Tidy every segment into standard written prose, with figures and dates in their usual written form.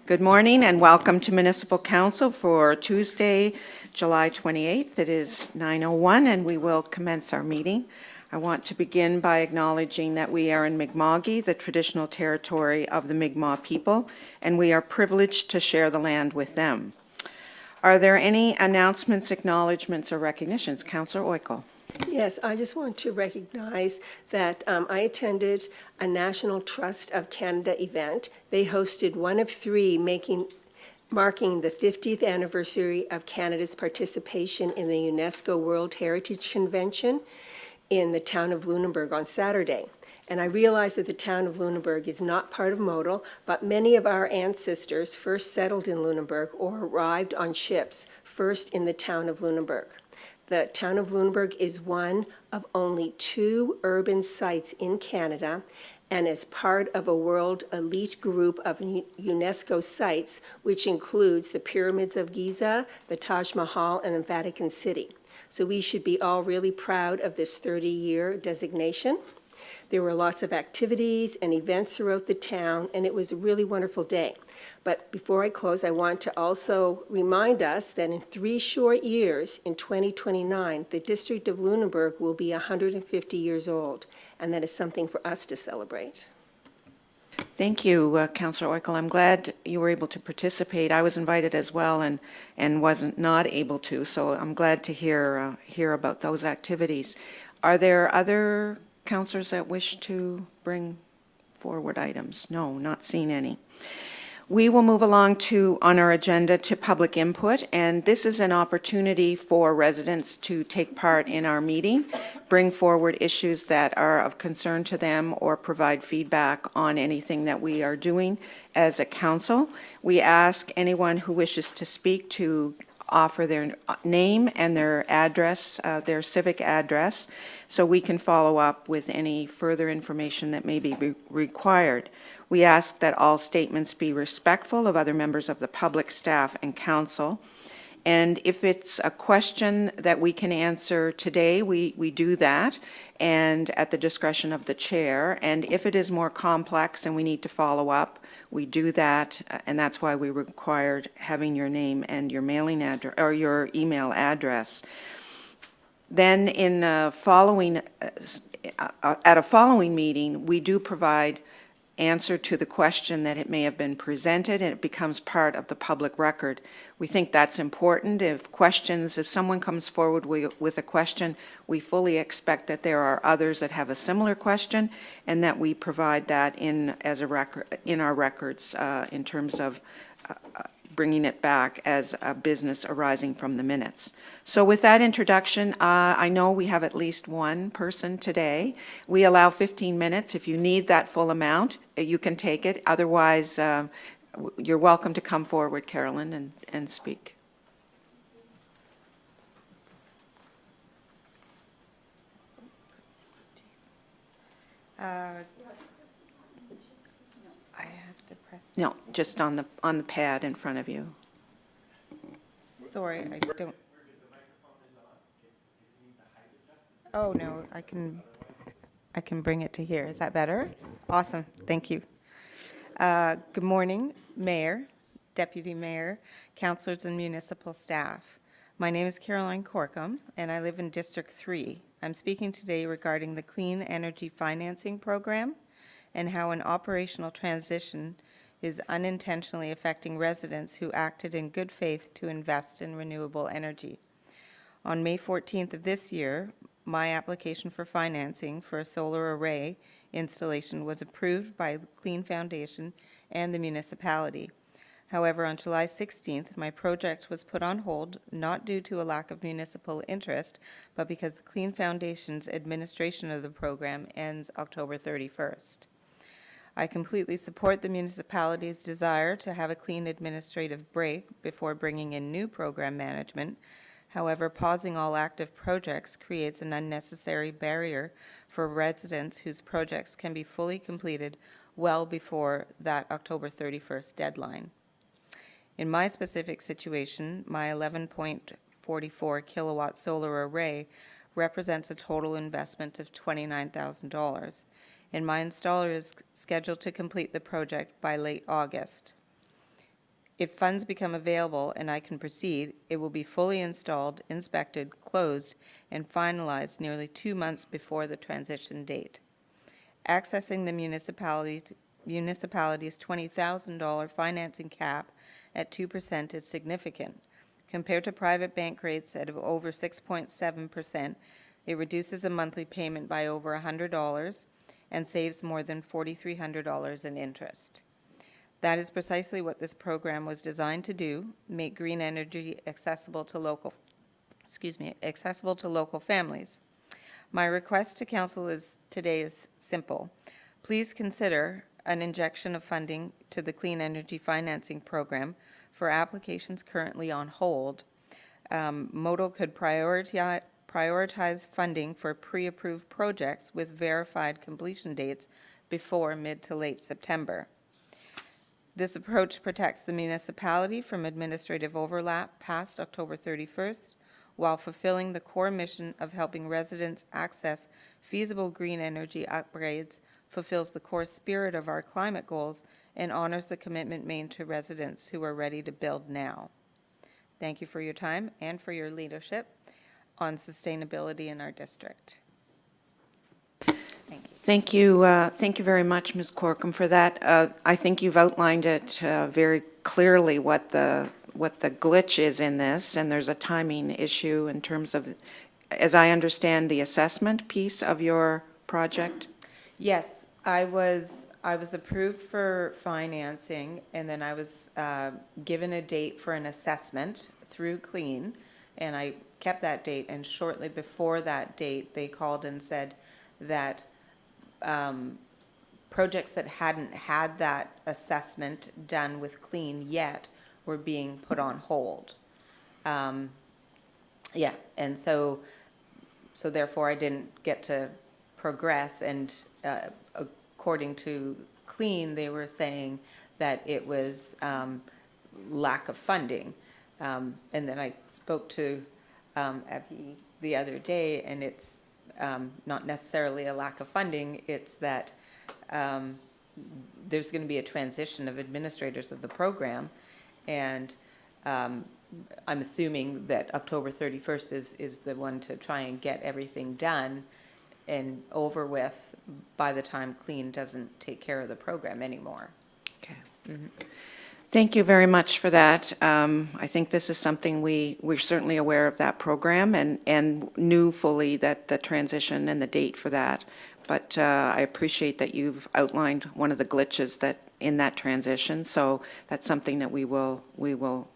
Good morning and welcome to Municipal Council for Tuesday, July 28th. It is 9:01 and we will commence our meeting. I want to begin by acknowledging that we are in Mi'kma'ki, the traditional territory of the Mi'kmaq people, and we are privileged to share the land with them. Are there any announcements, acknowledgements, or recognitions? Councillor Oikel. Yes, I just want to recognize that I attended a National Trust of Canada event. They hosted one of three marking the 50th anniversary of Canada's participation in the UNESCO World Heritage Convention in the town of Lunenburg on Saturday. And I realize that the town of Lunenburg is not part of Modal, but many of our ancestors first settled in Lunenburg or arrived on ships first in the town of Lunenburg. The town of Lunenburg is one of only 2 urban sites in Canada and is part of a world elite group of UNESCO sites, which includes the Pyramids of Giza, the Taj Mahal, and the Vatican City. So we should be all really proud of this 30-year designation. There were lots of activities and events throughout the town, and it was a really wonderful day. But before I close, I want to also remind us that in 3 short years, in 2029, the District of Lunenburg will be 150 years old, and that is something for us to celebrate. Thank you, Councillor Oikel. I'm glad you were able to participate. I was invited as well and wasn't not able to, so I'm glad to hear about those activities. Are there other councillors that wish to bring forward items? No, not seeing any. We will move along on our agenda to public input, and this is an opportunity for residents to take part in our meeting, bring forward issues that are of concern to them, or provide feedback on anything that we are doing as a council. We ask anyone who wishes to speak to offer their name and their address, their civic address, so we can follow up with any further information that may be required. We ask that all statements be respectful of other members of the public, staff, and council. And if it's a question that we can answer today, we do that, and at the discretion of the chair. And if it is more complex and we need to follow up, we do that, and that's why we required having your name and your mailing address or your email address. Then in at a following meeting, we do provide answer to the question that it may have been presented, and it becomes part of the public record. We think that's important. If someone comes forward with a question, we fully expect that there are others that have a similar question, and that we provide that in our records in terms of bringing it back as a business arising from the minutes. So with that introduction, I know we have at least one person today. We allow 15 minutes. If you need that full amount, you can take it. Otherwise, you're welcome to come forward, Carolyn, and speak. No, just on the pad in front of you. Sorry, I don't. Oh, no, I can bring it to here. Is that better? Awesome, thank you. Good morning, Mayor, Deputy Mayor, councillors, and municipal staff. My name is Caroline Corkum, and I live in District 3. I'm speaking today regarding the Clean Energy Financing Program and how an operational transition is unintentionally affecting residents who acted in good faith to invest in renewable energy. On May 14th of this year, my application for financing for a solar array installation was approved by the Clean Foundation and the municipality. However, on July 16th, my project was put on hold, not due to a lack of municipal interest, but because the Clean Foundation's administration of the program ends October 31st. I completely support the municipality's desire to have a clean administrative break before bringing in new program management. However, pausing all active projects creates an unnecessary barrier for residents whose projects can be fully completed well before that October 31st deadline. In my specific situation, my 11.44 kilowatt solar array represents a total investment of $29,000. And my installer is scheduled to complete the project by late August. If funds become available and I can proceed, it will be fully installed, inspected, closed, and finalized nearly 2 months before the transition date. Accessing the municipality's $20,000 financing cap at 2% is significant. Compared to private bank rates at over 6.7%, it reduces a monthly payment by over $100 and saves more than $4,300 in interest. That is precisely what this program was designed to do, make green energy accessible to local families. My request to council today is simple. Please consider an injection of funding to the Clean Energy Financing Program for applications currently on hold. MODO could prioritize funding for pre-approved projects with verified completion dates before mid to late September. This approach protects the municipality from administrative overlap past October 31st, while fulfilling the core mission of helping residents access feasible green energy upgrades, fulfills the core spirit of our climate goals, and honors the commitment made to residents who are ready to build now. Thank you for your time and for your leadership on sustainability in our district. Thank you. Thank you very much, Ms. Corkum, for that. I think you've outlined it very clearly what the glitch is in this, and there's a timing issue in terms of, as I understand, the assessment piece of your project. Yes, I was approved for financing, and then I was given a date for an assessment through CLEAN, and I kept that date, and shortly before that date, they called and said that projects that hadn't had that assessment done with CLEAN yet were being put on hold. Yeah, and so therefore I didn't get to progress, and according to CLEAN, they were saying that it was lack of funding. And then I spoke to Abhi the other day, and it's not necessarily a lack of funding, it's that there's going to be a transition of administrators of the program, and I'm assuming that October 31st is the one to try and get everything done and over with by the time CLEAN doesn't take care of the program anymore. Okay. Thank you very much for that. I think this is something we're certainly aware of that program and knew fully that the transition and the date for that. But I appreciate that you've outlined one of the glitches that in that transition. So that's something that we will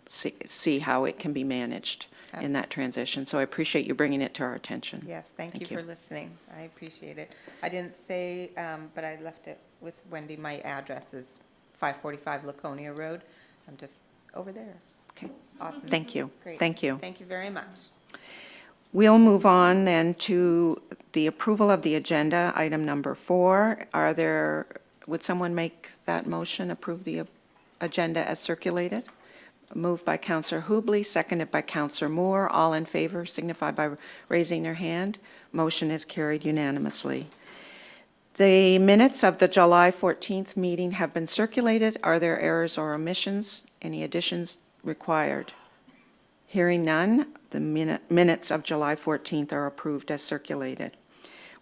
see how it can be managed in that transition. So I appreciate you bringing it to our attention. Yes, thank you for listening. I appreciate it. I didn't say, but I left it with Wendy. My address is 545 Laconia Road. I'm just over there. Okay. Awesome. Thank you. Great. Thank you. Thank you very much. We'll move on then to the approval of the agenda, item number 4. Would someone make that motion, approve the agenda as circulated? Moved by Councillor Hubley, seconded by Councillor Moore. All in favor signify by raising their hand. Motion is carried unanimously. The minutes of the July 14th meeting have been circulated. Are there errors or omissions? Any additions required? Hearing none, the minutes of July 14th are approved as circulated.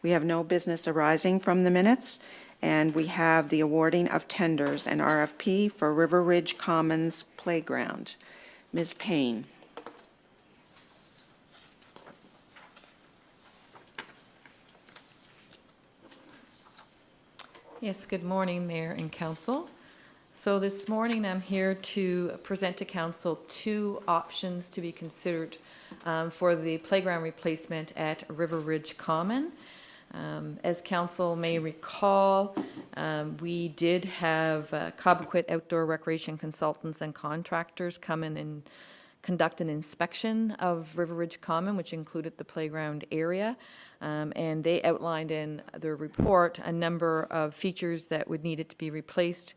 We have no business arising from the minutes, and we have the awarding of tenders and RFP for River Ridge Commons Playground. Ms. Payne. Yes, good morning, Mayor and Council. So this morning I'm here to present to Council 2 options to be considered for the playground replacement at River Ridge Common. As Council may recall, we did have Cobequid Outdoor Recreation Consultants and Contractors come in and conduct an inspection of River Ridge Common, which included the playground area. And they outlined in their report a number of features that would need it to be replaced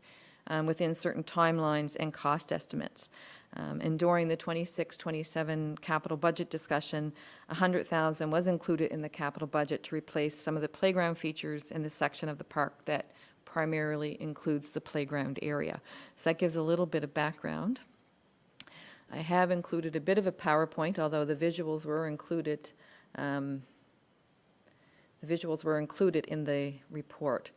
within certain timelines and cost estimates. And during the 26-27 capital budget discussion, $100,000 was included in the capital budget to replace some of the playground features in the section of the park that primarily includes the playground area. So that gives a little bit of background. I have included a bit of a PowerPoint, although the visuals were included. The visuals were included in the report.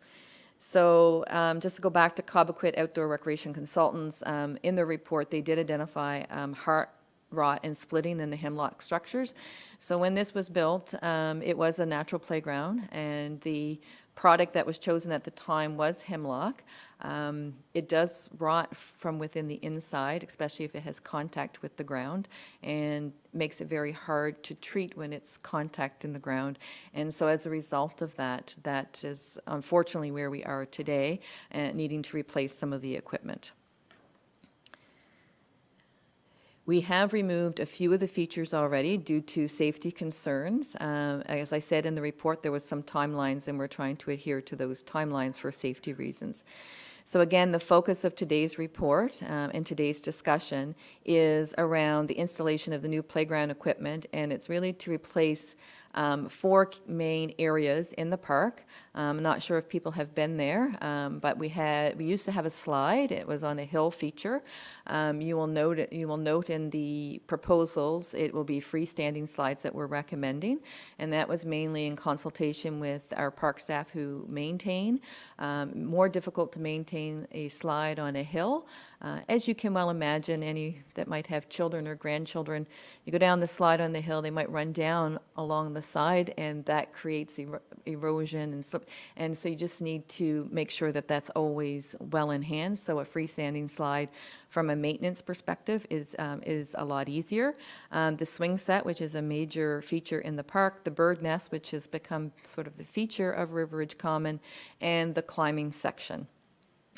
So just to go back to Cobequid Outdoor Recreation Consultants, in the report they did identify heart rot and splitting in the hemlock structures. So when this was built, it was a natural playground, and the product that was chosen at the time was hemlock. It does rot from within the inside, especially if it has contact with the ground, and makes it very hard to treat when it's contact in the ground. And so as a result of that, that is unfortunately where we are today, needing to replace some of the equipment. We have removed a few of the features already due to safety concerns. As I said in the report, there was some timelines, and we're trying to adhere to those timelines for safety reasons. So again, the focus of today's report and today's discussion is around the installation of the new playground equipment, and it's really to replace 4 main areas in the park. I'm not sure if people have been there, but we used to have a slide. It was on a hill feature. You will note in the proposals it will be freestanding slides that we're recommending, and that was mainly in consultation with our park staff who maintain. More difficult to maintain a slide on a hill. As you can well imagine, any that might have children or grandchildren, you go down the slide on the hill, they might run down along the side, and that creates erosion and slip. And so you just need to make sure that that's always well in hand. So a freestanding slide from a maintenance perspective is a lot easier. The swing set, which is a major feature in the park, the bird nest, which has become sort of the feature of River Ridge Common, and the climbing section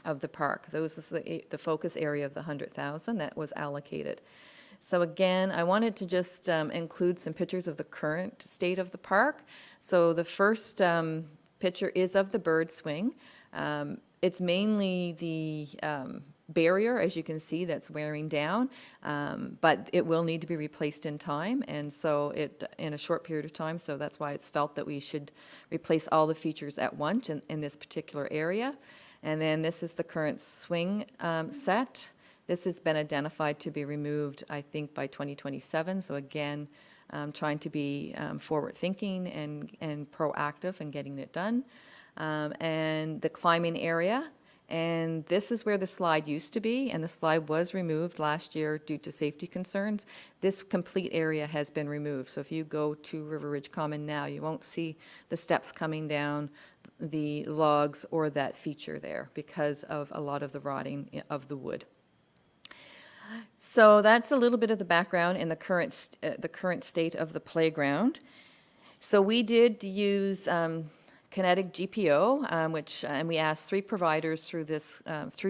of the park. Those is the focus area of the 100,000 that was allocated. So again, I wanted to just include some pictures of the current state of the park. So the first picture is of the bird swing. It's mainly the barrier, as you can see, that's wearing down, but it will need to be replaced in time, and so in a short period of time, so that's why it's felt that we should replace all the features at once in this particular area. And then this is the current swing set. This has been identified to be removed, I think, by 2027. So again, trying to be forward-thinking and proactive in getting it done. And the climbing area. And this is where the slide used to be, and the slide was removed last year due to safety concerns. This complete area has been removed. So if you go to River Ridge Common now, you won't see the steps coming down, the logs, or that feature there because of a lot of the rotting of the wood. So that's a little bit of the background in the current state of the playground. So we did use Kinetic GPO, and we asked 3 providers through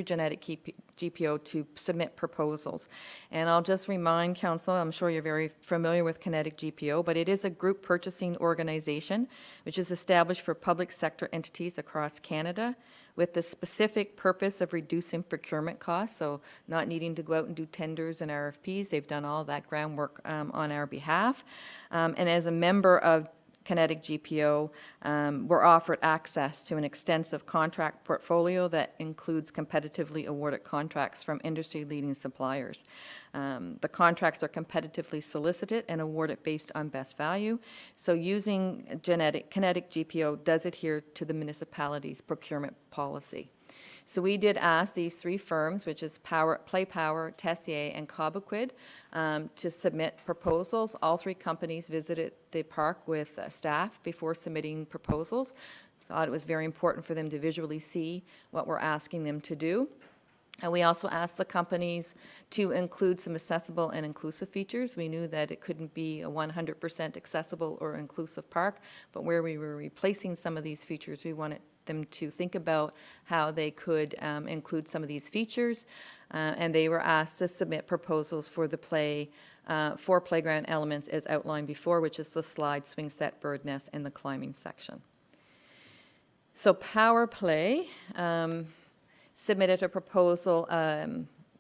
Genetic GPO to submit proposals. And I'll just remind Council, I'm sure you're very familiar with Kinetic GPO, but it is a group purchasing organization which is established for public sector entities across Canada with the specific purpose of reducing procurement costs, so not needing to go out and do tenders and RFPs. They've done all that groundwork on our behalf. And as a member of Kinetic GPO, we're offered access to an extensive contract portfolio that includes competitively awarded contracts from industry-leading suppliers. The contracts are competitively solicited and awarded based on best value. So using Kinetic GPO does adhere to the municipality's procurement policy. So we did ask these 3 firms, which is PlayPower, Tessier, and Cobequid, to submit proposals. All 3 companies visited the park with staff before submitting proposals. Thought it was very important for them to visually see what we're asking them to do. And we also asked the companies to include some accessible and inclusive features. We knew that it couldn't be a 100% accessible or inclusive park, but where we were replacing some of these features, we wanted them to think about how they could include some of these features, and they were asked to submit proposals for the 4 playground elements as outlined before, which is the slide, swing set, bird nest, and the climbing section. So Power Play submitted a proposal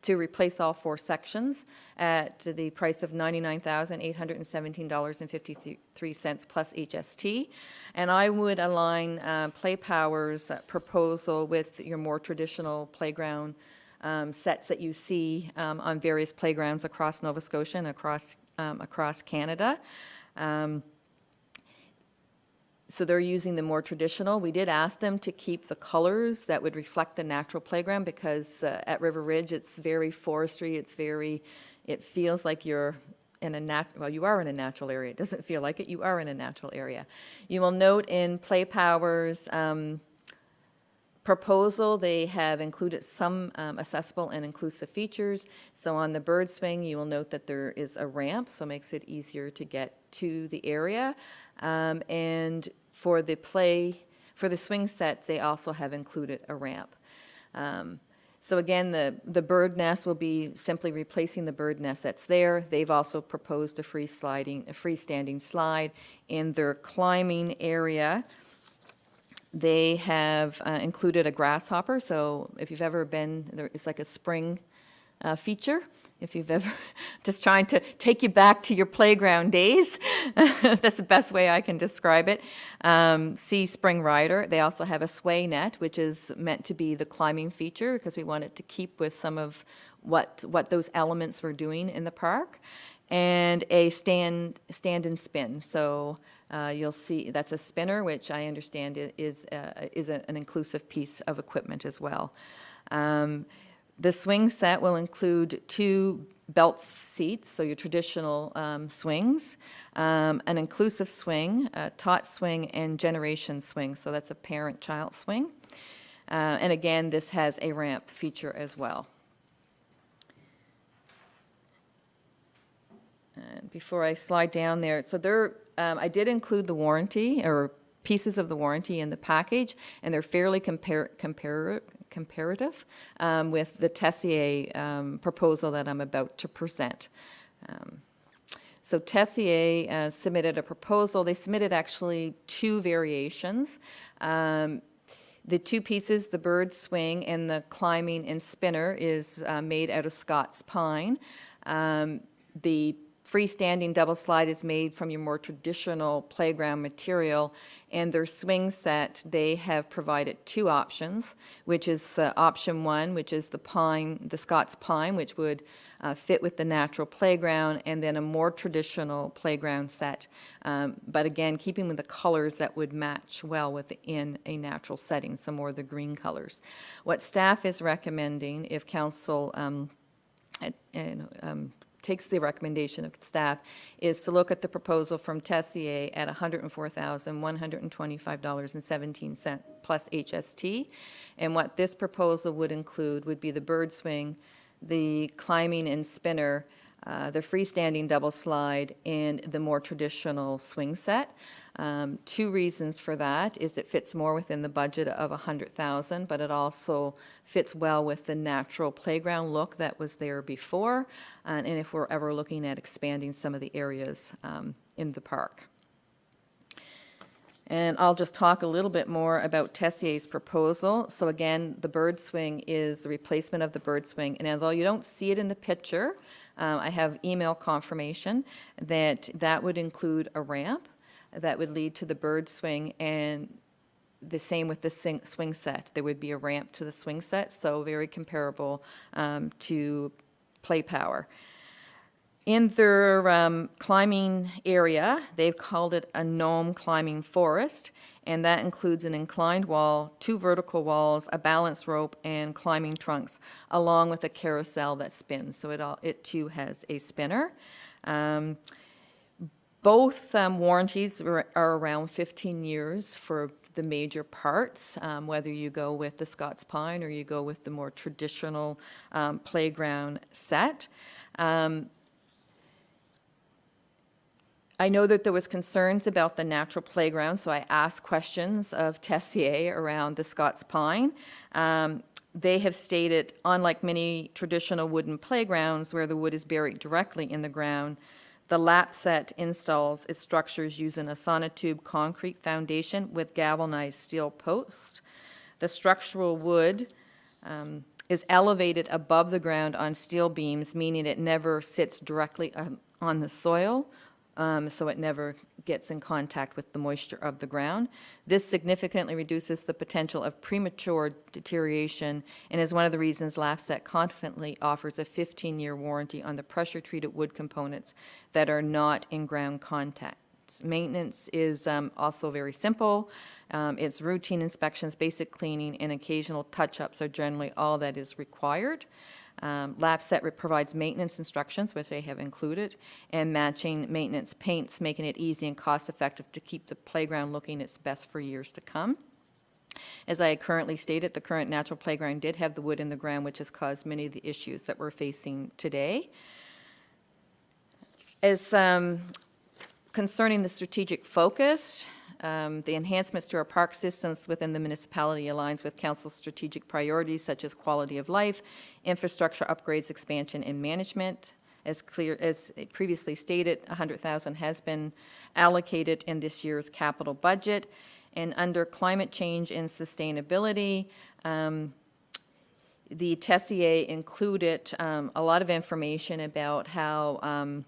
to replace all 4 sections at the price of $99,817.53 plus HST. And I would align PlayPower's proposal with your more traditional playground sets that you see on various playgrounds across Nova Scotia and across Canada. So they're using the more traditional. We did ask them to keep the colors that would reflect the natural playground because at River Ridge, it's very forestry. It feels like you're in well, you are in a natural area. It doesn't feel like it. You are in a natural area. You will note in Play Power's proposal, they have included some accessible and inclusive features. So on the bird swing, you will note that there is a ramp, so it makes it easier to get to the area. And for the swing sets, they also have included a ramp. So again, the bird nest will be simply replacing the bird nest that's there. They've also proposed a freestanding slide in their climbing area. They have included a grasshopper. So if you've ever been there, it's like a spring feature. If you've ever, just trying to take you back to your playground days. That's the best way I can describe it. See Spring Rider. They also have a sway net, which is meant to be the climbing feature because we wanted to keep with some of what those elements we're doing in the park. And a stand and spin. So you'll see that's a spinner, which I understand is an inclusive piece of equipment as well. The swing set will include 2 belt seats, so your traditional swings, an inclusive swing, a tot swing, and generation swing. So that's a parent-child swing. And again, this has a ramp feature as well. And before I slide down there, so I did include the warranty or pieces of the warranty in the package, and they're fairly comparative with the Tessier proposal that I'm about to present. So Tessier submitted a proposal. They submitted actually 2 variations. The 2 pieces, the bird swing and the climbing and spinner, is made out of Scots pine. The freestanding double slide is made from your more traditional playground material, and their swing set, they have provided 2 options, which is option 1, which is the Scots pine, which would fit with the natural playground, and then a more traditional playground set, but again, keeping with the colors that would match well within a natural setting, so more of the green colors. What staff is recommending, if council takes the recommendation of staff, is to look at the proposal from Tessier at $104,125.17 plus HST. And what this proposal would include would be the bird swing, the climbing and spinner, the freestanding double slide, and the more traditional swing set. 2 reasons for that is it fits more within the budget of $100,000, but it also fits well with the natural playground look that was there before, and if we're ever looking at expanding some of the areas in the park. And I'll just talk a little bit more about Tessier's proposal. So again, the bird swing is the replacement of the bird swing, and although you don't see it in the picture, I have email confirmation that would include a ramp that would lead to the bird swing, and the same with the swing set. There would be a ramp to the swing set, so very comparable to Play Power. In their climbing area, they've called it a gnome climbing forest, and that includes an inclined wall, 2 vertical walls, a balance rope, and climbing trunks, along with a carousel that spins. So it too has a spinner. Both warranties are around 15 years for the major parts, whether you go with the Scots pine or you go with the more traditional playground set. I know that there was concerns about the natural playground, so I asked questions of Tessier around the Scots pine. They have stated, unlike many traditional wooden playgrounds where the wood is buried directly in the ground, the lap set installs its structures using a sonotube concrete foundation with galvanized steel posts. The structural wood is elevated above the ground on steel beams, meaning it never sits directly on the soil so it never gets in contact with the moisture of the ground. This significantly reduces the potential of premature deterioration and is one of the reasons LAFSET confidently offers a 15-year warranty on the pressure-treated wood components that are not in ground contact. Maintenance is also very simple. It's routine inspections, basic cleaning, and occasional touch-ups are generally all that is required. LAFSET provides maintenance instructions, which they have included, and matching maintenance paints, making it easy and cost-effective to keep the playground looking its best for years to come. As I currently stated, the current natural playground did have the wood in the ground, which has caused many of the issues that we're facing today. As concerning the strategic focus, the enhancements to our park systems within the municipality aligns with council's strategic priorities such as quality of life, infrastructure upgrades, expansion, and management. As previously stated, $100,000 has been allocated in this year's capital budget. And under climate change and sustainability, the TESIA included a lot of information about how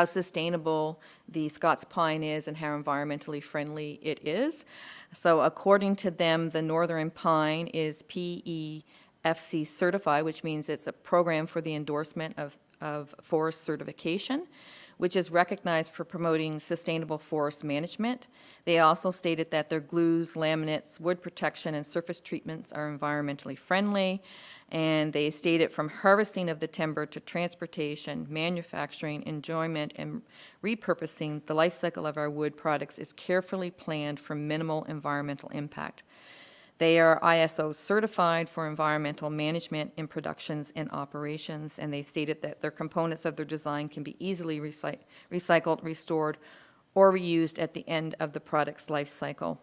sustainable the Scots Pine is and how environmentally friendly it is. So according to them, the Northern Pine is PEFC certified, which means it's a program for the endorsement of forest certification, which is recognized for promoting sustainable forest management. They also stated that their glues, laminates, wood protection, and surface treatments are environmentally friendly. And they stated from harvesting of the timber to transportation, manufacturing, enjoyment, and repurposing, the life cycle of our wood products is carefully planned for minimal environmental impact. They are ISO certified for environmental management in productions and operations, and they've stated that their components of their design can be easily recycled, restored, or reused at the end of the product's life cycle.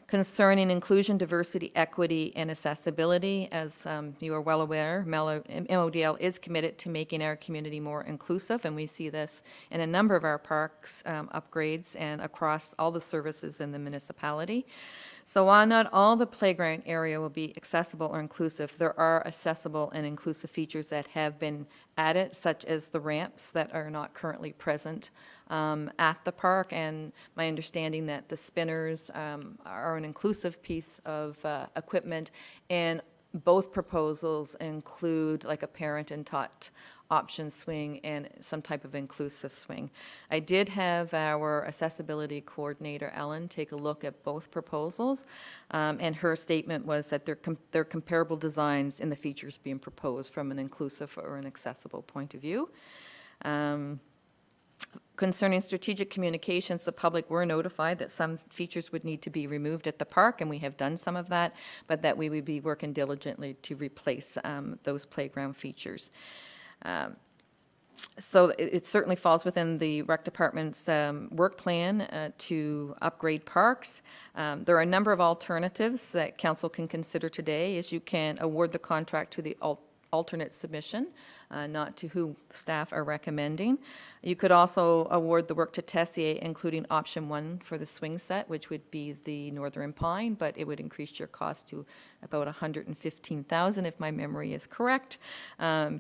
Concerning inclusion, diversity, equity, and accessibility, as you are well aware, MODL is committed to making our community more inclusive, and we see this in a number of our parks upgrades and across all the services in the municipality. So while not all the playground area will be accessible or inclusive, there are accessible and inclusive features that have been added, such as the ramps that are not currently present at the park, and my understanding that the spinners are an inclusive piece of equipment, and both proposals include like a parent and taught option swing and some type of inclusive swing. I did have our accessibility coordinator, Ellen, take a look at both proposals, and her statement was that they're comparable designs in the features being proposed from an inclusive or an accessible point of view. Concerning strategic communications, the public were notified that some features would need to be removed at the park, and we have done some of that, but that we would be working diligently to replace those playground features. So it certainly falls within the rec department's work plan to upgrade parks. There are a number of alternatives that council can consider today, as you can award the contract to the alternate submission, not to who staff are recommending. You could also award the work to Tessier, including option 1 for the swing set, which would be the Northern Pine, but it would increase your cost to about $115,000 if my memory is correct,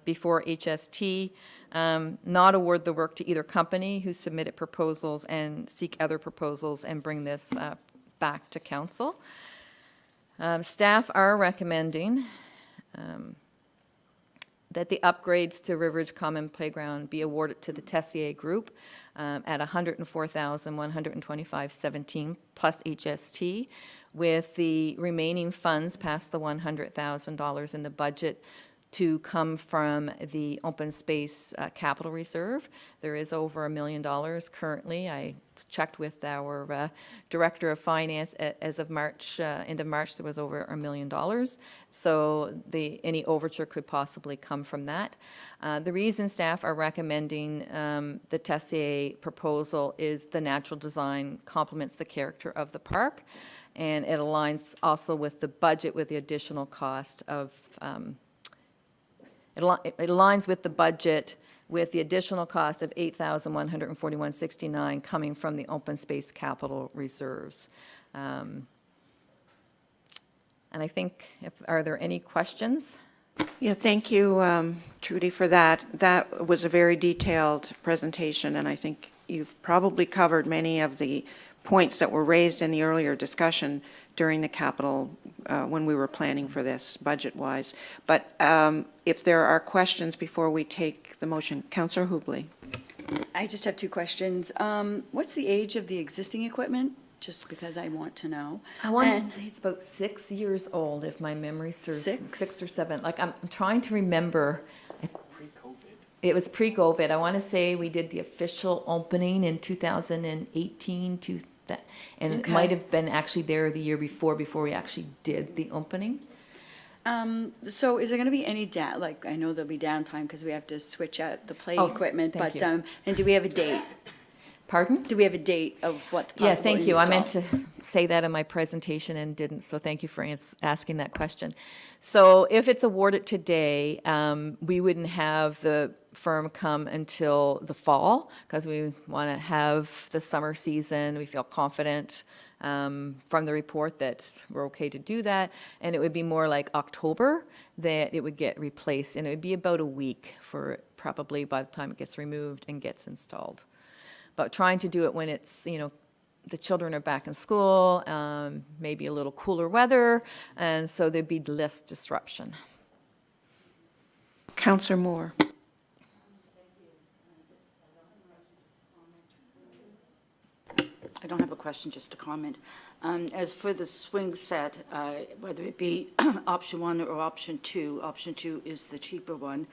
before HST. Not award the work to either company who submitted proposals and seek other proposals and bring this back to council. Staff are recommending that the upgrades to Riveridge Common Playground be awarded to the Tessier Group at $104,125.17 plus HST, with the remaining funds past the $100,000 in the budget to come from the open space capital reserve. There is over $1 million currently. I checked with our director of finance as of March, end of March, there was over $1 million. So any overture could possibly come from that. The reason staff are recommending the Tessier proposal is the natural design complements the character of the park, and it aligns also with the budget with the additional cost of it aligns with the budget with the additional cost of $8,141.69 coming from the open space capital reserves. And I think, are there any questions Yeah, thank you, Trudy, for that. That was a very detailed presentation, and I think you've probably covered many of the points that were raised in the earlier discussion during the capital, when we were planning for this budget-wise. But if there are questions before we take the motion, Councillor Hubley. I just have two questions. What's the age of the existing equipment? Just because I want to know. I want to And- say it's about 6 years old, if my memory serves. Six? 6 or 7. Like, I'm trying to remember. It was pre-COVID. I want to say we did the official opening in 2018, and it Okay. might have been actually there the year before we actually did the opening. So is there going to be any like, I know there'll be downtime because we have to switch out the play Oh, equipment, thank but, you. and do we have a date? Pardon? Do we have a date of what the possible Yeah, thank you. I meant install- to say that in my presentation and didn't, so thank you for asking that question. So if it's awarded today, we wouldn't have the firm come until the fall because we want to have the summer season. We feel confident from the report that we're okay to do that. And it would be more like October that it would get replaced. And it would be about a week for probably by the time it gets removed and gets installed. But trying to do it when it's, the children are back in school, maybe a little cooler weather, and so there'd be less disruption. Councillor Moore. I don't have a question, just a comment. As for the swing set, whether it be option 1 or option 2 is the cheaper one.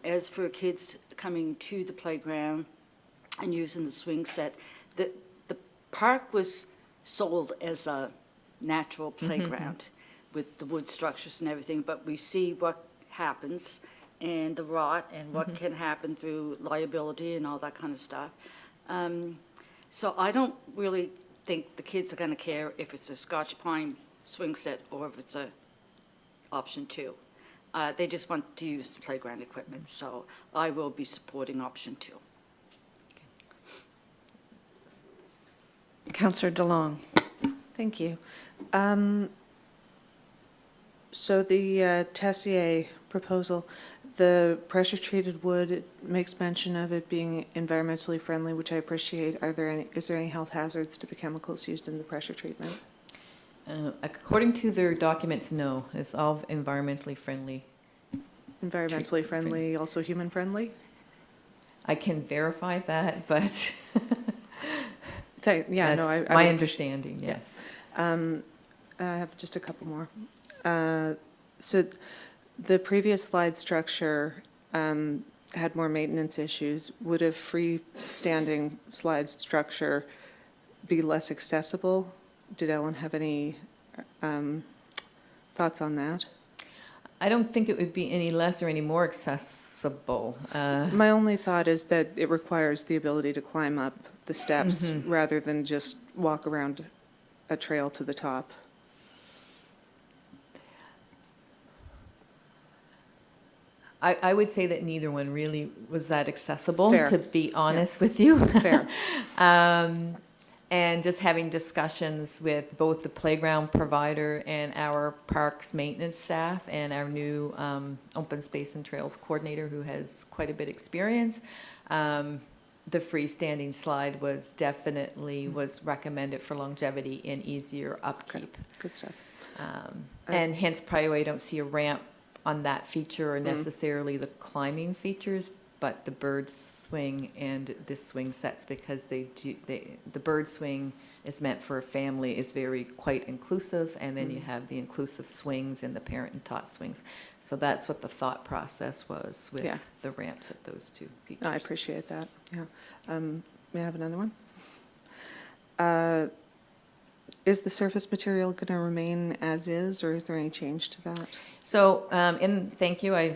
As for kids coming to the playground and using the swing set, the park was sold as a natural playground with the wood structures and everything, but we see what happens and the rot and what can happen through liability and all that kind of stuff. So I don't really think the kids are going to care if it's a Scotch Pine swing set or if it's a option 2. They just want to use the playground equipment, so I will be supporting option 2. Councillor DeLong. Thank you. So the Tessier proposal, the pressure-treated wood, it makes mention of it being environmentally friendly, which I appreciate. Is there any health hazards to the chemicals used in the pressure treatment? According to their documents, no, it's all environmentally friendly. Environmentally friendly, also human-friendly? I can verify that, but Yeah, no, that's I my would- understanding, yes. I have just a couple more. So the previous slide structure had more maintenance issues. Would a freestanding slide structure be less accessible? Did Ellen have any thoughts on that? I don't think it would be any less or any more accessible. My only thought is that it requires the ability to climb up the steps rather than just walk around a trail to the top. I would say that neither one really was that accessible, Fair. to be honest with you. Fair. And just having discussions with both the playground provider and our parks maintenance staff and our new open space and trails coordinator who has quite a bit of experience. The freestanding slide was definitely recommended for longevity and easier upkeep. Good stuff. And hence probably why I don't see a ramp on that feature or necessarily the climbing features, but the bird swing and the swing sets, because the bird swing is meant for a family. It's quite inclusive, and then you have the inclusive swings and the parent and taught swings. So that's what the thought process was with Yeah. the ramps at those two features. No, I appreciate that, yeah. May I have another one? Is the surface material going to remain as is, or is there any change to that? So, thank you. I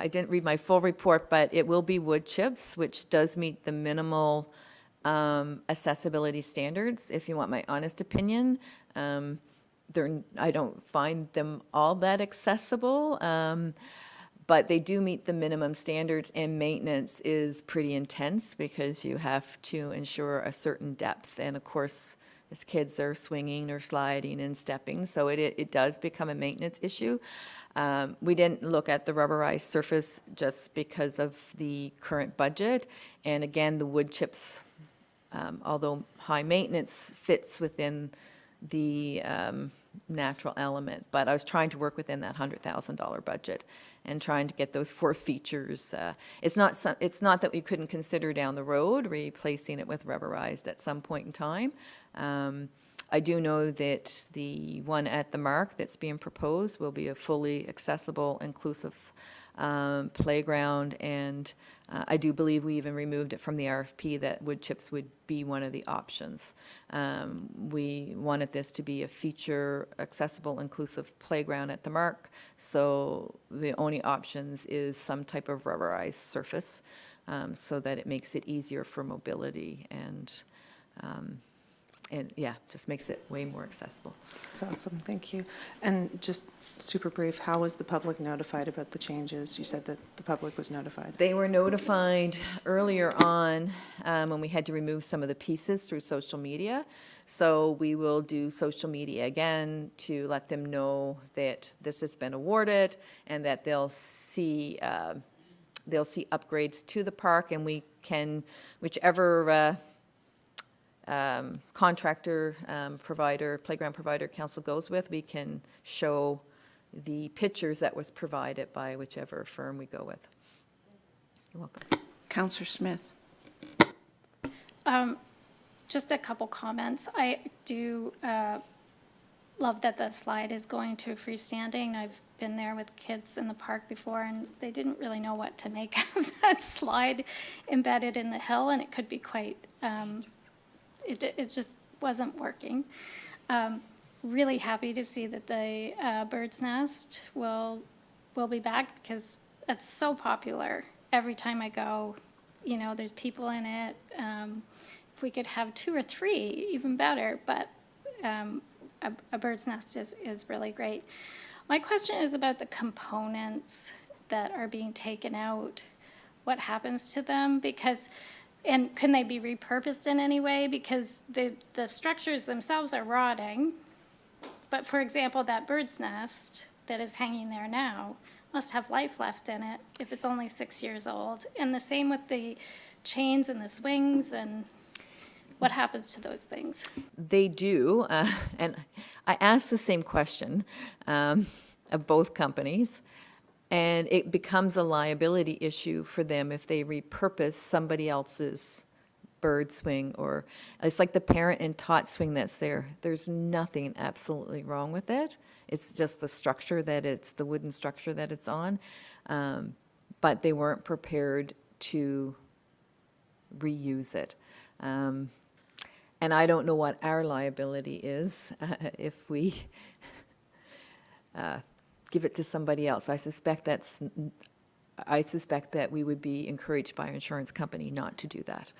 didn't read my full report, but it will be wood chips, which does meet the minimal accessibility standards, if you want my honest opinion. I don't find them all that accessible, but they do meet the minimum standards, and maintenance is pretty intense because you have to ensure a certain depth. And of course, as kids are swinging or sliding and stepping. So it does become a maintenance issue. We didn't look at the rubberized surface just because of the current budget. And again, the wood chips, although high maintenance, fits within the natural element. But I was trying to work within that $100,000 budget and trying to get those 4 features. It's not that we couldn't consider down the road replacing it with rubberized at some point in time. I do know that the one at the Mark that's being proposed will be a fully accessible, inclusive playground, and I do believe we even removed it from the RFP that wood chips would be one of the options. We wanted this to be a feature, accessible, inclusive playground at the Mark, so the only options is some type of rubberized surface so that it makes it easier for mobility and yeah, just makes it way more accessible. That's awesome, thank you. And just super brief, how was the public notified about the changes? You said that the public was notified. They were notified earlier on when we had to remove some of the pieces through social media. So we will do social media again to let them know that this has been awarded and that they'll see upgrades to the park, and we can, whichever contractor, provider, playground provider council goes with, we can show the pictures that was provided by whichever firm we go with. You're welcome. Councillor Smith. Just a couple comments. I do love that the slide is going to freestanding. I've been there with kids in the park before, and they didn't really know what to make of that slide embedded in the hill, and it could be quite it just wasn't working. Really happy to see that the Bird's Nest will be back, because it's so popular. Every time I go, you know, there's people in it. If we could have 2 or 3, even better, but a Bird's Nest is really great. My question is about the components that are being taken out. What happens to them? And can they be repurposed in any way? Because the structures themselves are rotting. But for example, that Bird's Nest that is hanging there now must have life left in it if it's only 6 years old. And the same with the chains and the swings, and what happens to those things? They do, and I asked the same question of both companies, and it becomes a liability issue for them if they repurpose somebody else's bird swing, or it's like the parent and tot swing that's there. There's nothing absolutely wrong with it. It's just the structure the wooden structure that it's on. But they weren't prepared to reuse it. And I don't know what our liability is if we give it to somebody else. I suspect that we would be encouraged by our insurance company not to do that.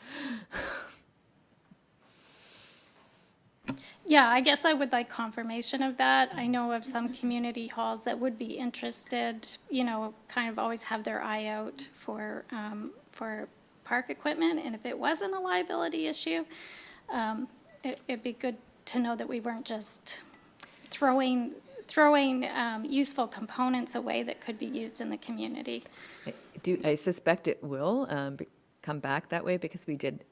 Yeah, I guess I would like confirmation of that. I know of some community halls that would be interested, you know, kind of always have their eye out for park equipment. And if it wasn't a liability issue, it'd be good to know that we weren't just throwing useful components away that could be used in the community. I suspect it will come back that way, because we did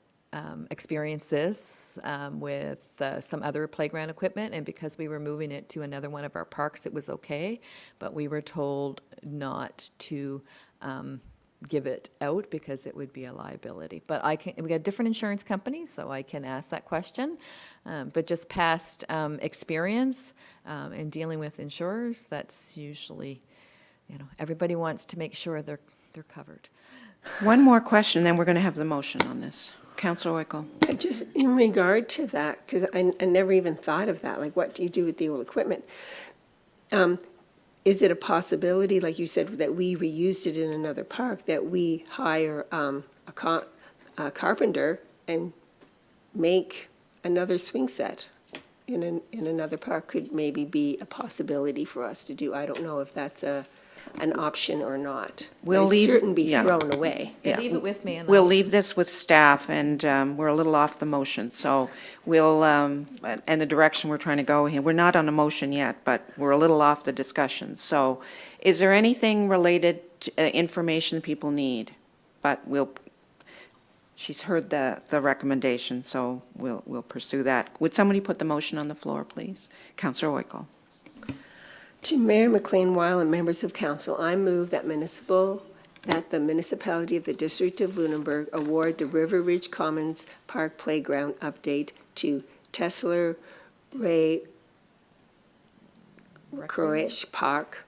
experience this with some other playground equipment, and because we were moving it to another one of our parks, it was okay, but we were told not to give it out because it would be a liability. But we got different insurance companies, so I can ask that question. But just past experience in dealing with insurers, that's usually, you know, everybody wants to make sure they're covered. One more question, then we're going to have the motion on this. Councillor Oikle. Just in regard to that, because I never even thought of that, like what do you do with the old equipment? Is it a possibility, like you said, that we reused it in another park, that we hire a carpenter and make another swing set in another park? Could maybe be a possibility for us to do. I don't know if that's an option or not. We'll But leave- it shouldn't be yeah. thrown away. Yeah, leave it with me and We'll I'll- leave this with staff, and we're a little off the motion, so we'll, and the direction we're trying to go here. We're not on a motion yet, but we're a little off the discussion. So is there anything related, to information people need? But she's heard the recommendation, so we'll pursue that. Would somebody put the motion on the floor, please? Councillor Oikle. To Mayor McLean Weil and members of council, I move that the municipality of the District of Lunenburg award the River Ridge Commons Park Playground update to Tesla Ray Croatia Park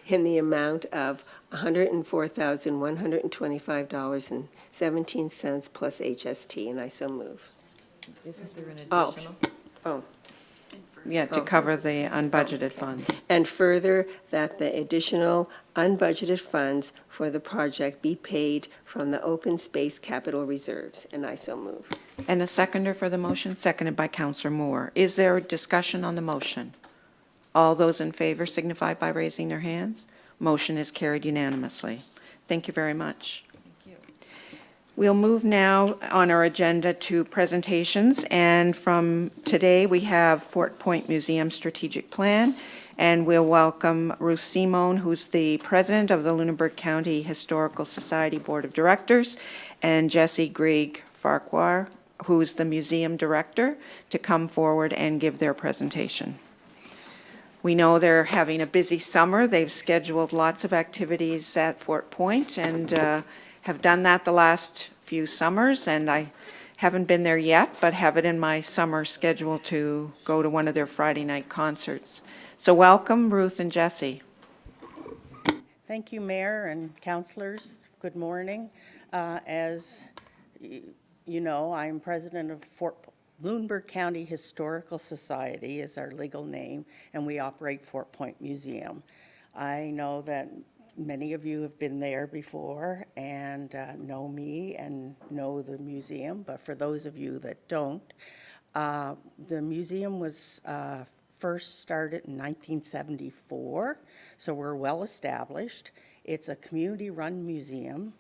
in the amount of $104,125.17 plus HST, and I so move. Isn't there an Oh. additional? Oh. Yeah, to cover the unbudgeted funds. And further, that the additional unbudgeted funds for the project be paid from the open space capital reserves, and I so move. And a seconder for the motion, seconded by Councillor Moore. Is there a discussion on the motion? All those in favor signify by raising their hands. Motion is carried unanimously. Thank you very much. We'll move now on our agenda to presentations, and from today, we have Fort Point Museum Strategic Plan, and we'll welcome Ruth Simone, who's the president of the Lunenburg County Historical Society Board of Directors, and Jesse Grieg Farquhar, who's the museum director, to come forward and give their presentation. We know they're having a busy summer. They've scheduled lots of activities at Fort Point, and have done that the last few summers, and I haven't been there yet, but have it in my summer schedule to go to one of their Friday night concerts. So welcome, Ruth and Jesse. Thank you, Mayor and councilors. Good morning. As you know, I'm president of Lunenburg County Historical Society is our legal name, and we operate Fort Point Museum. I know that many of you have been there before and know me and know the museum, but for those of you that don't, the museum was first started in 1974, so we're well established. It's a community-run museum.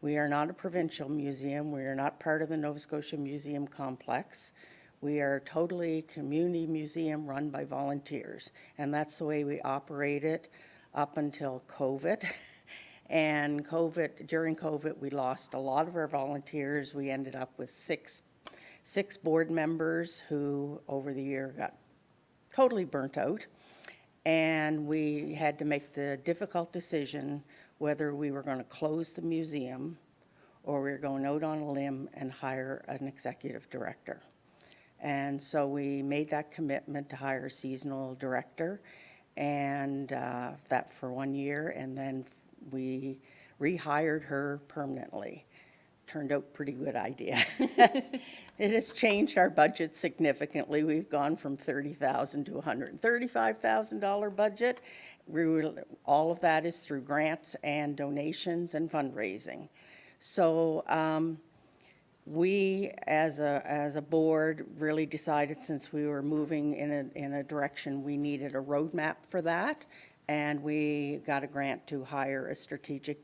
We are not a provincial museum. We are not part of the Nova Scotia Museum Complex. We are totally community museum run by volunteers, and that's the way we operate it up until COVID. And during COVID, we lost a lot of our volunteers. We ended up with six board members who over the year got totally burnt out. And we had to make the difficult decision whether we were going to close the museum or we were going out on a limb and hire an executive director. And so we made that commitment to hire a seasonal director, and that for 1 year, and then we rehired her permanently. Turned out pretty good idea. It has changed our budget significantly. We've gone from $30,000 to $135,000 budget. All of that is through grants and donations and fundraising. So we, as a board, really decided, since we were moving in a direction, we needed a roadmap for that, and we got a grant to hire a strategic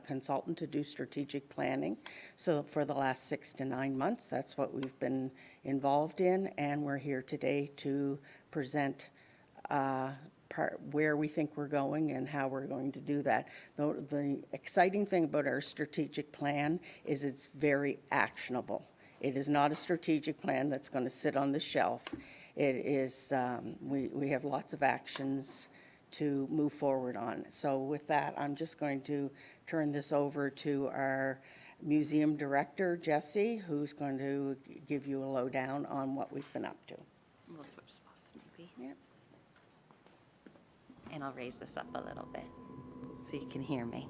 consultant to do strategic planning. So for the last 6 to 9 months, that's what we've been involved in, and we're here today to present where we think we're going and how we're going to do that. The exciting thing about our strategic plan is it's very actionable. It is not a strategic plan that's going to sit on the shelf. It is, we have lots of actions to move forward on. So with that, I'm just going to turn this over to our museum director, Jesse, who's going to give you a lowdown on what we've been up to. We'll switch spots maybe. Yep. And I'll raise this up a little bit so you can hear me.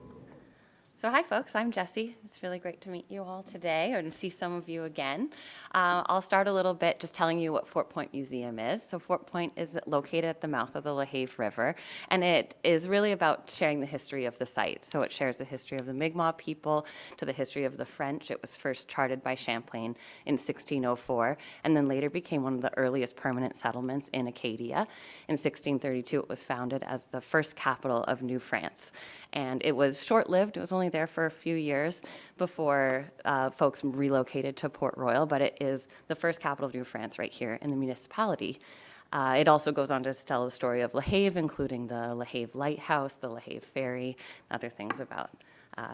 So hi, folks. I'm Jessie. It's really great to meet you all today and see some of you again. I'll start a little bit just telling you what Fort Point Museum is. So Fort Point is located at the mouth of the LaHave River, and it is really about sharing the history of the site. So it shares the history of the Mi'kmaq people to the history of the French. It was first charted by Champlain in 1604, and then later became one of the earliest permanent settlements in Acadia. In 1632, it was founded as the first capital of New France. And it was short-lived. It was only there for a few years before folks relocated to Port Royal, but it is the first capital of New France right here in the municipality. It also goes on to tell the story of LaHave, including the LaHave Lighthouse, the LaHave Ferry, and other things about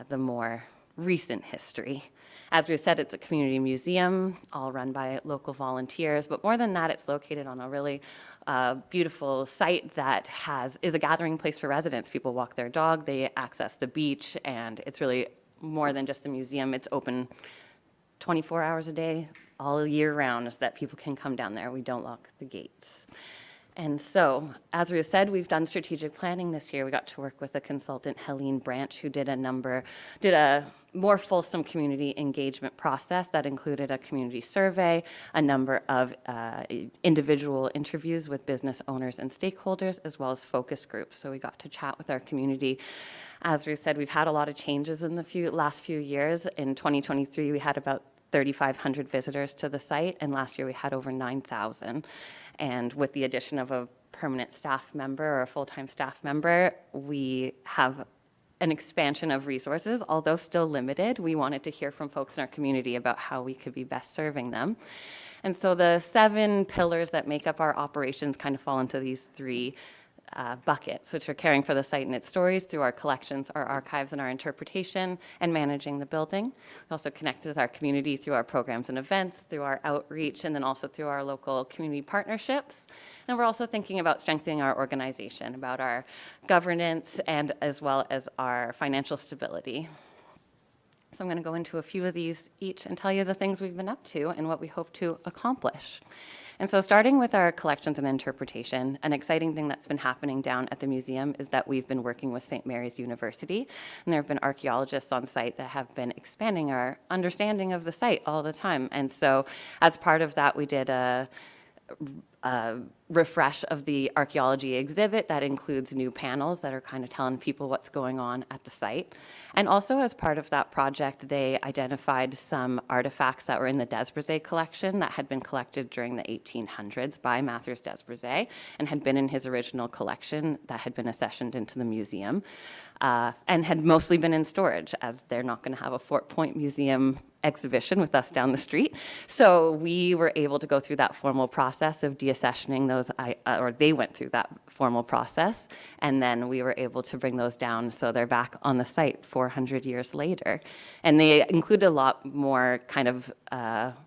the more recent history. As we said, it's a community museum, all run by local volunteers, but more than that, it's located on a really beautiful site that is a gathering place for residents. People walk their dog, they access the beach, and it's really more than just a museum. It's open 24 hours a day, all year round, so that people can come down there. We don't lock the gates. And so, as we said, we've done strategic planning this year. We got to work with a consultant, Helene Branch, who did a more fulsome community engagement process that included a community survey, a number of individual interviews with business owners and stakeholders, as well as focus groups. So we got to chat with our community. As we said, we've had a lot of changes in the last few years. In 2023, we had about 3,500 visitors to the site, and last year we had over 9,000. And with the addition of a permanent staff member or a full-time staff member, we have an expansion of resources, although still limited. We wanted to hear from folks in our community about how we could be best serving them. And so the 7 pillars that make up our operations kind of fall into these 3 buckets, which are caring for the site and its stories through our collections, our archives, and our interpretation, and managing the building. We also connect with our community through our programs and events, through our outreach, and then also through our local community partnerships. And we're also thinking about strengthening our organization, about our governance, and as well as our financial stability. So I'm going to go into a few of these each and tell you the things we've been up to and what we hope to accomplish. And so starting with our collections and interpretation, an exciting thing that's been happening down at the museum is that we've been working with St. Mary's University, and there have been archaeologists on site that have been expanding our understanding of the site all the time. And so as part of that, we did a refresh of the archaeology exhibit that includes new panels that are kind of telling people what's going on at the site. And also as part of that project, they identified some artifacts that were in the Desbrizet collection that had been collected during the 1800s by Mathieu Desbrizet and had been in his original collection that had been accessioned into the museum and had mostly been in storage, as they're not going to have a Fort Point Museum exhibition with us down the street. So we were able to go through that formal process of deaccessioning those, or they went through that formal process, and then we were able to bring those down so they're back on the site 400 years later. And they include a lot more kind of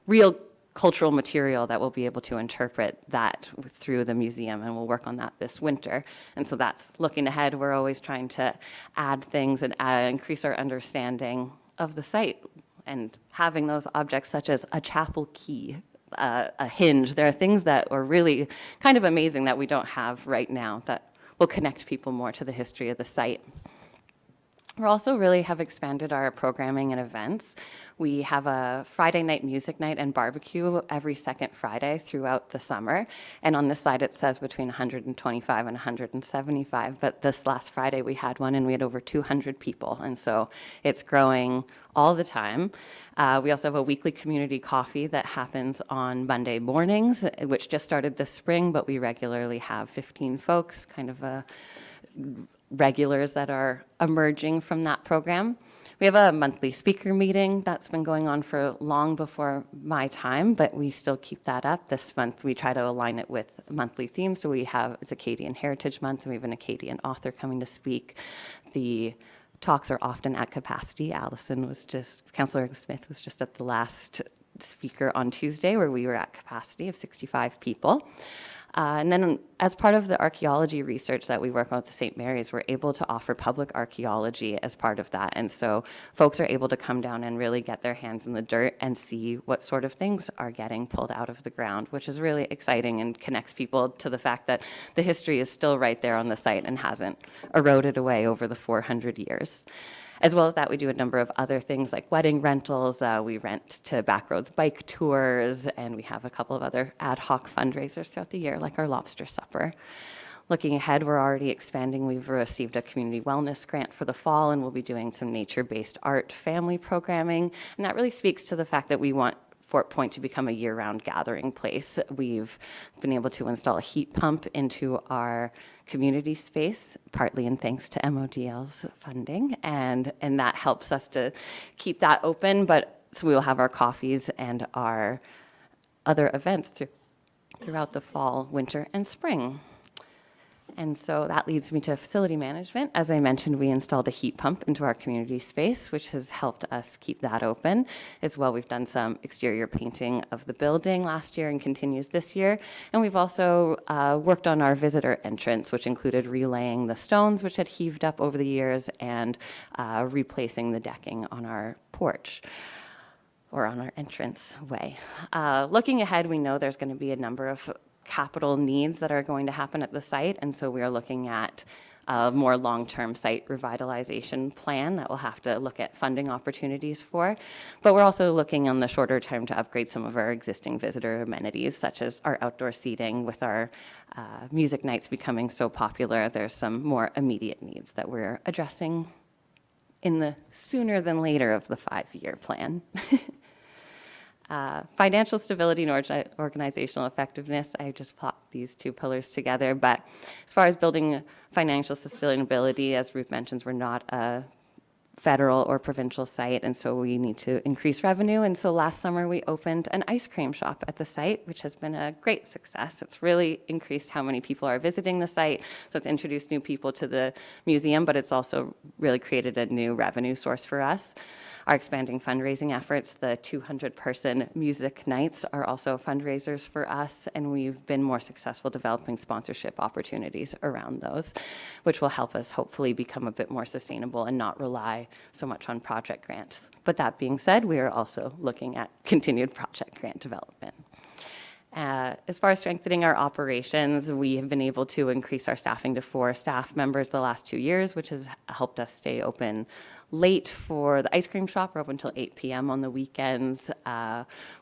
real cultural material that we'll be able to interpret that through the museum, and we'll work on that this winter. And so that's looking ahead. We're always trying to add things and increase our understanding of the site, and having those objects such as a chapel key, a hinge. There are things that are really kind of amazing that we don't have right now that will connect people more to the history of the site. We also really have expanded our programming and events. We have a Friday night music night and barbecue every second Friday throughout the summer. And on this side it says between 125 and 175, but this last Friday we had one and we had over 200 people. And so it's growing all the time. We also have a weekly community coffee that happens on Monday mornings, which just started this spring, but we regularly have 15 folks, kind of regulars that are emerging from that program. We have a monthly speaker meeting that's been going on for long before my time, but we still keep that up. This month we try to align it with monthly themes. So it's Acadian Heritage Month, and we have an Acadian author coming to speak. The talks are often at capacity. Councillor Smith was just at the last speaker on Tuesday where we were at capacity of 65 people. And then as part of the archaeology research that we work on at the St. Mary's, we're able to offer public archaeology as part of that. And so folks are able to come down and really get their hands in the dirt and see what sort of things are getting pulled out of the ground, which is really exciting and connects people to the fact that the history is still right there on the site and hasn't eroded away over the 400 years. As well as that, we do a number of other things like wedding rentals. We rent to Backroads bike tours, and we have a couple of other ad hoc fundraisers throughout the year, like our lobster supper. Looking ahead, we're already expanding. We've received a community wellness grant for the fall, and we'll be doing some nature-based art family programming. And that really speaks to the fact that we want Fort Point to become a year-round gathering place. We've been able to install a heat pump into our community space, partly in thanks to MODL's funding, and that helps us to keep that open. But so we will have our coffees and our other events throughout the fall, winter, and spring. And so that leads me to facility management. As I mentioned, we installed a heat pump into our community space, which has helped us keep that open. As well, we've done some exterior painting of the building last year and continues this year. And we've also worked on our visitor entrance, which included relaying the stones, which had heaved up over the years, and replacing the decking on our porch, or on our entrance way. Looking ahead, we know there's going to be a number of capital needs that are going to happen at the site, and so we are looking at a more long-term site revitalization plan that we'll have to look at funding opportunities for. But we're also looking on the shorter term to upgrade some of our existing visitor amenities, such as our outdoor seating. With our music nights becoming so popular, there's some more immediate needs that we're addressing in the sooner than later of the 5-year plan. Financial stability and organizational effectiveness, I just plopped these two pillars together. But as far as building financial sustainability, as Ruth mentions, we're not a federal or provincial site, and so we need to increase revenue. And so last summer we opened an ice cream shop at the site, which has been a great success. It's really increased how many people are visiting the site, so it's introduced new people to the museum, but it's also really created a new revenue source for us. Our expanding fundraising efforts, the 200-person music nights, are also fundraisers for us, and we've been more successful developing sponsorship opportunities around those, which will help us hopefully become a bit more sustainable and not rely so much on project grants. But that being said, we are also looking at continued project grant development. As far as strengthening our operations, we have been able to increase our staffing to 4 staff members the last 2 years, which has helped us stay open late for the ice cream shop. We're open until 8 p.m. on the weekends.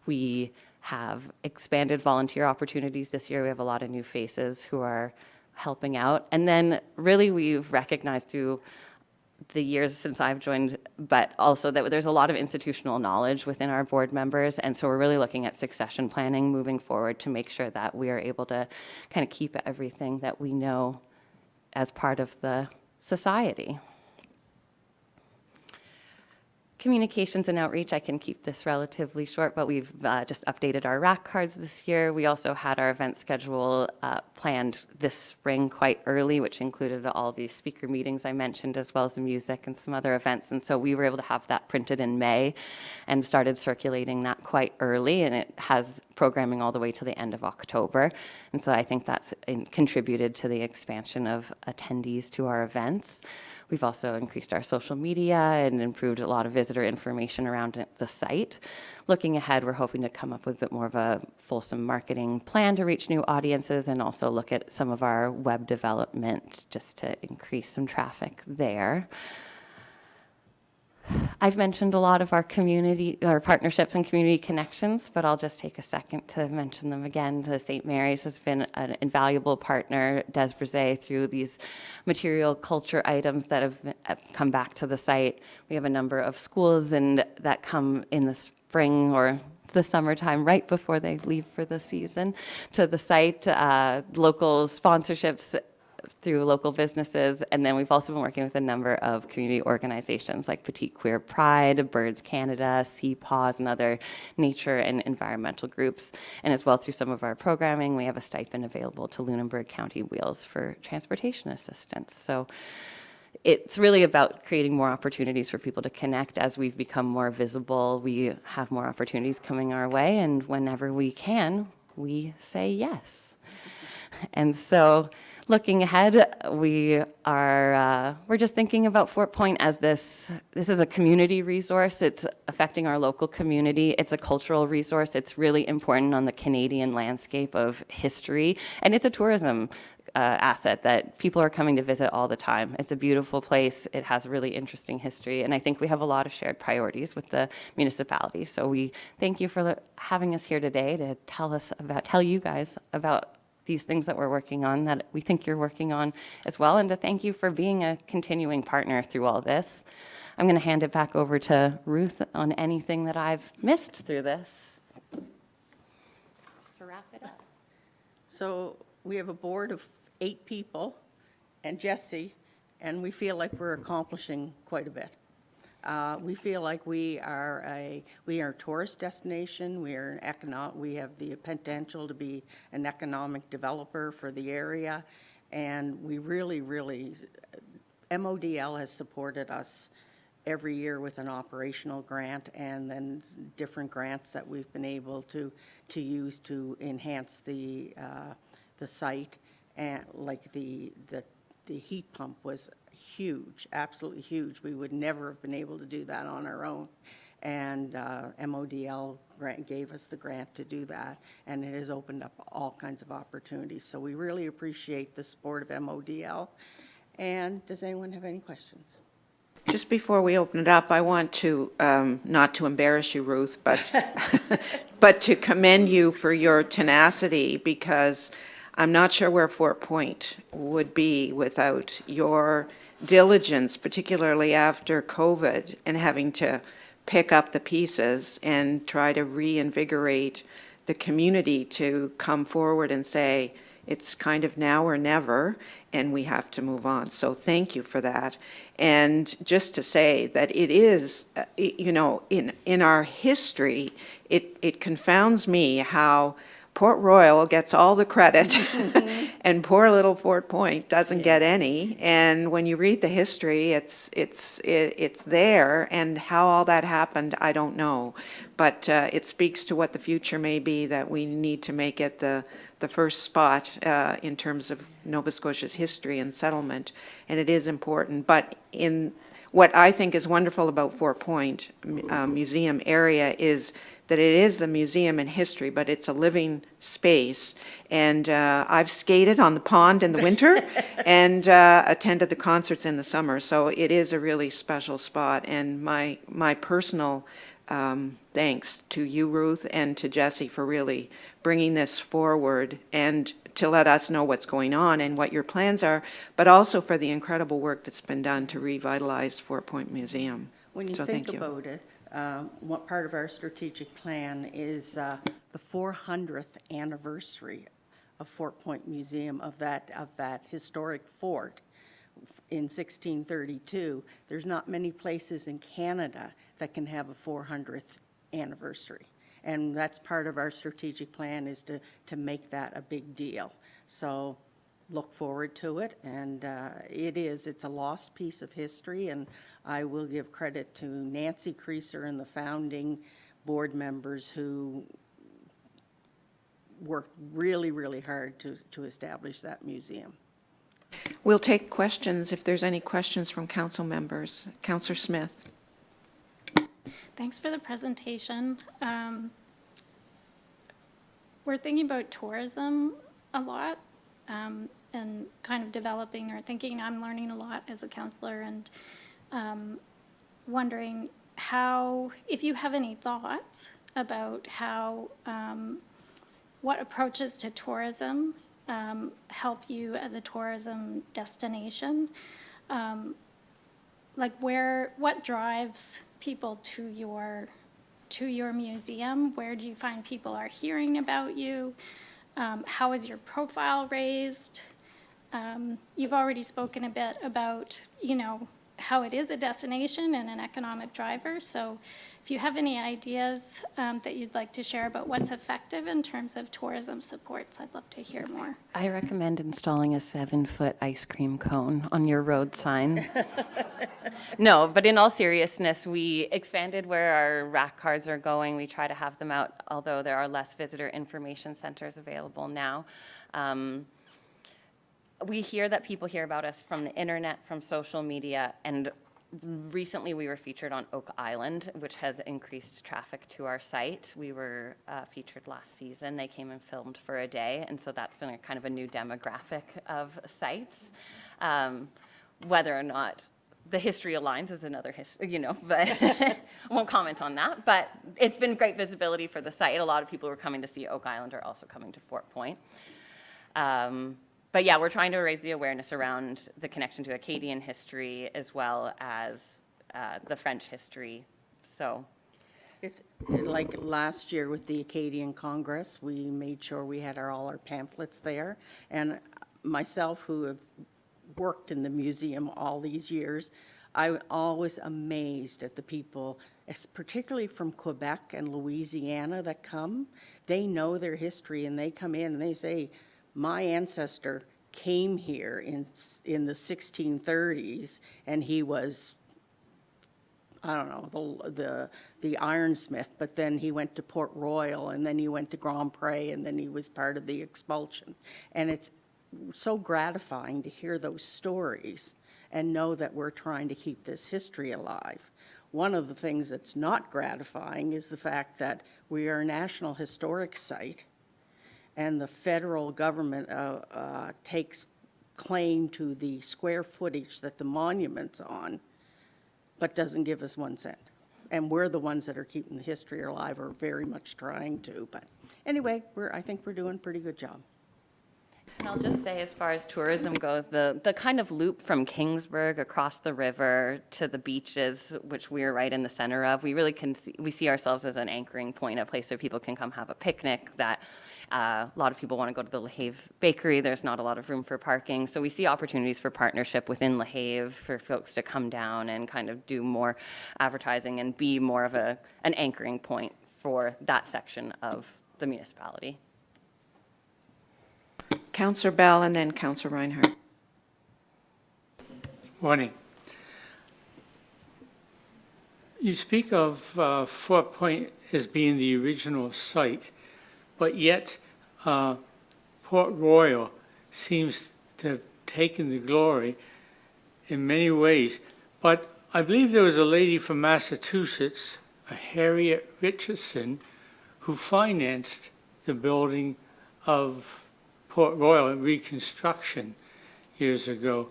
We have expanded volunteer opportunities this year. We have a lot of new faces who are helping out. And then really we've recognized through the years since I've joined, but also that there's a lot of institutional knowledge within our board members, and so we're really looking at succession planning moving forward to make sure that we are able to kind of keep everything that we know as part of the society. Communications and outreach, I can keep this relatively short, but we've just updated our rack cards this year. We also had our event schedule planned this spring quite early, which included all these speaker meetings I mentioned, as well as the music and some other events. And so we were able to have that printed in May and started circulating that quite early, and it has programming all the way to the end of October. And so I think that's contributed to the expansion of attendees to our events. We've also increased our social media and improved a lot of visitor information around the site. Looking ahead, we're hoping to come up with a bit more of a fulsome marketing plan to reach new audiences, and also look at some of our web development just to increase some traffic there. I've mentioned a lot of our community, our partnerships and community connections, but I'll just take a second to mention them again. The St. Mary's has been an invaluable partner, Des Brisé, through these material culture items that have come back to the site. We have a number of schools and that come in the spring or the summertime, right before they leave for the season, to the site. Local sponsorships through local businesses, and then we've also been working with a number of community organizations like Petite Queer Pride, Birds Canada, Sea Paws, and other nature and environmental groups. And as well, through some of our programming, we have a stipend available to Lunenburg County Wheels for transportation assistance. So it's really about creating more opportunities for people to connect. As we've become more visible, we have more opportunities coming our way, and whenever we can, we say yes. And so looking ahead, we're just thinking about Fort Point as this is a community resource. It's affecting our local community. It's a cultural resource. It's really important on the Canadian landscape of history, and it's a tourism asset that people are coming to visit all the time. It's a beautiful place. It has a really interesting history, and I think we have a lot of shared priorities with the municipality. So we thank you for having us here today to tell you guys about these things that we're working on, that we think you're working on as well, and to thank you for being a continuing partner through all this. I'm going to hand it back over to Ruth on anything that I've missed through this. Just to wrap it up. So we have a board of 8 people and Jesse, and we feel like we're accomplishing quite a bit. We feel like we are a tourist destination. We have the potential to be an economic developer for the area, and we really, MODL has supported us every year with an operational grant and then different grants that we've been able to use to enhance the site. And like the heat pump was huge, absolutely huge. We would never have been able to do that on our own. And MODL gave us the grant to do that, and it has opened up all kinds of opportunities. So we really appreciate the support of MODL. And does anyone have any questions? Just before we open it up, I want to, not to embarrass you, Ruth, but, but to commend you for your tenacity, because I'm not sure where Fort Point would be without your diligence, particularly after COVID, and having to pick up the pieces and try to reinvigorate the community to come forward and say, it's kind of now or never, and we have to move on. So thank you for that. And just to say that it is, in our history, it confounds me how Port Royal gets all the credit and poor little Fort Point doesn't get any. And when you read the history, it's there, and how all that happened, I don't know. But it speaks to what the future may be, that we need to make it the first spot in terms of Nova Scotia's history and settlement, and it is important. But in what I think is wonderful about Fort Point Museum area is that it is the museum in history, but it's a living space. And I've skated on the pond in the winter and attended the concerts in the summer. So it is a really special spot. And my personal thanks to you, Ruth, and to Jesse for really bringing this forward and to let us know what's going on and what your plans are, but also for the incredible work that's been done to revitalize Fort Point Museum. When you So think thank you. about it, what part of our strategic plan is the 400th anniversary of Fort Point Museum, of that historic fort in 1632. There's not many places in Canada that can have a 400th anniversary. And that's part of our strategic plan, is to make that a big deal. So look forward to it, and it's a lost piece of history, and I will give credit to Nancy Creaser and the founding board members who worked really, really hard to establish that museum. We'll take questions if there's any questions from council members. Councillor Smith. Thanks for the presentation. We're thinking about tourism a lot, and kind of developing or thinking. I'm learning a lot as a counselor, and wondering if you have any thoughts about how, what approaches to tourism help you as a tourism destination. Like what drives people to your museum? Where do you find people are hearing about you? How is your profile raised? You've already spoken a bit about, how it is a destination and an economic driver. So if you have any ideas that you'd like to share about what's effective in terms of tourism supports, I'd love to hear more. I recommend installing a 7-foot ice cream cone on your road sign. No, but in all seriousness, we expanded where our rack cars are going. We try to have them out, although there are less visitor information centers available now. We hear that people hear about us from the internet, from social media, and Recently, we were featured on Oak Island, which has increased traffic to our site. We were featured last season. They came and filmed for a day, and so that's been a kind of a new demographic of sites. Whether or not the history aligns is another history, but I won't comment on that. But it's been great visibility for the site. A lot of people who are coming to see Oak Island are also coming to Fort Point. But yeah, we're trying to raise the awareness around the connection to Acadian history as well as the French history. So It's like last year with the Acadian Congress, we made sure we had all our pamphlets there. And myself, who have worked in the museum all these years, I'm always amazed at the people, particularly from Quebec and Louisiana that come. They know their history and they come in and they say, my ancestor came here in the 1630s and he was, I don't know, the ironsmith, but then he went to Port Royal and then he went to Grand Pre and then he was part of the expulsion. And it's so gratifying to hear those stories and know that we're trying to keep this history alive. One of the things that's not gratifying is the fact that we are a National Historic Site and the federal government takes claim to the square footage that the monument's on, but doesn't give us 1 cent. And we're the ones that are keeping the history alive, or very much trying to. But anyway, I think we're doing a pretty good job. And I'll just say, as far as tourism goes, the kind of loop from Kingsburg across the river to the beaches, which we're right in the center of, we really we see ourselves as an anchoring point, a place where people can come have a picnic. That a lot of people want to go to the LaHave Bakery. There's not a lot of room for parking, so we see opportunities for partnership within LaHave for folks to come down and kind of do more advertising and be more of an anchoring point for that section of the municipality. Councillor Bell and then Councillor Reinhardt. Morning. You speak of Fort Point as being the original site, but yet Port Royal seems to have taken the glory in many ways. But I believe there was a lady from Massachusetts, a Harriet Richardson, who financed the building of Port Royal and reconstruction years ago.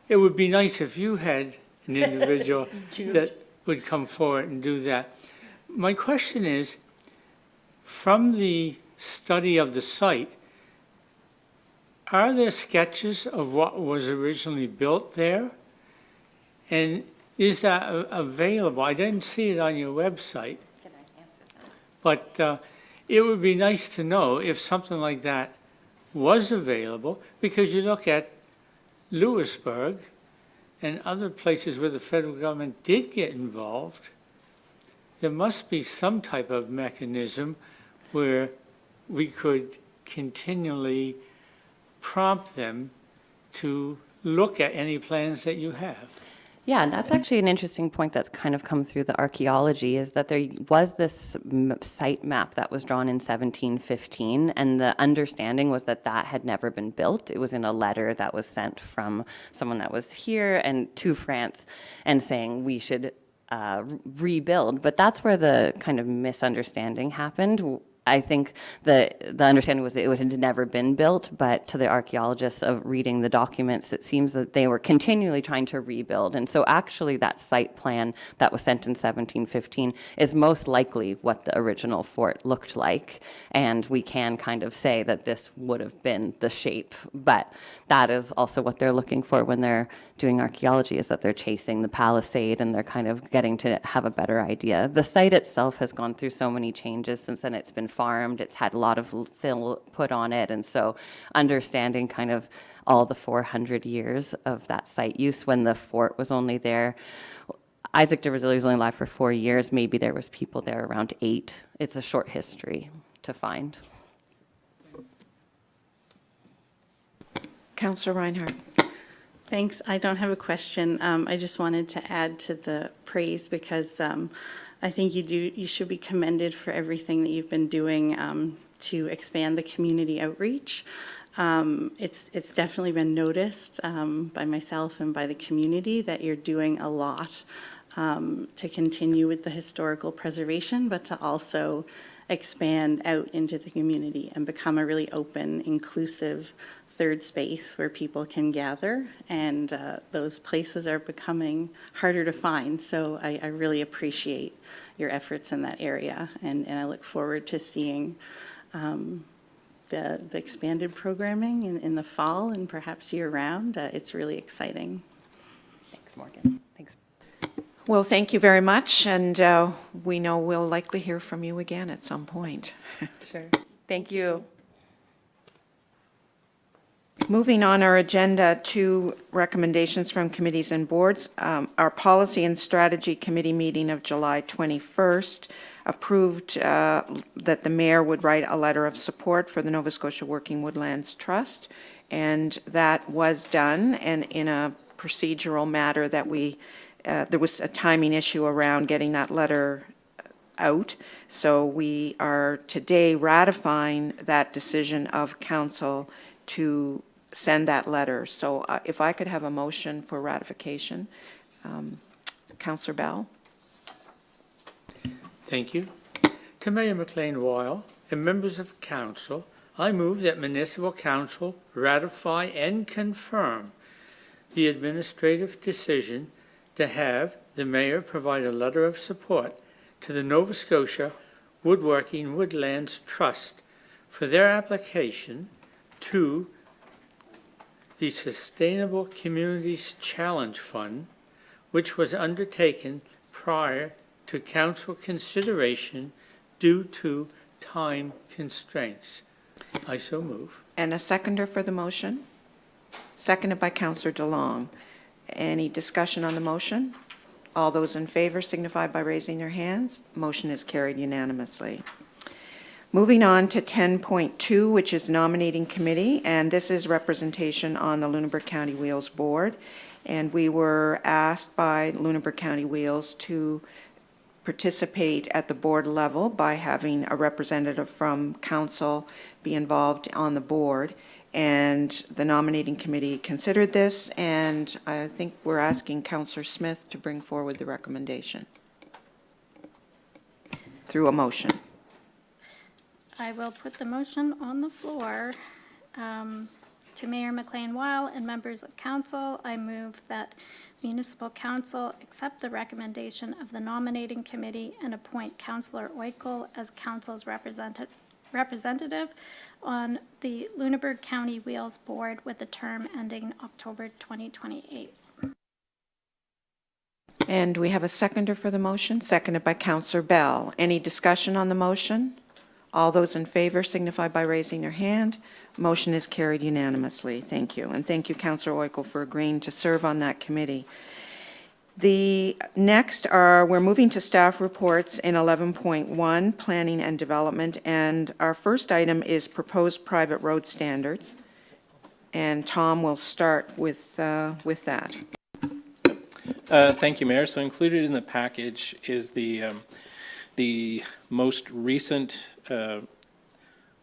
It would be nice if you had an individual that would come forward and do that. My question is, from the study of the site, are there sketches of what was originally built there? And is that available? I didn't see it on your website. Can I answer that? But it would be nice to know if something like that was available, because you look at Lewisburg and other places where the federal government did get involved, there must be some type of mechanism where we could continually prompt them to look at any plans that you have. Yeah, and that's actually an interesting point that's kind of come through the archaeology, is that there was this site map that was drawn in 1715, and the understanding was that that had never been built. It was in a letter that was sent from someone that was here and to France, and saying we should rebuild. But that's where the kind of misunderstanding happened. I think the understanding was that it had never been built, but to the archaeologists of reading the documents, it seems that they were continually trying to rebuild. And so actually that site plan that was sent in 1715 is most likely what the original fort looked like. And we can kind of say that this would have been the shape, but that is also what they're looking for when they're doing archaeology, is that they're chasing the palisade and they're kind of getting to have a better idea. The site itself has gone through so many changes since then. It's been farmed, it's had a lot of fill put on it, and so understanding kind of all the 400 years of that site use when the fort was only there. Isaac de Razilli was only alive for 4 years. Maybe there was people there around 8. It's a short history to find. Councillor Reinhardt. Thanks. I don't have a question. I just wanted to add to the praise, because I think you should be commended for everything that you've been doing to expand the community outreach. It's definitely been noticed by myself and by the community that you're doing a lot to continue with the historical preservation, but to also expand out into the community and become a really open, inclusive third space where people can gather. And those places are becoming harder to find. So I really appreciate your efforts in that area. And I look forward to seeing the expanded programming in the fall and perhaps year-round. It's really exciting. Thanks, Morgan. Thanks. Well, thank you very much, and we know we'll likely hear from you again at some point. Sure. Thank you. Moving on our agenda to recommendations from committees and boards, our Policy and Strategy Committee meeting of July 21st approved that the mayor would write a letter of support for the Nova Scotia Working Woodlands Trust, and that was done, and in a procedural matter that there was a timing issue around getting that letter out. So we are today ratifying that decision of council to send that letter. So if I could have a motion for ratification. Councillor Bell. Thank you. To Mayor McLean-Weil and members of council, I move that Municipal Council ratify and confirm the administrative decision to have the mayor provide a letter of support to the Nova Scotia Woodworking Woodlands Trust for their application to the Sustainable Communities Challenge Fund, which was undertaken prior to council consideration due to time constraints. I so move. And a seconder for the motion? Seconded by Councillor DeLong. Any discussion on the motion? All those in favor signify by raising their hands. Motion is carried unanimously. Moving on to 10.2, which is nominating committee, and this is representation on the Lunenburg County Wheels Board. And we were asked by Lunenburg County Wheels to participate at the board level by having a representative from council be involved on the board. And the nominating committee considered this, and I think we're asking Councillor Smith to bring forward the recommendation through a motion. I will put the motion on the floor. To Mayor McLean-Weil and members of council, I move that municipal council accept the recommendation of the nominating committee and appoint Councillor Oikel as council's representative on the Lunenburg County Wheels Board with the term ending October 2028. And we have a seconder for the motion, seconded by Councillor Bell. Any discussion on the motion? All those in favor signify by raising their hand. Motion is carried unanimously. Thank you. And thank you, Councillor Oikel, for agreeing to serve on that committee. The next we're moving to staff reports in 11.1, planning and development. And our first item is proposed private road standards. And Tom will start with that. Thank you, Mayor. So included in the package is the most recent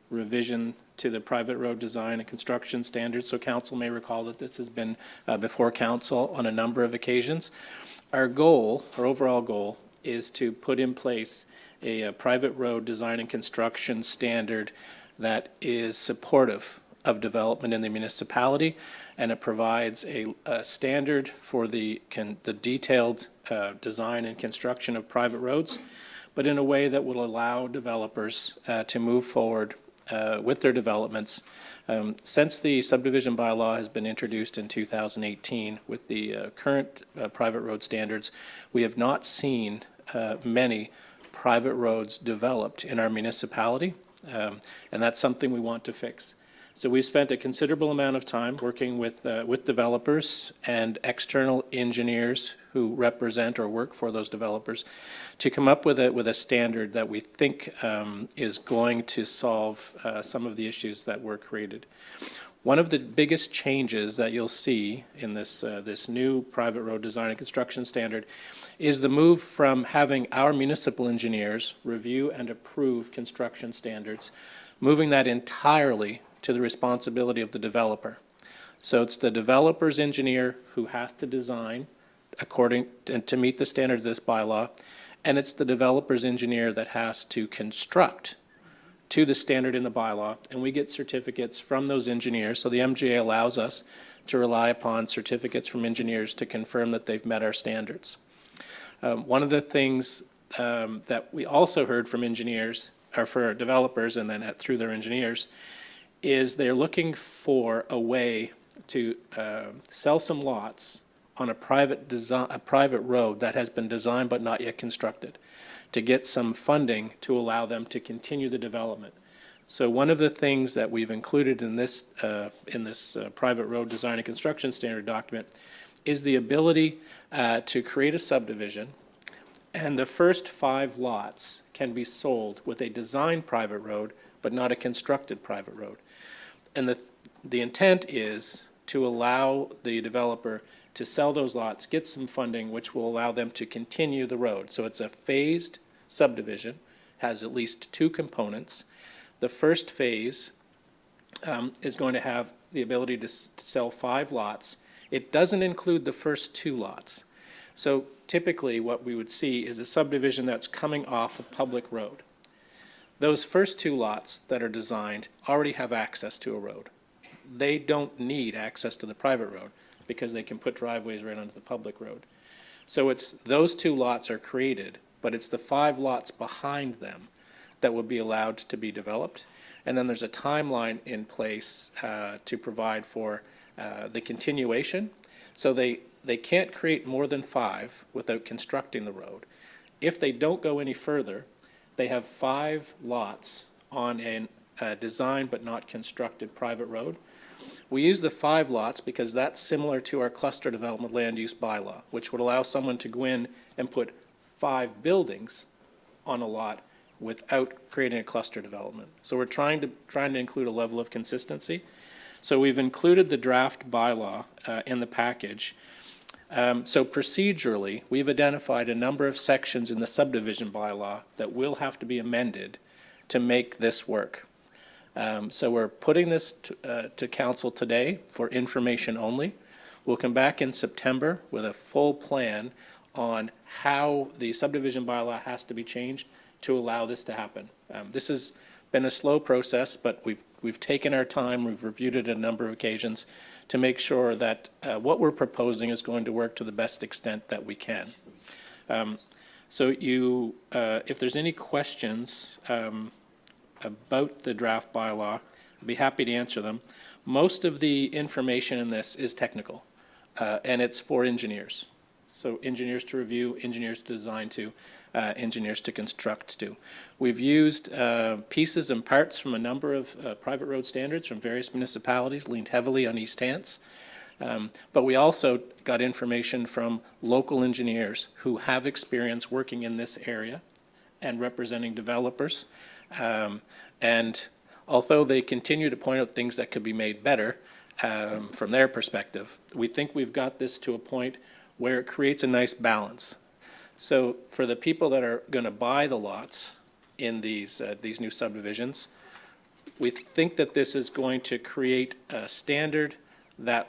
revision to the private road design and construction standards. So council may recall that this has been before council on a number of occasions. Our overall goal, is to put in place a private road design and construction standard that is supportive of development in the municipality, and it provides a standard for the detailed design and construction of private roads, but in a way that will allow developers to move forward with their developments. Since the subdivision bylaw has been introduced in 2018 with the current private road standards, we have not seen many private roads developed in our municipality, and that's something we want to fix. So we've spent a considerable amount of time working with developers and external engineers who represent or work for those developers to come up with a standard that we think is going to solve some of the issues that were created. One of the biggest changes that you'll see in this new private road design and construction standard is the move from having our municipal engineers review and approve construction standards, moving that entirely to the responsibility of the developer. So it's the developer's engineer who has to design according to meet the standard of this bylaw, and it's the developer's engineer that has to construct to the standard in the bylaw, and we get certificates from those engineers. So the MGA allows us to rely upon certificates from engineers to confirm that they've met our standards. One of the things that we also heard from engineers, or for developers, and then through their engineers, is they're looking for a way to sell some lots on a private road that has been designed but not yet constructed, to get some funding to allow them to continue the development. So one of the things that we've included in this private road design and construction standard document is the ability to create a subdivision, and the first 5 lots can be sold with a designed private road but not a constructed private road. And the intent is to allow the developer to sell those lots, get some funding, which will allow them to continue the road. So it's a phased subdivision, has at least 2 components. The first phase is going to have the ability to sell 5 lots. It doesn't include the first 2 lots. So typically what we would see is a subdivision that's coming off a public road. Those first 2 lots that are designed already have access to a road. They don't need access to the private road because they can put driveways right onto the public road. So it's those 2 lots are created, but it's the 5 lots behind them that will be allowed to be developed. And then there's a timeline in place to provide for the continuation. So they can't create more than 5 without constructing the road. If they don't go any further, they have 5 lots on a designed but not constructed private road. We use the 5 lots because that's similar to our cluster development land use bylaw, which would allow someone to go in and put 5 buildings on a lot without creating a cluster development. So we're trying to include a level of consistency. So we've included the draft bylaw in the package. So procedurally, we've identified a number of sections in the subdivision bylaw that will have to be amended to make this work. So we're putting this to council today for information only. We'll come back in September with a full plan on how the subdivision bylaw has to be changed to allow this to happen. This has been a slow process, but we've taken our time, we've reviewed it a number of occasions to make sure that what we're proposing is going to work to the best extent that we can. So if there's any questions about the draft bylaw, I'd be happy to answer them. Most of the information in this is technical, and it's for engineers. So engineers to review, engineers to design to, engineers to construct to. We've used pieces and parts from a number of private road standards from various municipalities, leaned heavily on East Hants. But we also got information from local engineers who have experience working in this area and representing developers. And although they continue to point out things that could be made better from their perspective, we think we've got this to a point where it creates a nice balance. So for the people that are going to buy the lots in these new subdivisions, we think that this is going to create a standard that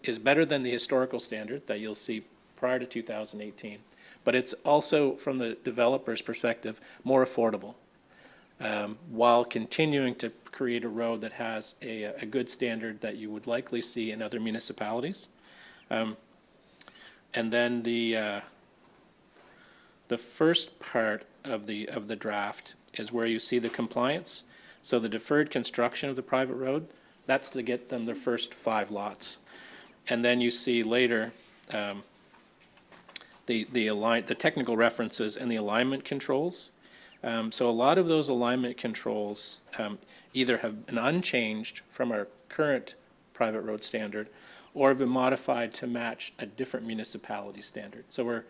is better than the historical standard that you'll see prior to 2018. But it's also, from the developer's perspective, more affordable, while continuing to create a road that has a good standard that you would likely see in other municipalities. And then the first part of the draft is where you see the compliance. So the deferred construction of the private road, that's to get them their first 5 lots. And then you see later the technical references and the alignment controls. So a lot of those alignment controls either have been unchanged from our current private road standard or have been modified to match a different municipality standard. So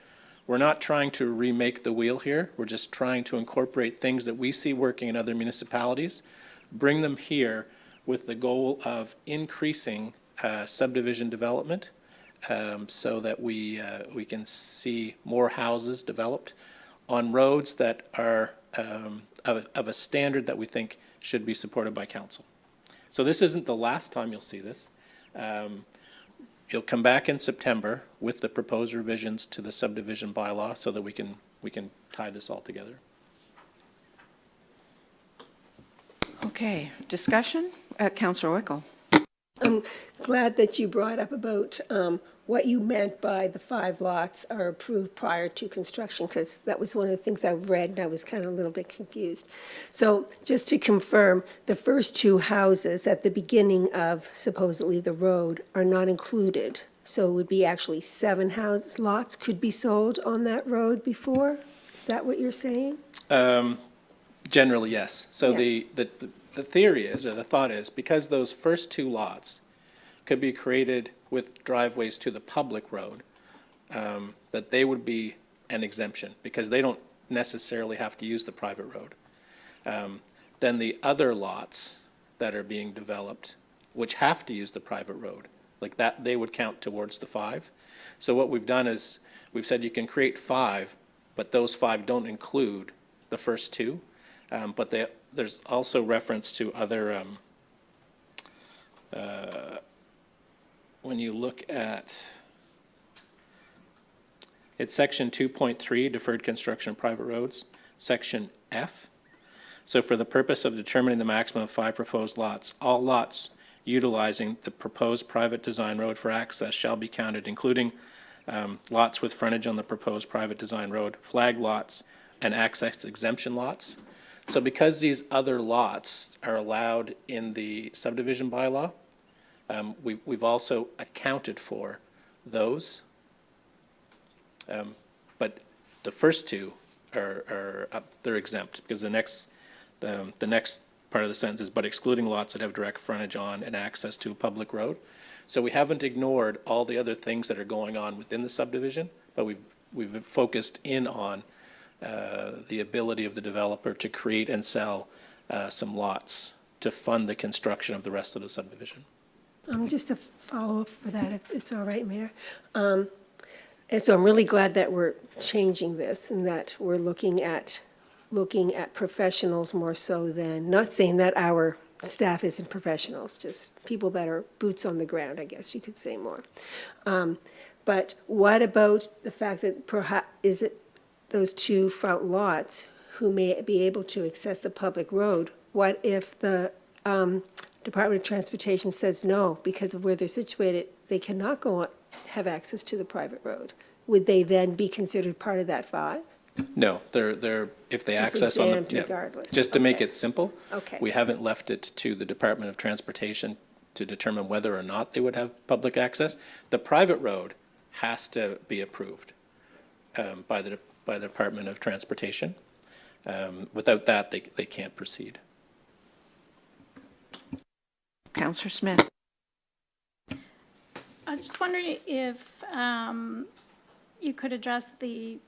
we're not trying to remake the wheel here. We're just trying to incorporate things that we see working in other municipalities, bring them here with the goal of increasing subdivision development so that we can see more houses developed on roads that are of a standard that we think should be supported by council. So this isn't the last time you'll see this. You'll come back in September with the proposed revisions to the subdivision bylaw so that we can tie this all together. Okay, discussion? Councillor Wickel. I'm glad that you brought up about what you meant by the 5 lots are approved prior to construction, because that was one of the things I read, and I was kind of a little bit confused. So just to confirm, the first 2 houses at the beginning of supposedly the road are not included. So it would be actually 7 lots could be sold on that road before? Is that what you're saying? Generally, yes. So Yeah. the theory is, or the thought is, because those first 2 lots could be created with driveways to the public road, that they would be an exemption, because they don't necessarily have to use the private road. Then the other lots that are being developed, which have to use the private road, like that, they would count towards the 5. So what we've done is, we've said you can create 5, but those 5 don't include the first 2. But there's also reference to other, when you look at, it's section 2.3, deferred construction of private roads, section F. So for the purpose of determining the maximum of 5 proposed lots, all lots utilizing the proposed private design road for access shall be counted, including lots with frontage on the proposed private design road, flag lots, and access exemption lots. So because these other lots are allowed in the subdivision bylaw, we've also accounted for those. But the first 2 they're exempt, because the next part of the sentence is, but excluding lots that have direct frontage on and access to a public road. So we haven't ignored all the other things that are going on within the subdivision, but we've focused in on the ability of the developer to create and sell some lots to fund the construction of the rest of the subdivision. Just a follow-up for that, if it's all right, Mayor. And so I'm really glad that we're changing this and that we're looking at professionals more so than, not saying that our staff isn't professionals, just people that are boots on the ground, I guess you could say more. But what about the fact that perhaps, is it those 2 front lots who may be able to access the public road? What if the Department of Transportation says no, because of where they're situated, they cannot go on, have access to the private road? Would they then be considered part of that 5? No, they're if they Just access on the, exempt regardless. just to make Okay. it simple. Okay. We haven't left it to the Department of Transportation to determine whether or not they would have public access. The private road has to be approved by the Department of Transportation. Without that, they can't proceed. Councillor Smith. I was just wondering if you could address the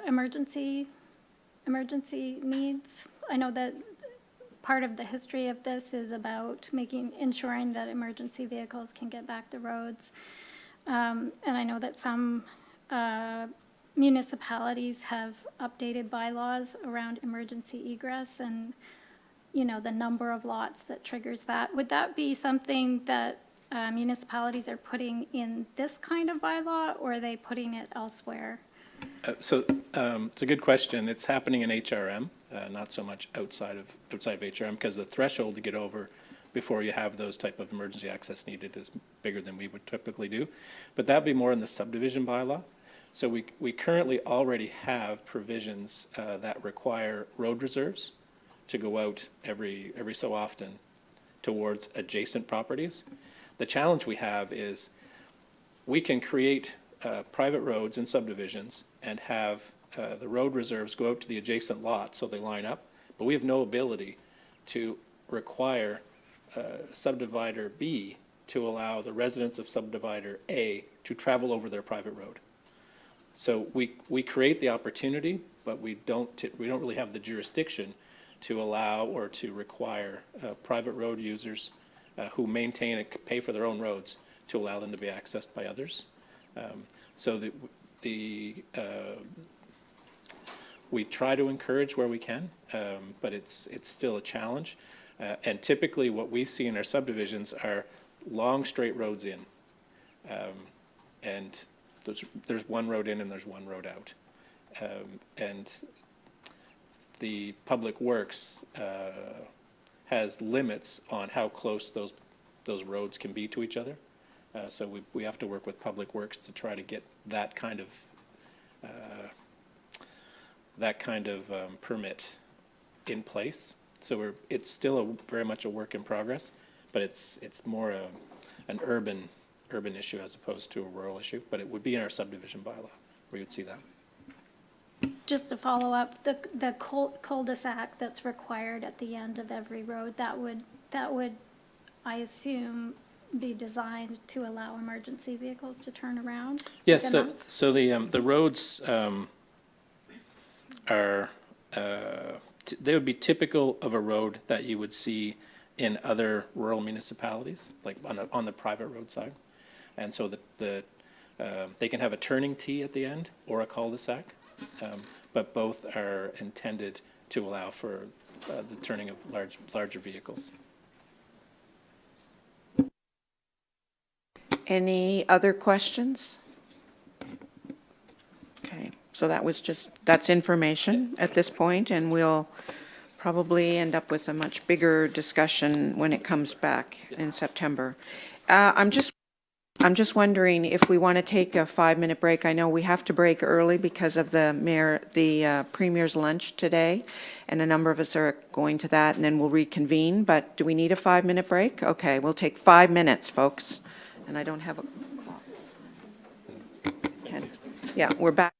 emergency needs. I know that part of the history of this is about ensuring that emergency vehicles can get back the roads. And I know that some municipalities have updated bylaws around emergency egress and, the number of lots that triggers that. Would that be something that municipalities are putting in this kind of bylaw, or are they putting it elsewhere? So it's a good question. It's happening in HRM, not so much outside of HRM, because the threshold to get over before you have those type of emergency access needed is bigger than we would typically do. But that'd be more in the subdivision bylaw. So we currently already have provisions that require road reserves to go out every so often towards adjacent properties. The challenge we have is we can create private roads in subdivisions and have the road reserves go out to the adjacent lots so they line up, but we have no ability to require subdivider B to allow the residents of subdivider A to travel over their private road. So we create the opportunity, but we don't really have the jurisdiction to allow or to require private road users who maintain and pay for their own roads to allow them to be accessed by others. So we try to encourage where we can, but it's still a challenge. And typically, what we see in our subdivisions are long, straight roads in. And there's one road in and there's one road out. And the Public Works has limits on how close those roads can be to each other. So we have to work with Public Works to try to get that kind of permit in place. So it's still very much a work in progress, but it's more an urban issue as opposed to a rural issue. But it would be in our subdivision bylaw where you'd see that. Just to follow up, the cul-de-sac that's required at the end of every road, that would, I assume, be designed to allow emergency vehicles to turn around? Yes, enough? so the roads are, they would be typical of a road that you would see in other rural municipalities, like on the private road side. And so they can have a turning T at the end or a cul-de-sac, but both are intended to allow for the turning of larger vehicles. Any other questions? Okay, so that's information at this point, and we'll probably end up with a much bigger discussion when it comes back in September. I'm just wondering if we want to take a 5-minute break. I know we have to break early because of the Premier's lunch today, and a number of us are going to that, and then we'll reconvene. But do we need a 5-minute break? Okay, we'll take 5 minutes, folks. And I don't have a clock. Yeah, we're back.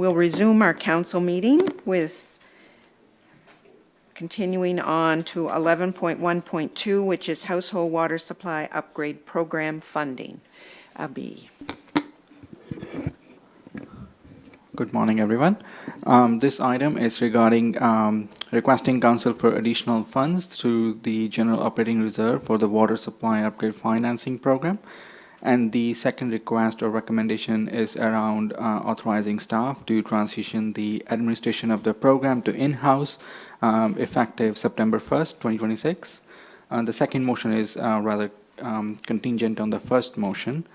We'll resume our council meeting with continuing on to 11.1.2, which is Household Water Supply Upgrade Program Funding. Abhi. Good morning, everyone. This item is regarding requesting council for additional funds through the General Operating Reserve for the Water Supply Upgrade Financing Program. And the second request or recommendation is around authorizing staff to transition the administration of the program to in-house effective September 1st, 2026. The second motion is rather contingent on the first motion.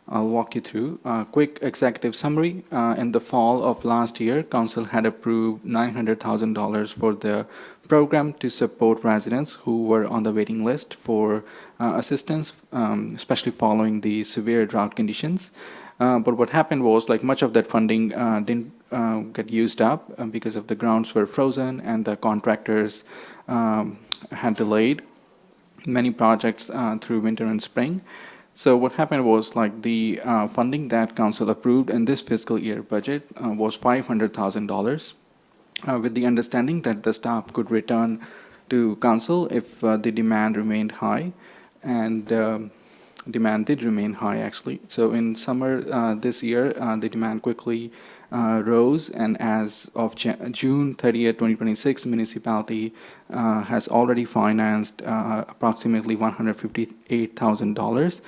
I'll walk you through a quick executive summary. In the fall of last year, Council had approved $900,000 for the program to support residents who were on the waiting list for assistance, especially following the severe drought conditions. But what happened was, like, much of that funding didn't get used up because of the grounds were frozen and the contractors had delayed many projects through winter and spring. So what happened was, like, the funding that council approved in this fiscal year budget was $500,000, with the understanding that the staff could return to council if the demand remained high, and demand did remain high, actually. So in summer this year, the demand quickly rose, and as of June 30th, 2026, municipality has already financed approximately $158,000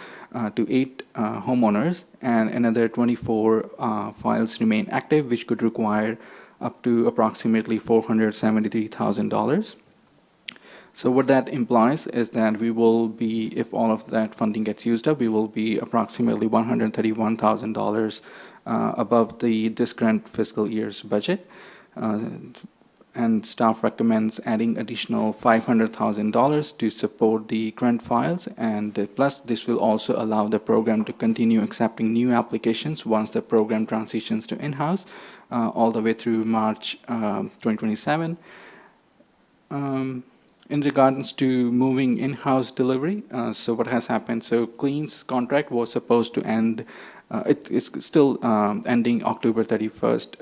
to 8 homeowners, and another 24 files remain active, which could require up to approximately $473,000. So what that implies is that we will be, if all of that funding gets used up, we will be approximately $131,000 above this current fiscal year's budget. And staff recommends adding additional $500,000 to support the current files, and plus this will also allow the program to continue accepting new applications once the program transitions to in-house, all the way through March 2027. In regards to moving in-house delivery, so what has happened, so Clean's contract was supposed to end, it is still ending October 31st,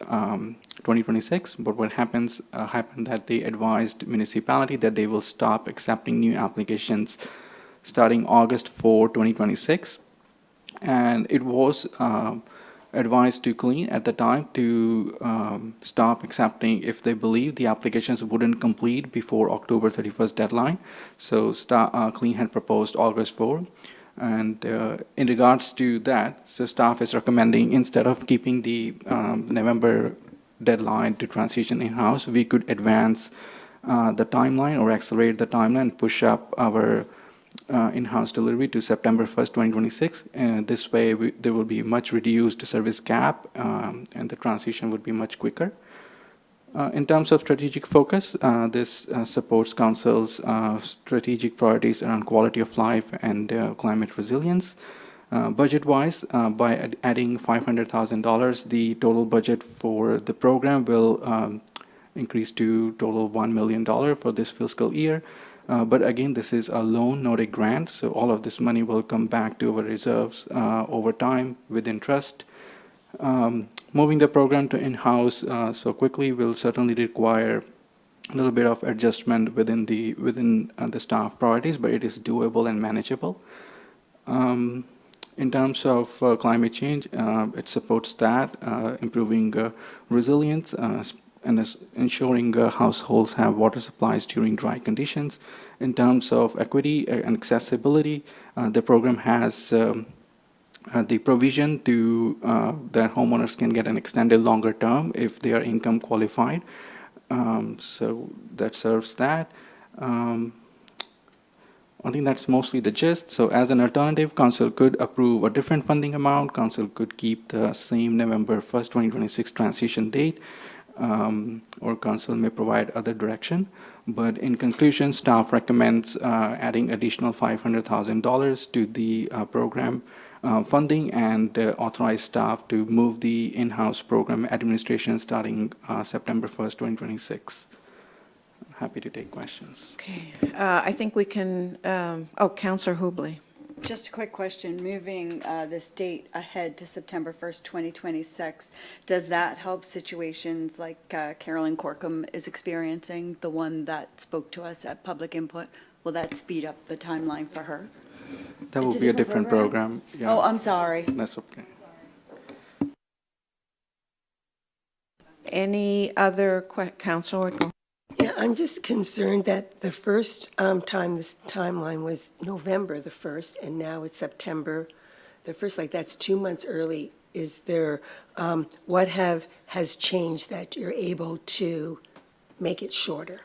2026, but what happened that they advised municipality that they will stop accepting new applications starting August 4, 2026. And it was advised to Clean at the time to stop accepting if they believe the applications wouldn't complete before October 31st deadline. So Clean had proposed August 4. And in regards to that, so staff is recommending, instead of keeping the November deadline to transition in-house, we could advance the timeline or accelerate the timeline, push up our in-house delivery to September 1st, 2026. And this way, there will be much reduced service gap, and the transition would be much quicker. In terms of strategic focus, this supports Council's strategic priorities around quality of life and climate resilience. Budget-wise, by adding $500,000, the total budget for the program will increase to total $1 million for this fiscal year. But again, this is a loan, not a grant, so all of this money will come back to our reserves over time with interest. Moving the program to in-house so quickly will certainly require a little bit of adjustment within the staff priorities, but it is doable and manageable. In terms of climate change, it supports that, improving resilience and ensuring households have water supplies during dry conditions. In terms of equity and accessibility, the program has the provision to that homeowners can get an extended longer term if they are income qualified. So that serves that. I think that's mostly the gist. So as an alternative, Council could approve a different funding amount. Council could keep the same November 1st, 2026 transition date, or Council may provide other direction. But in conclusion, staff recommends adding additional $500,000 to the program funding, and authorize staff to move the in-house program administration starting September 1st, 2026. Happy to take questions. Okay, I think we can, Councillor Hubley. Just a quick question, moving this date ahead to September 1st, 2026, does that help situations like Carolyn Corkum is experiencing, the one that spoke to us at public input? Will that speed up the timeline for her? That It's will be a different program. Yeah. Oh, I'm sorry. That's okay. Any other Councilor Orko? Yeah, I'm just concerned that the first time this timeline was November the 1st, and now it's September the 1st, like that's 2 months early. Is there, what has changed that you're able to make it shorter?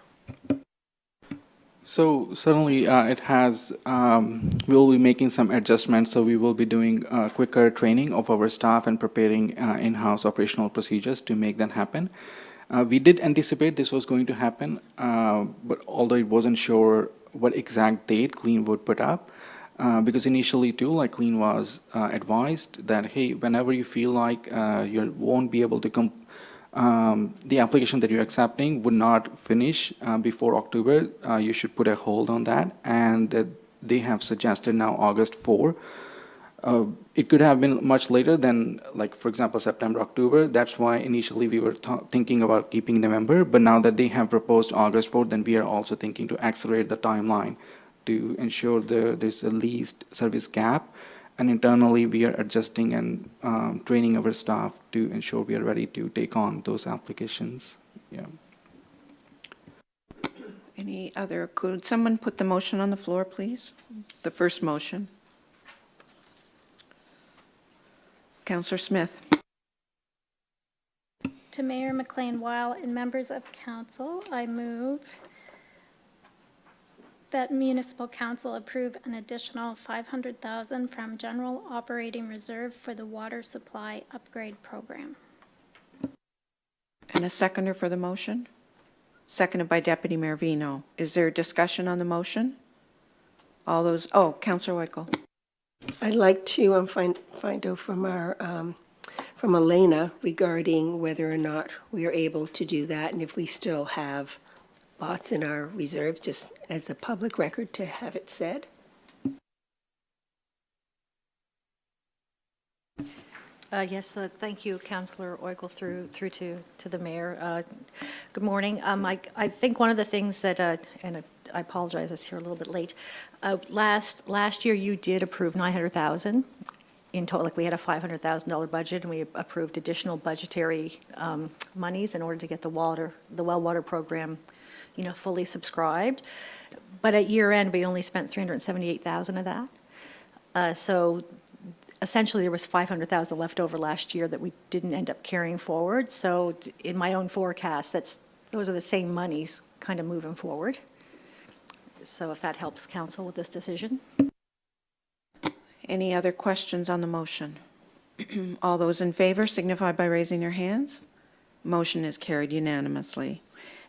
So certainly it has, we'll be making some adjustments. So we will be doing quicker training of our staff and preparing in-house operational procedures to make that happen. We did anticipate this was going to happen, but although it wasn't sure what exact date Clean would put up, because initially too, like Clean was advised that, hey, whenever you feel like you won't be able to the application that you're accepting would not finish before October, you should put a hold on that. And they have suggested now August 4. It could have been much later than, like, for example, September, October. That's why initially we were thinking about keeping November, but now that they have proposed August 4, then we are also thinking to accelerate the timeline to ensure there's the least service gap. And internally, we are adjusting and training our staff to ensure we are ready to take on those applications. Yeah. Any other, could someone put the motion on the floor, please? The first motion. Councillor Smith. To Mayor McLean Weil and members of council, I move that municipal council approve an additional $500,000 from general operating reserve for the water supply upgrade program. And a seconder for the motion? Seconded by Deputy Mayor Vino. Is there discussion on the motion? All those, Councillor Oikel. I'd like to find out from from Elena regarding whether or not we are able to do that, and if we still have lots in our reserves, just as a public record to have it said. Yes, thank you, Councillor Oikel, through to the mayor. Good morning. I think one of the things that, and I apologize, I was here a little bit late. Last year, you did approve $900,000 in total. Like, we had a $500,000 budget, and we approved additional budgetary monies in order to get the well water program, fully subscribed. But at year end, we only spent $378,000 of that. So essentially, there was $500,000 left over last year that we didn't end up carrying forward. So in my own forecast, those are the same monies kind of moving forward. So if that helps council with this decision. Any other questions on the motion? All those in favor signify by raising their hands. Motion is carried unanimously.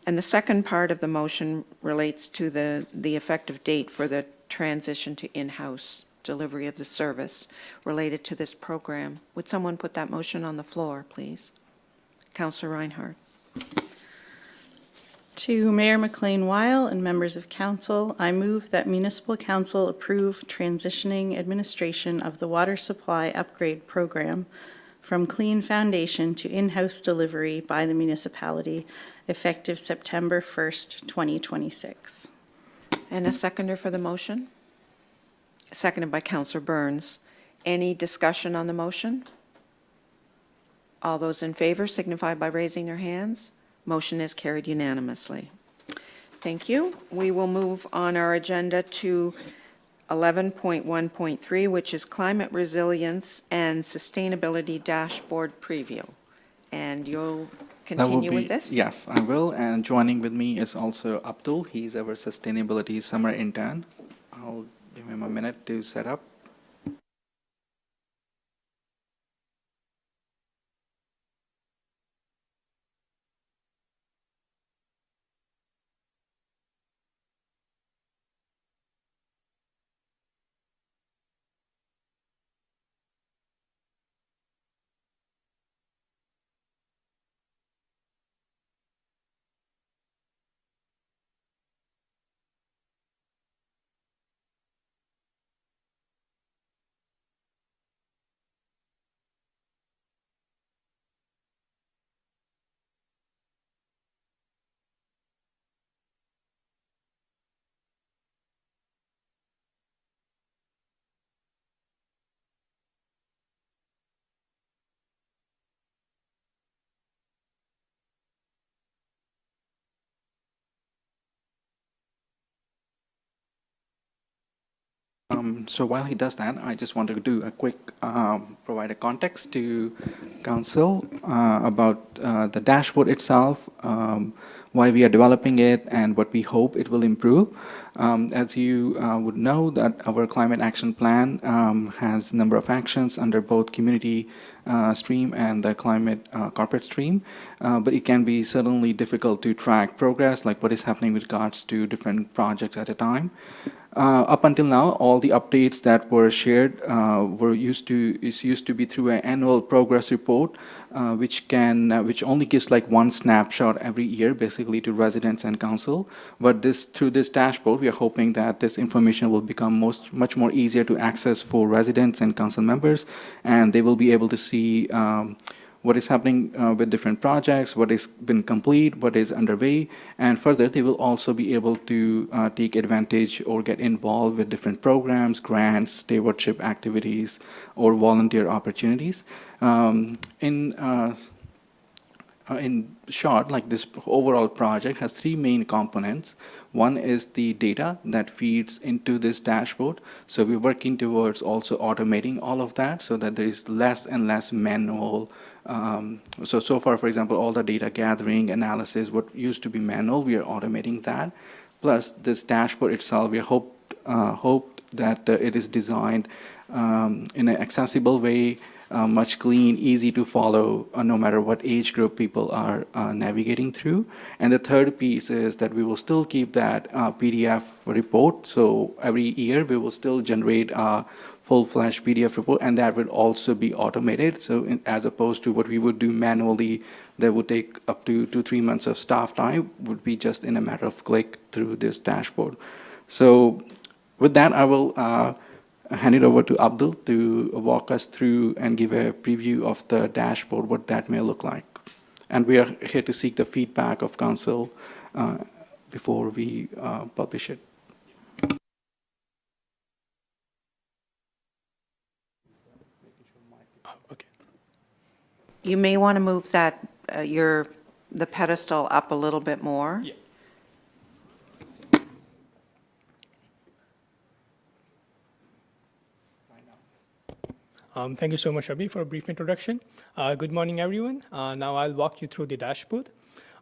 And the second part of the motion relates to the effective date for the transition to in-house delivery of the service related to this program. Would someone put that motion on the floor, please? Councillor Reinhardt. To Mayor McLean Weil and members of council, I move that municipal council approve transitioning administration of the water supply upgrade program from Clean Foundation to in-house delivery by the municipality effective September 1st, 2026. And a seconder for the motion? Seconded by Councillor Burns. Any discussion on the motion? All those in favor signify by raising their hands. Motion is carried unanimously. Thank you. We will move on our agenda to 11.1.3, which is Climate Resilience and Sustainability Dashboard Preview. And you'll continue with this? Yes, I will. And joining with me is also Abdul. He's our Sustainability Summer Intern. I'll give him a minute to set up. So while he does that, I just wanted to do a quick, provide a context to council about the dashboard itself, why we are developing it, and what we hope it will improve. As you would know, that our climate action plan has a number of actions under both community stream and the climate corporate stream, but it can be certainly difficult to track progress, like what is happening with regards to different projects at a time. Up until now, all the updates that were shared used to be through an annual progress report, which only gives like one snapshot every year, basically to residents and council. But through this dashboard, we are hoping that this information will become much more easier to access for residents and council members, and they will be able to see what is happening with different projects, what has been complete, what is underway, and further, they will also be able to take advantage or get involved with different programs, grants, stewardship activities, or volunteer opportunities. In short, like this overall project has three main components. One is the data that feeds into this dashboard. So we're working towards also automating all of that so that there is less and less manual. So far, for example, all the data gathering, analysis, what used to be manual, we are automating that. Plus this dashboard itself, we hoped that it is designed in an accessible way, much clean, easy to follow, no matter what age group people are navigating through. And the third piece is that we will still keep that PDF report. So every year we will still generate a full-fledged PDF report, and that will also be automated. So as opposed to what we would do manually, that would take up to 2-3 months of staff time, would be just in a matter of click through this dashboard. So with that, I will hand it over to Abdul to walk us through and give a preview of the dashboard, what that may look like. And we are here to seek the feedback of council before we publish it. Okay. You may want to move that, the pedestal up a little bit more. Yeah. Thank you so much, Abhi, for a brief introduction. Good morning, everyone. Now I'll walk you through the dashboard.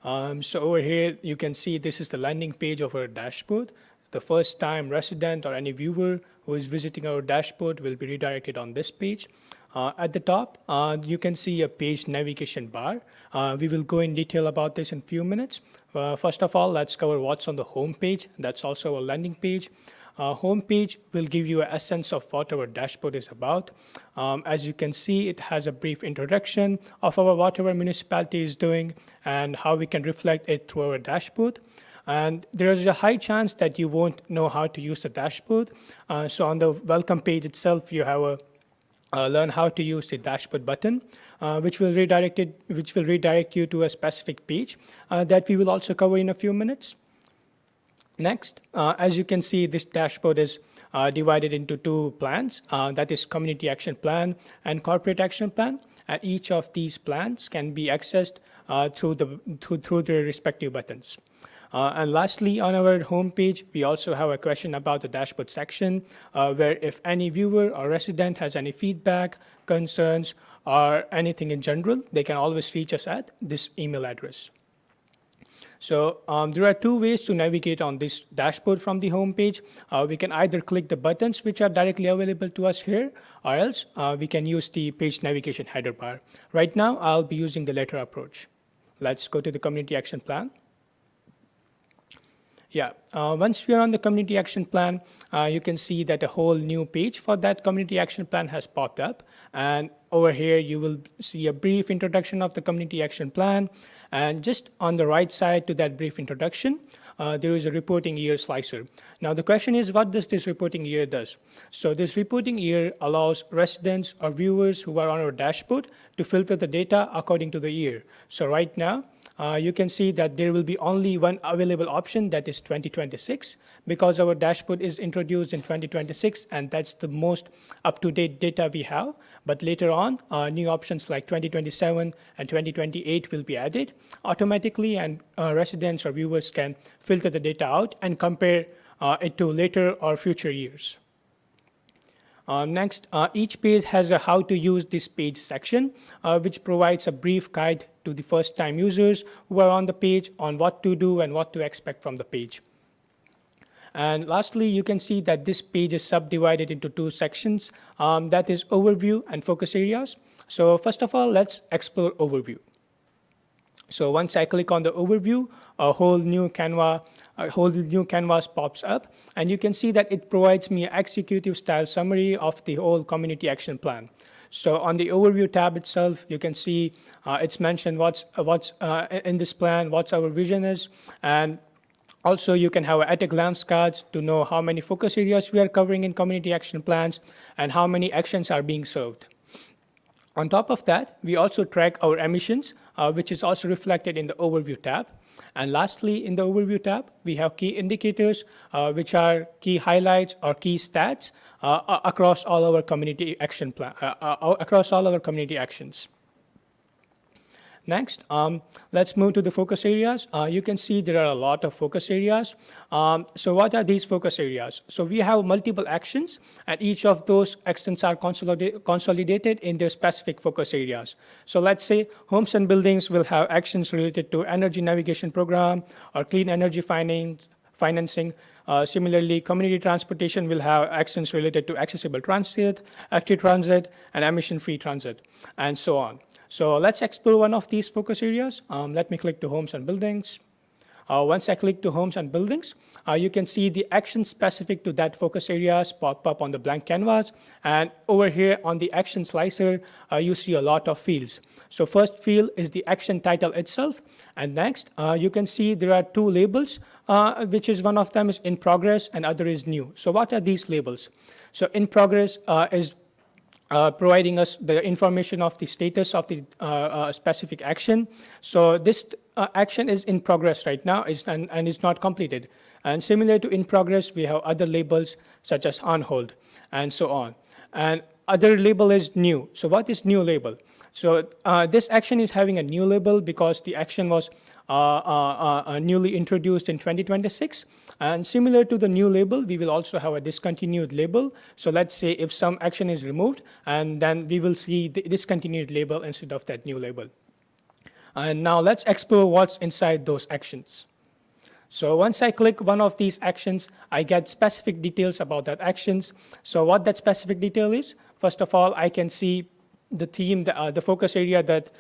So over here, you can see this is the landing page of our dashboard. The first time resident or any viewer who is visiting our dashboard will be redirected on this page. At the top, you can see a page navigation bar. We will go in detail about this in a few minutes. First of all, let's cover what's on the home page. That's also a landing page. Home page will give you a sense of what our dashboard is about. As you can see, it has a brief introduction of what our municipality is doing and how we can reflect it through our dashboard. And there is a high chance that you won't know how to use the dashboard. So on the welcome page itself, you have a learn how to use the dashboard button, which will redirect you to a specific page that we will also cover in a few minutes. Next, as you can see, this dashboard is divided into two plans, that is Community Action Plan and Corporate Action Plan. And each of these plans can be accessed through their respective buttons. And lastly, on our homepage, we also have a question about the dashboard section, where if any viewer or resident has any feedback, concerns, or anything in general, they can always reach us at this email address. So there are two ways to navigate on this dashboard from the home page. We can either click the buttons which are directly available to us here, or else we can use the page navigation header bar. Right now, I'll be using the latter approach. Let's go to the Community Action Plan. Yeah, once we are on the Community Action Plan, you can see that a whole new page for that Community Action Plan has popped up. And over here, you will see a brief introduction of the Community Action Plan. And just on the right side to that brief introduction, there is a reporting year slicer. Now, the question is, what does this reporting year does? So this reporting year allows residents or viewers who are on our dashboard to filter the data according to the year. So right now, you can see that there will be only one available option, that is 2026, because our dashboard is introduced in 2026, and that's the most up-to-date data we have. But later on, new options like 2027 and 2028 will be added automatically, and residents or viewers can filter the data out and compare it to later or future years. Next, each page has a how to use this page section, which provides a brief guide to the first-time users who are on the page on what to do and what to expect from the page. And lastly, you can see that this page is subdivided into two sections, that is overview and focus areas. So first of all, let's explore overview. So once I click on the overview, a whole new canvas pops up, and you can see that it provides me an executive style summary of the whole community action plan. So on the overview tab itself, you can see it's mentioned what's in this plan, what's our vision is, and also you can have at-a-glance cards to know how many focus areas we are covering in community action plans and how many actions are being served. On top of that, we also track our emissions, which is also reflected in the Overview tab. And lastly, in the Overview tab, we have key indicators, which are key highlights or key stats across all our community action plan, across all our community actions. Next, let's move to the focus areas. You can see there are a lot of focus areas. So what are these focus areas? So we have multiple actions, and each of those actions are consolidated in their specific focus areas. So let's say homes and buildings will have actions related to energy navigation program or clean energy financing. Similarly, community transportation will have actions related to accessible transit, active transit, and emission-free transit, and so on. So let's explore one of these focus areas. Let me click to homes and buildings. Once I click to homes and buildings, you can see the actions specific to that focus areas pop up on the blank canvas. And over here on the action slicer, you see a lot of fields. So first field is the action title itself. And next, you can see there are two labels, which is one of them is in progress and other is new. So what are these labels? So in progress is providing us the information of the status of the specific action. So this action is in progress right now and is not completed. And similar to in progress, we have other labels such as on hold and so on. And other label is new. So what is new label? So this action is having a new label because the action was newly introduced in 2026. And similar to the new label, we will also have a discontinued label. So let's say if some action is removed, and then we will see the discontinued label instead of that new label. And now let's explore what's inside those actions. So once I click one of these actions, I get specific details about that actions. So what that specific detail is, first of all, I can see the theme, the focus area that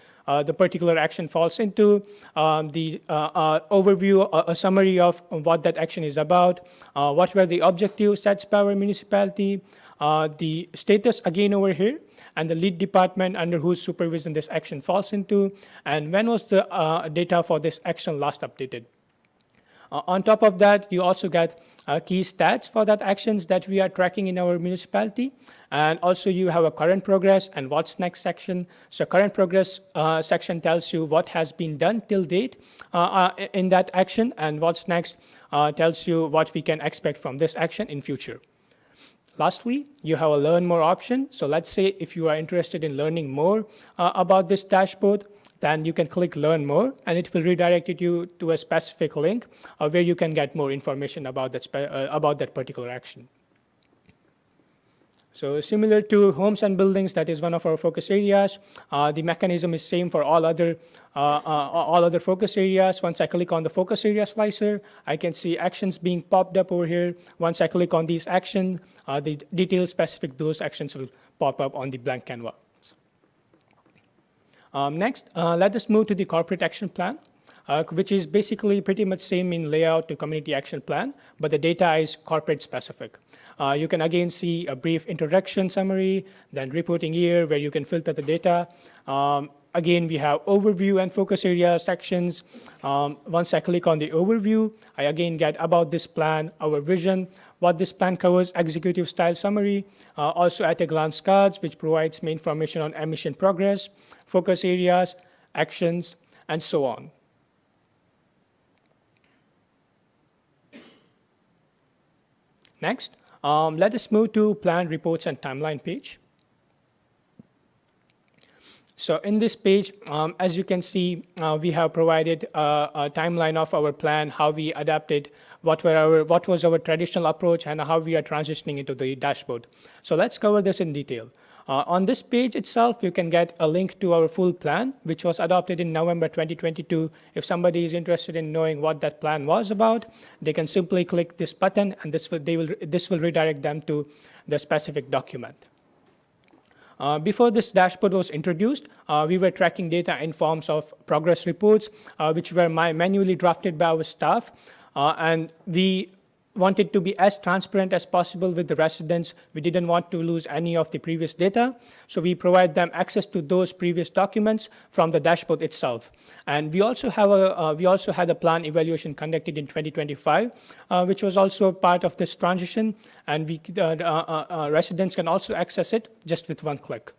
the particular action falls into, the overview, a summary of what that action is about, what were the objectives set by our municipality, the status again over here, and the lead department under whose supervision this action falls into, and when was the data for this action last updated. On top of that, you also get key stats for that actions that we are tracking in our municipality. And also you have a current progress and what's next section. So current progress section tells you what has been done till date in that action, and what's next tells you what we can expect from this action in future. Lastly, you have a learn more option. So let's say if you are interested in learning more about this dashboard, then you can click learn more, and it will redirect you to a specific link where you can get more information about that particular action. So similar to homes and buildings, that is one of our focus areas. The mechanism is same for all other focus areas. Once I click on the focus area slicer, I can see actions being popped up over here. Once I click on these actions, the details specific those actions will pop up on the blank canvas. Next, let us move to the corporate action plan, which is basically pretty much same in layout to community action plan, but the data is corporate specific. You can again see a brief introduction summary, then reporting year where you can filter the data. Again, we have overview and focus area sections. Once I click on the overview, I again get about this plan, our vision, what this plan covers, executive style summary, also at a glance cards, which provides me information on emission progress, focus areas, actions, and so on. Next, let us move to plan reports and timeline page. So in this page, as you can see, we have provided a timeline of our plan, how we adapted what was our traditional approach and how we are transitioning into the dashboard. So let's cover this in detail. On this page itself, you can get a link to our full plan, which was adopted in November 2022. If somebody is interested in knowing what that plan was about, they can simply click this button, and this will redirect them to the specific document. Before this dashboard was introduced, we were tracking data in forms of progress reports, which were manually drafted by our staff, and we wanted to be as transparent as possible with the residents. We didn't want to lose any of the previous data, so we provide them access to those previous documents from the dashboard itself. And we also had a plan evaluation conducted in 2025, which was also part of this transition, and residents can also access it just with one click.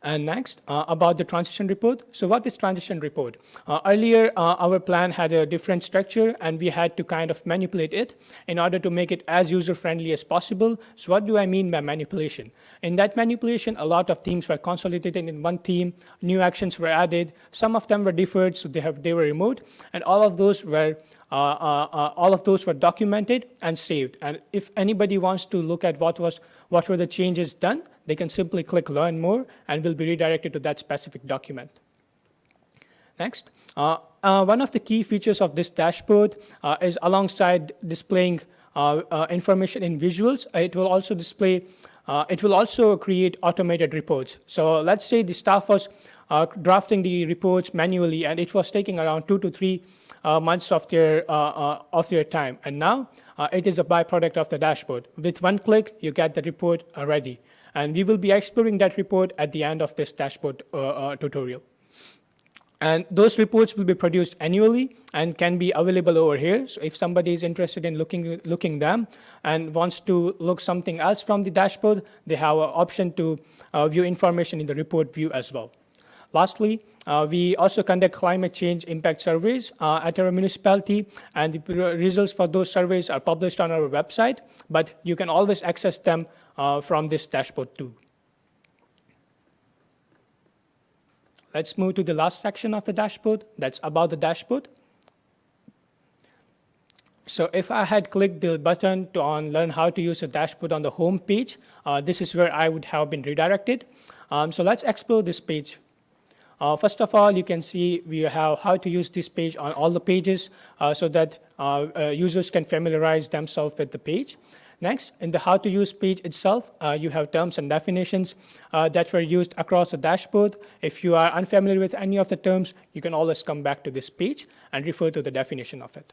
And next, about the transition report. So what is transition report? Earlier, our plan had a different structure, and we had to kind of manipulate it in order to make it as user-friendly as possible. So what do I mean by manipulation? In that manipulation, a lot of themes were consolidated in one theme, new actions were added, some of them were deferred, so they were removed, and all of those were documented and saved. And if anybody wants to look at what were the changes done, they can simply click Learn More and will be redirected to that specific document. Next, one of the key features of this dashboard is alongside displaying information in visuals, it will also display, it will also create automated reports. So let's say the staff was drafting the reports manually, and it was taking around 2 to 3 months of their time. And now it is a byproduct of the dashboard. With one click, you get the report ready. And we will be exploring that report at the end of this dashboard tutorial. And those reports will be produced annually and can be available over here. So if somebody is interested in looking them and wants to look something else from the dashboard, they have an option to view information in the report view as well. Lastly, we also conduct climate change impact surveys at our municipality, and the results for those surveys are published on our website, but you can always access them from this dashboard too. Let's move to the last section of the dashboard. That's about the dashboard. So if I had clicked the button on Learn How to Use a Dashboard on the home page, this is where I would have been redirected. So let's explore this page. First of all, you can see we have how to use this page on all the pages so that users can familiarize themselves with the page. Next, in the How to Use page itself, you have terms and definitions that were used across the dashboard. If you are unfamiliar with any of the terms, you can always come back to this page and refer to the definition of it.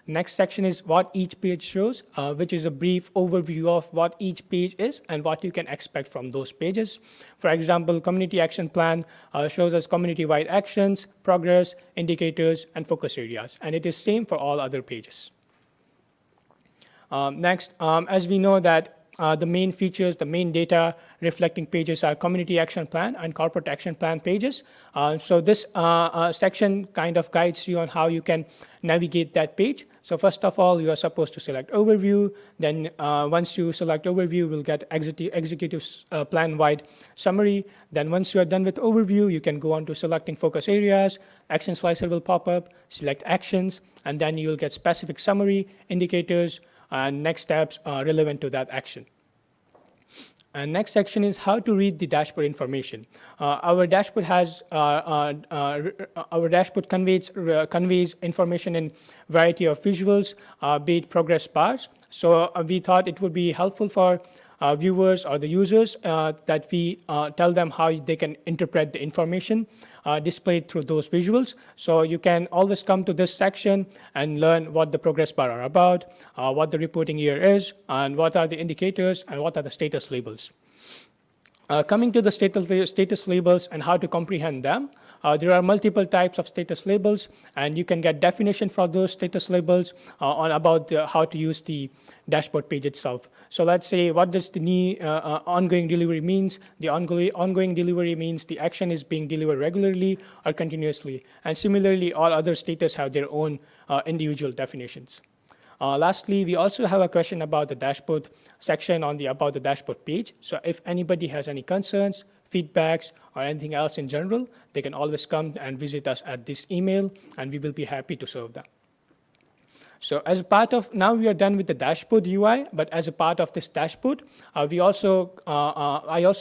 Next section is what each page shows, which is a brief overview of what each page is and what you can expect from those pages. For example, Community Action Plan shows us community-wide actions, progress, indicators, and focus areas, and it is same for all other pages. Next, as we know that the main features, the main data reflecting pages are Community Action Plan and Corporate Action Plan pages. So this section kind of guides you on how you can navigate that page. So first of all, you are supposed to select Overview. Then once you select Overview, we'll get Executive Plan-wide Summary. Then once you are done with Overview, you can go on to selecting Focus Areas. Action Slicer will pop up, select Actions, and then you'll get Specific Summary, Indicators, and next steps are relevant to that action. And next section is how to read the dashboard information. Our dashboard conveys information in variety of visuals, be it progress bars. So we thought it would be helpful for viewers or the users that we tell them how they can interpret the information displayed through those visuals. So you can always come to this section and learn what the progress bar are about, what the reporting year is, and what are the indicators, and what are the status labels. Coming to the status labels and how to comprehend them, there are multiple types of status labels, and you can get definition for those status labels on about how to use the dashboard page itself. So let's say, what does the ongoing delivery means? The ongoing delivery means the action is being delivered regularly or continuously. And similarly, all other status have their own individual definitions. Lastly, we also have a question about the dashboard section on the About the Dashboard page. So if anybody has any concerns, feedbacks, or anything else in general, they can always come and visit us at this email, and we will be happy to serve them. So as a part of, now we are done with the dashboard UI, but as a part of this dashboard, I also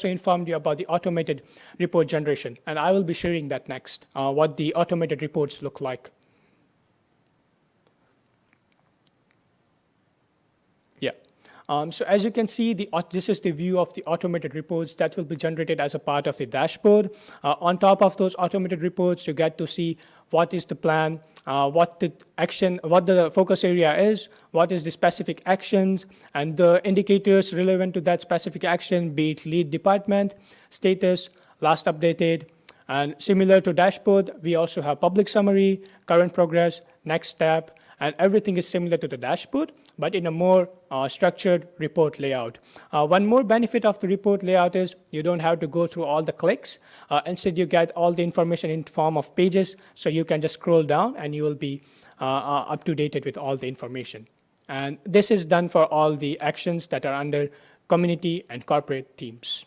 informed you about the automated report generation, and I will be sharing that next, what the automated reports look like. Yeah. So as you can see, this is the view of the automated reports that will be generated as a part of the dashboard. On top of those automated reports, you get to see what is the plan, what the focus area is, what is the specific actions, and the indicators relevant to that specific action, be it lead department, status, last updated. And similar to dashboard, we also have public summary, current progress, next step, and everything is similar to the dashboard, but in a more structured report layout. One more benefit of the report layout is you don't have to go through all the clicks. Instead, you get all the information in form of pages, so you can just scroll down and you will be up to date with all the information. And this is done for all the actions that are under community and corporate teams.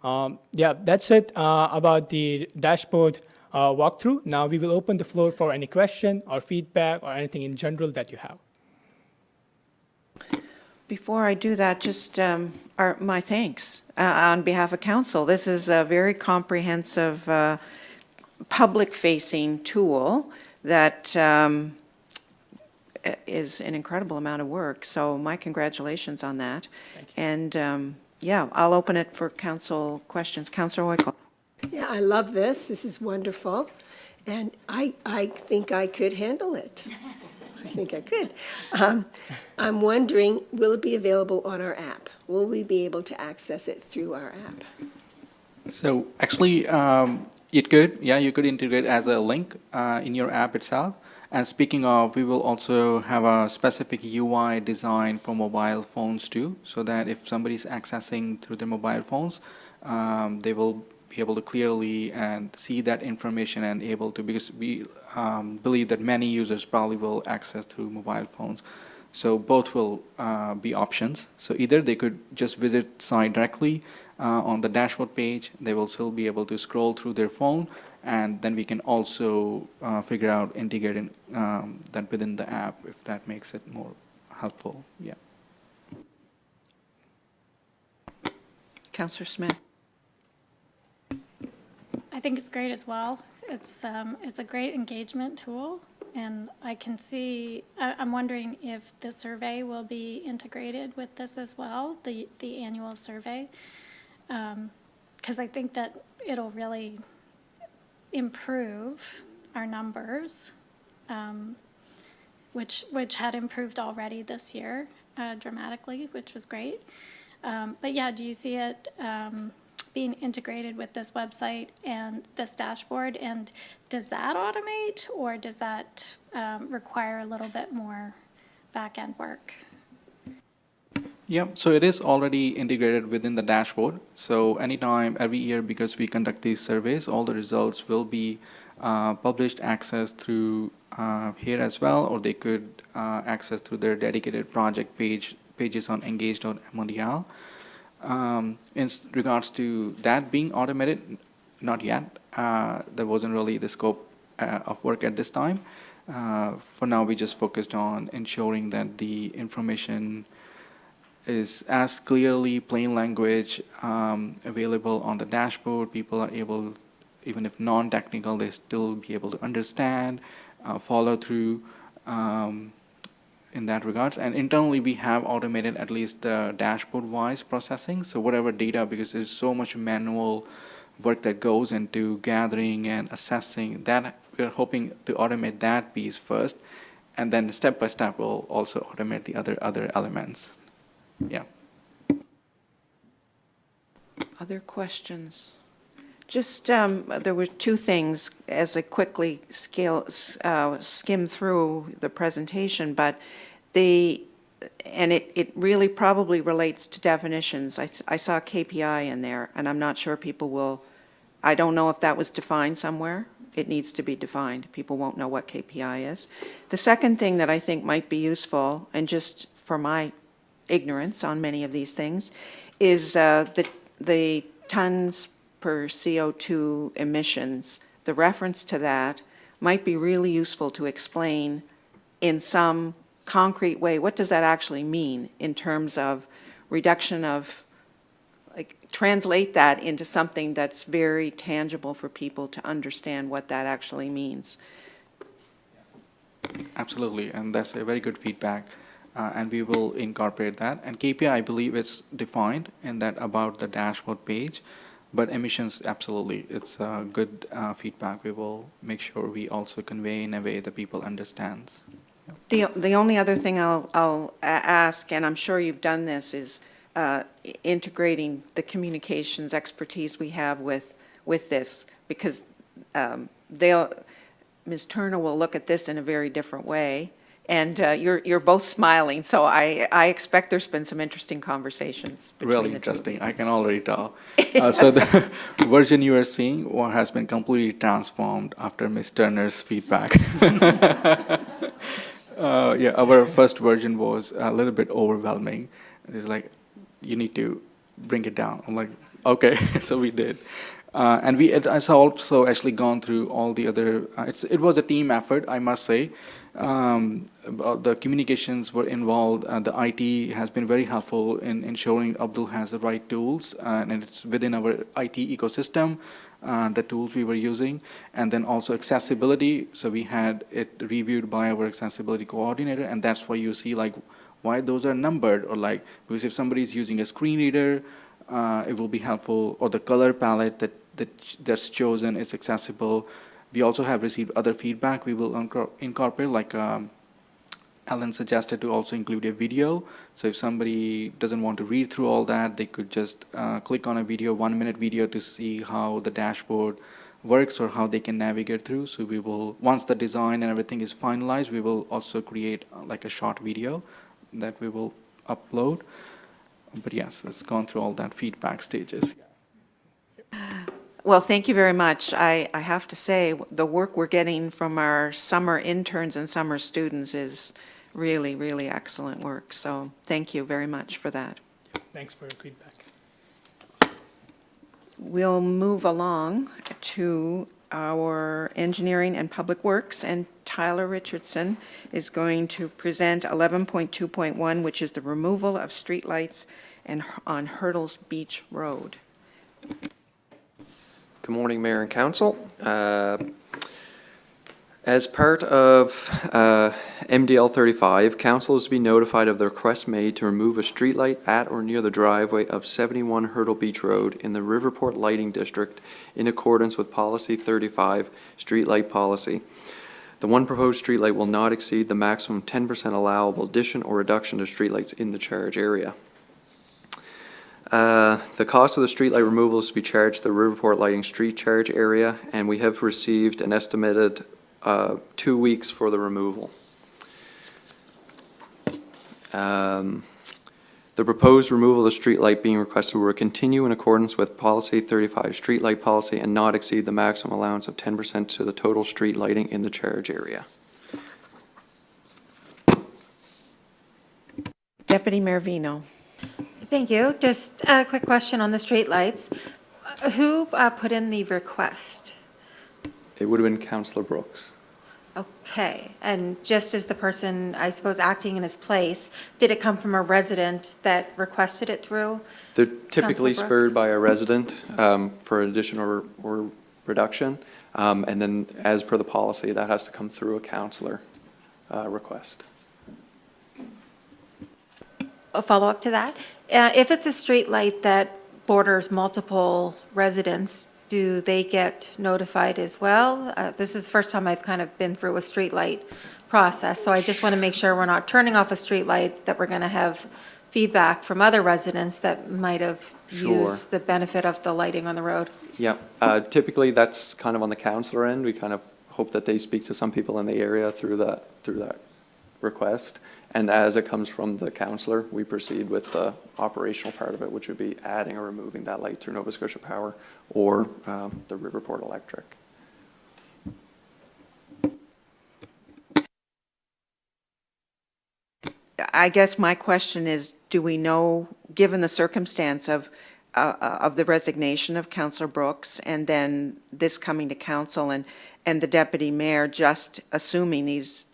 Yeah, that's it about the dashboard walkthrough. Now we will open the floor for any question or feedback or anything in general that you have. Before I do that, just my thanks on behalf of council. This is a very comprehensive public-facing tool that is an incredible amount of work. So my congratulations on that. Thank you. And yeah, I'll open it for council questions. Councillor Oikel. Yeah, I love this. This is wonderful. And I think I could handle it. I think I could. I'm wondering, will it be available on our app? Will we be able to access it through our app? So actually, it could, yeah, you could integrate as a link in your app itself. And speaking of, we will also have a specific UI design for mobile phones too, so that if somebody's accessing through their mobile phones, they will be able to clearly and see that information and able to, because we believe that many users probably will access through mobile phones. So both will be options. So either they could just visit site directly on the dashboard page, they will still be able to scroll through their phone, and then we can also figure out integrating that within the app if that makes it more helpful. Yeah. Councillor Smith. I think it's great as well. It's a great engagement tool, and I can see, I'm wondering if the survey will be integrated with this as well, the annual survey. Because I think that it'll really improve our numbers, which had improved already this year dramatically, which was great. But yeah, do you see it being integrated with this website and this dashboard? And does that automate, or does that require a little bit more back-end work? Yeah, so it is already integrated within the dashboard. So anytime, every year, because we conduct these surveys, all the results will be published, accessed through here as well, or they could access through their dedicated project pages on engage.mdl. In regards to that being automated, not yet. There wasn't really the scope of work at this time. For now, we just focused on ensuring that the information is as clearly, plain language, available on the dashboard. People are able, even if non-technical, they still be able to understand, follow through in that regards. And internally, we have automated at least the dashboard-wise processing. So whatever data, because there's so much manual work that goes into gathering and assessing, that we're hoping to automate that piece first, and then step by step we'll also automate the other elements. Yeah. Other questions? Just, there were two things as I quickly skim through the presentation, but it really probably relates to definitions. I saw KPI in there, and I'm not sure people will, I don't know if that was defined somewhere. It needs to be defined. People won't know what KPI is. The second thing that I think might be useful, and just for my ignorance on many of these things, is the tons per CO2 emissions, the reference to that might be really useful to explain in some concrete way, what does that actually mean in terms of reduction of, like, translate that into something that's very tangible for people to understand what that actually means. Absolutely, and that's a very good feedback, and we will incorporate that. And KPI, I believe it's defined in that about the dashboard page, but emissions, absolutely, it's good feedback. We will make sure we also convey in a way that people understands. The only other thing I'll ask, and I'm sure you've done this, is integrating the communications expertise we have with this, because Ms. Turner will look at this in a very different way, and you're both smiling, so I expect there's been some interesting conversations between Really the two of interesting, you. I can already tell. So the version you are seeing has been completely transformed after Ms. Turner's feedback. Yeah, our first version was a little bit overwhelming. It's like, you need to bring it down. I'm like, okay, so we did. And it has also actually gone through all the other, it was a team effort, I must say. The communications were involved, the IT has been very helpful in ensuring Abdul has the right tools, and it's within our IT ecosystem, the tools we were using, and then also accessibility. So we had it reviewed by our accessibility coordinator, and that's why you see like why those are numbered, or like, because if somebody is using a screen reader, it will be helpful, or the color palette that's chosen is accessible. We also have received other feedback we will incorporate, like Alan suggested to also include a video. So if somebody doesn't want to read through all that, they could just click on a video, 1-minute video, to see how the dashboard works or how they can navigate through. So we will, once the design and everything is finalized, we will also create like a short video that we will upload. But yes, it's gone through all that feedback stages. Well, thank you very much. I have to say, the work we're getting from our summer interns and summer students is really, really excellent work. So thank you very much for that. Thanks for your feedback. We'll move along to our engineering and public works, and Tyler Richardson is going to present 11.2.1, which is the removal of streetlights on Hurdles Beach Road. Good morning, Mayor and Council. As part of MDL 35, Council is to be notified of the request made to remove a streetlight at or near the driveway of 71 Hurdle Beach Road in the Riverport Lighting District in accordance with Policy 35, Streetlight Policy. The one proposed streetlight will not exceed the maximum 10% allowable addition or reduction to streetlights in the charge area. The cost of the streetlight removal is to be charged to the Riverport Lighting Street Charge area, and we have received an estimated 2 weeks for the removal. The proposed removal of the streetlight being requested will continue in accordance with Policy 35 Streetlight Policy and not exceed the maximum allowance of 10% to the total street lighting in the charge area. Deputy Mayor Vino. Thank you. Just a quick question on the streetlights. Who put in the request? It would have been Councillor Brooks. Okay, and just as the person, I suppose, acting in his place, did it come from a resident that requested it through? They're typically Councillor spurred Brooks? by a resident for addition or reduction, and then as per the policy, that has to come through a councillor request. A follow-up to that? If it's a streetlight that borders multiple residents, do they get notified as well? This is the first time I've kind of been through a streetlight process, so I just want to make sure we're not turning off a streetlight, that we're going to have feedback from other residents that might have used the benefit of the lighting on the road. Yeah, typically that's kind of on the councillor end. We kind of hope that they speak to some people in the area through that request. And as it comes from the councillor, we proceed with the operational part of it, which would be adding or removing that light through Nova Scotia Power or the Riverport Electric. I guess my question is, do we know, given the circumstance of of the resignation of Councillor Brooks, and then this coming to council, and the deputy mayor just assuming his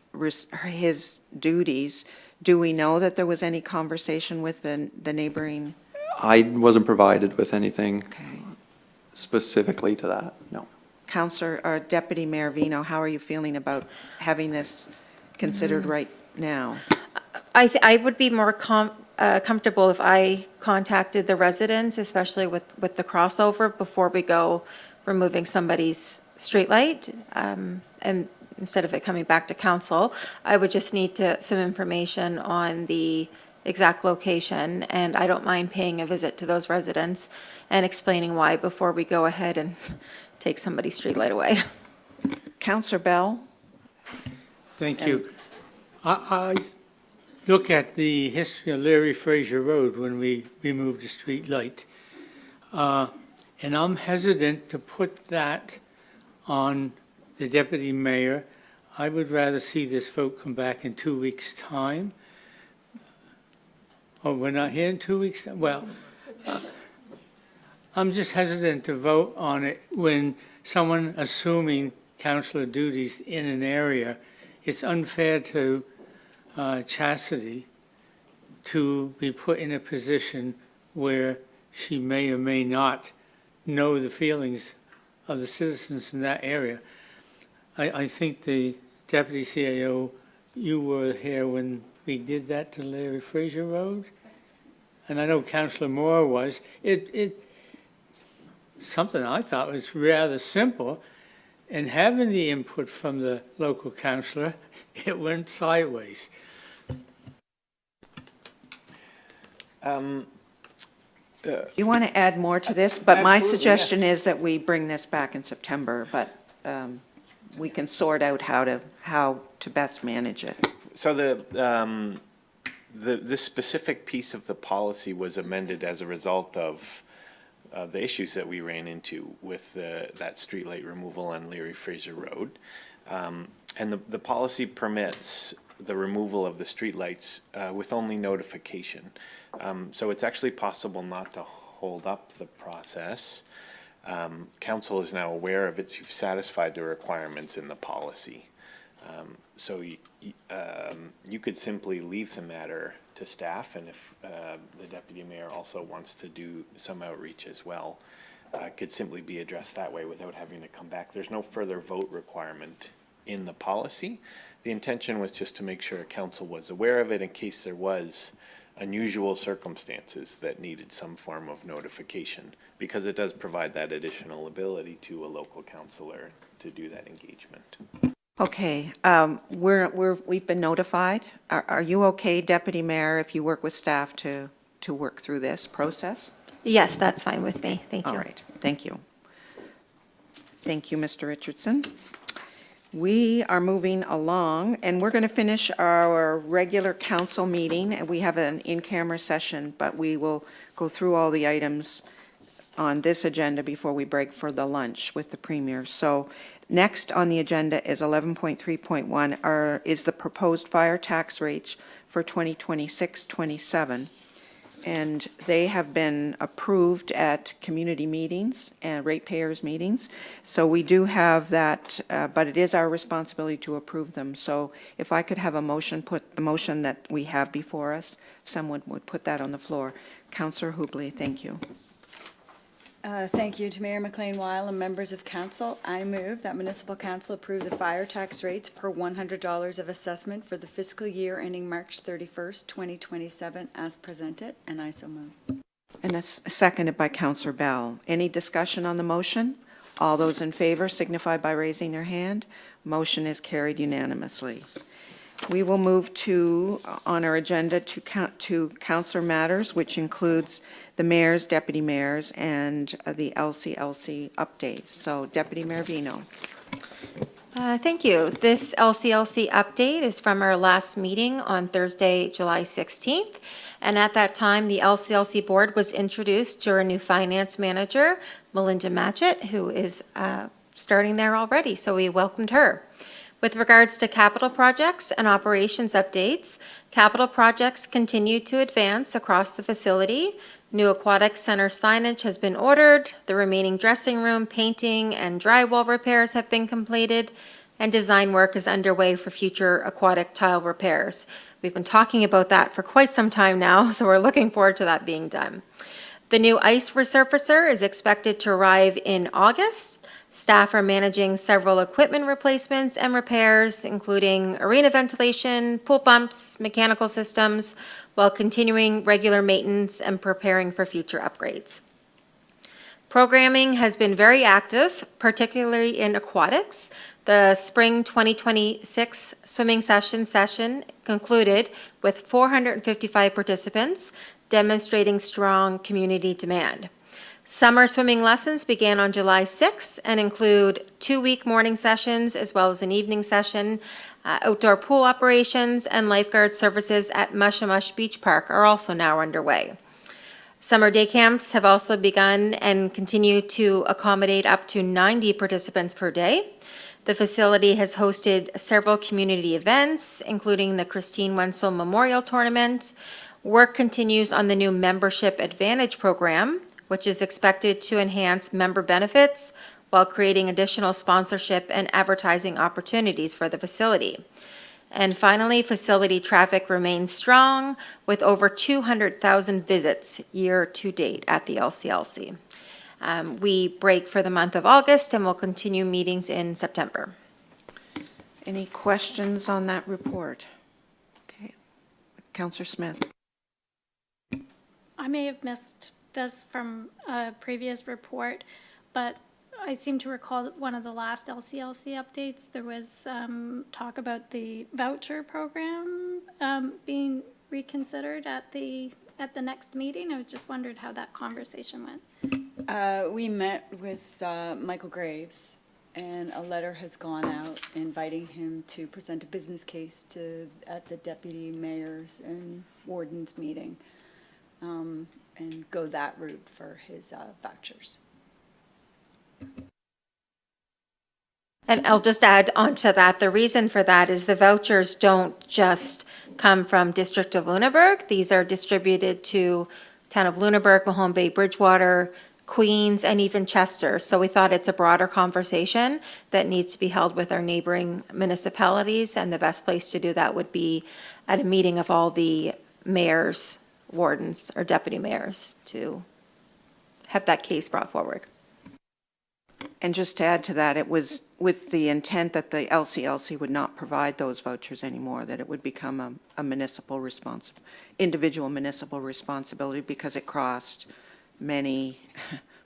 duties, do we know that there was any conversation with the neighboring? I wasn't provided with anything specifically to that, no. Councillor, or Deputy Mayor Vino, how are you feeling about having this considered right now? I would be more comfortable if I contacted the residents, especially with the crossover, before we go removing somebody's streetlight. And instead of it coming back to council, I would just need some information on the exact location, and I don't mind paying a visit to those residents and explaining why before we go ahead and take somebody's streetlight away. Councillor Bell? Thank you. I look at the history of Larry Fraser Road when we removed the street light. And I'm hesitant to put that on the deputy mayor. I would rather see this vote come back in 2 weeks' time. Oh, we're not here in 2 weeks? Well, I'm just hesitant to vote on it when someone assuming councillor duties in an area. It's unfair to Chastity to be put in a position where she may or may not know the feelings of the citizens in that area. I think the deputy CAO, you were here when we did that to Larry Fraser Road, and I know Councillor Moore was. Something I thought was rather simple, and having the input from the local councillor, it went sideways. You want to add more to this? But my Absolutely, suggestion yes. is that we bring this back in September, but we can sort out how to best manage it. So this specific piece of the policy was amended as a result of the issues that we ran into with that streetlight removal on Leary Fraser Road. And the policy permits the removal of the streetlights with only notification. So it's actually possible not to hold up the process. Council is now aware of it. You've satisfied the requirements in the policy. So you could simply leave the matter to staff, and if the deputy mayor also wants to do some outreach as well, could simply be addressed that way without having to come back. There's no further vote requirement in the policy. The intention was just to make sure council was aware of it in case there was unusual circumstances that needed some form of notification, because it does provide that additional ability to a local councillor to do that engagement. Okay, we've been notified. Are you okay, Deputy Mayor, if you work with staff to work through this process? Yes, that's fine with me. Thank you. All right, thank you. Thank you, Mr. Richardson. We are moving along, and we're going to finish our regular council meeting. We have an in-camera session, but we will go through all the items on this agenda before we break for the lunch with the Premier. So next on the agenda is 11.3.1, is the proposed fire tax rates for 2026-27. And they have been approved at community meetings and ratepayers meetings. So we do have that, but it is our responsibility to approve them. So if I could have a motion, put the motion that we have before us, someone would put that on the floor. Councillor Hubley, thank you. Thank you to Mayor McLean-Weil and members of council. I move that municipal council approve the fire tax rates per $100 of assessment for the fiscal year ending March 31st, 2027 as presented, and I so move. And that's seconded by Councillor Bell. Any discussion on the motion? All those in favor signify by raising their hand. Motion is carried unanimously. We will move to, on our agenda, to councillor matters, which includes the mayors, deputy mayors, and the LCLC update. So Deputy Mayor Vino. Thank you. This LCLC update is from our last meeting on Thursday, July 16th. And at that time, the LCLC board was introduced to our new finance manager, Melinda Matchett, who is starting there already. So we welcomed her. With regards to capital projects and operations updates, capital projects continue to advance across the facility. New aquatic center signage has been ordered, the remaining dressing room painting and drywall repairs have been completed, and design work is underway for future aquatic tile repairs. We've been talking about that for quite some time now, so we're looking forward to that being done. The new ice resurfacer is expected to arrive in August. Staff are managing several equipment replacements and repairs, including arena ventilation, pool pumps, mechanical systems, while continuing regular maintenance and preparing for future upgrades. Programming has been very active, particularly in aquatics. The spring 2026 swimming session concluded with 455 participants, demonstrating strong community demand. Summer swimming lessons began on July 6 and include 2-week morning sessions as well as an evening session. Outdoor pool operations and lifeguard services at Mushamush Beach Park are also now underway. Summer day camps have also begun and continue to accommodate up to 90 participants per day. The facility has hosted several community events, including the Christine Wenzel Memorial Tournament. Work continues on the new Membership Advantage program, which is expected to enhance member benefits while creating additional sponsorship and advertising opportunities for the facility. And finally, facility traffic remains strong with over 200,000 visits year to date at the LCLC. We break for the month of August and will continue meetings in September. Any questions on that report? Okay. Councillor Smith. I may have missed this from a previous report, but I seem to recall that one of the last LCLC updates, there was talk about the voucher program being reconsidered at the next meeting. I was just wondered how that conversation went. We met with Michael Graves, and a letter has gone out inviting him to present a business case at the deputy mayor's and warden's meeting, and go that route for his vouchers. And I'll just add on to that, the reason for that is the vouchers don't just come from District of Lunenburg. These are distributed to Town of Lunenburg, Mahone Bay, Bridgewater, Queens, and even Chester. So we thought it's a broader conversation that needs to be held with our neighboring municipalities, and the best place to do that would be at a meeting of all the mayors, wardens, or deputy mayors to have that case brought forward. And just to add to that, it was with the intent that the LCLC would not provide those vouchers anymore, that it would become a municipal individual municipal responsibility, because it crossed many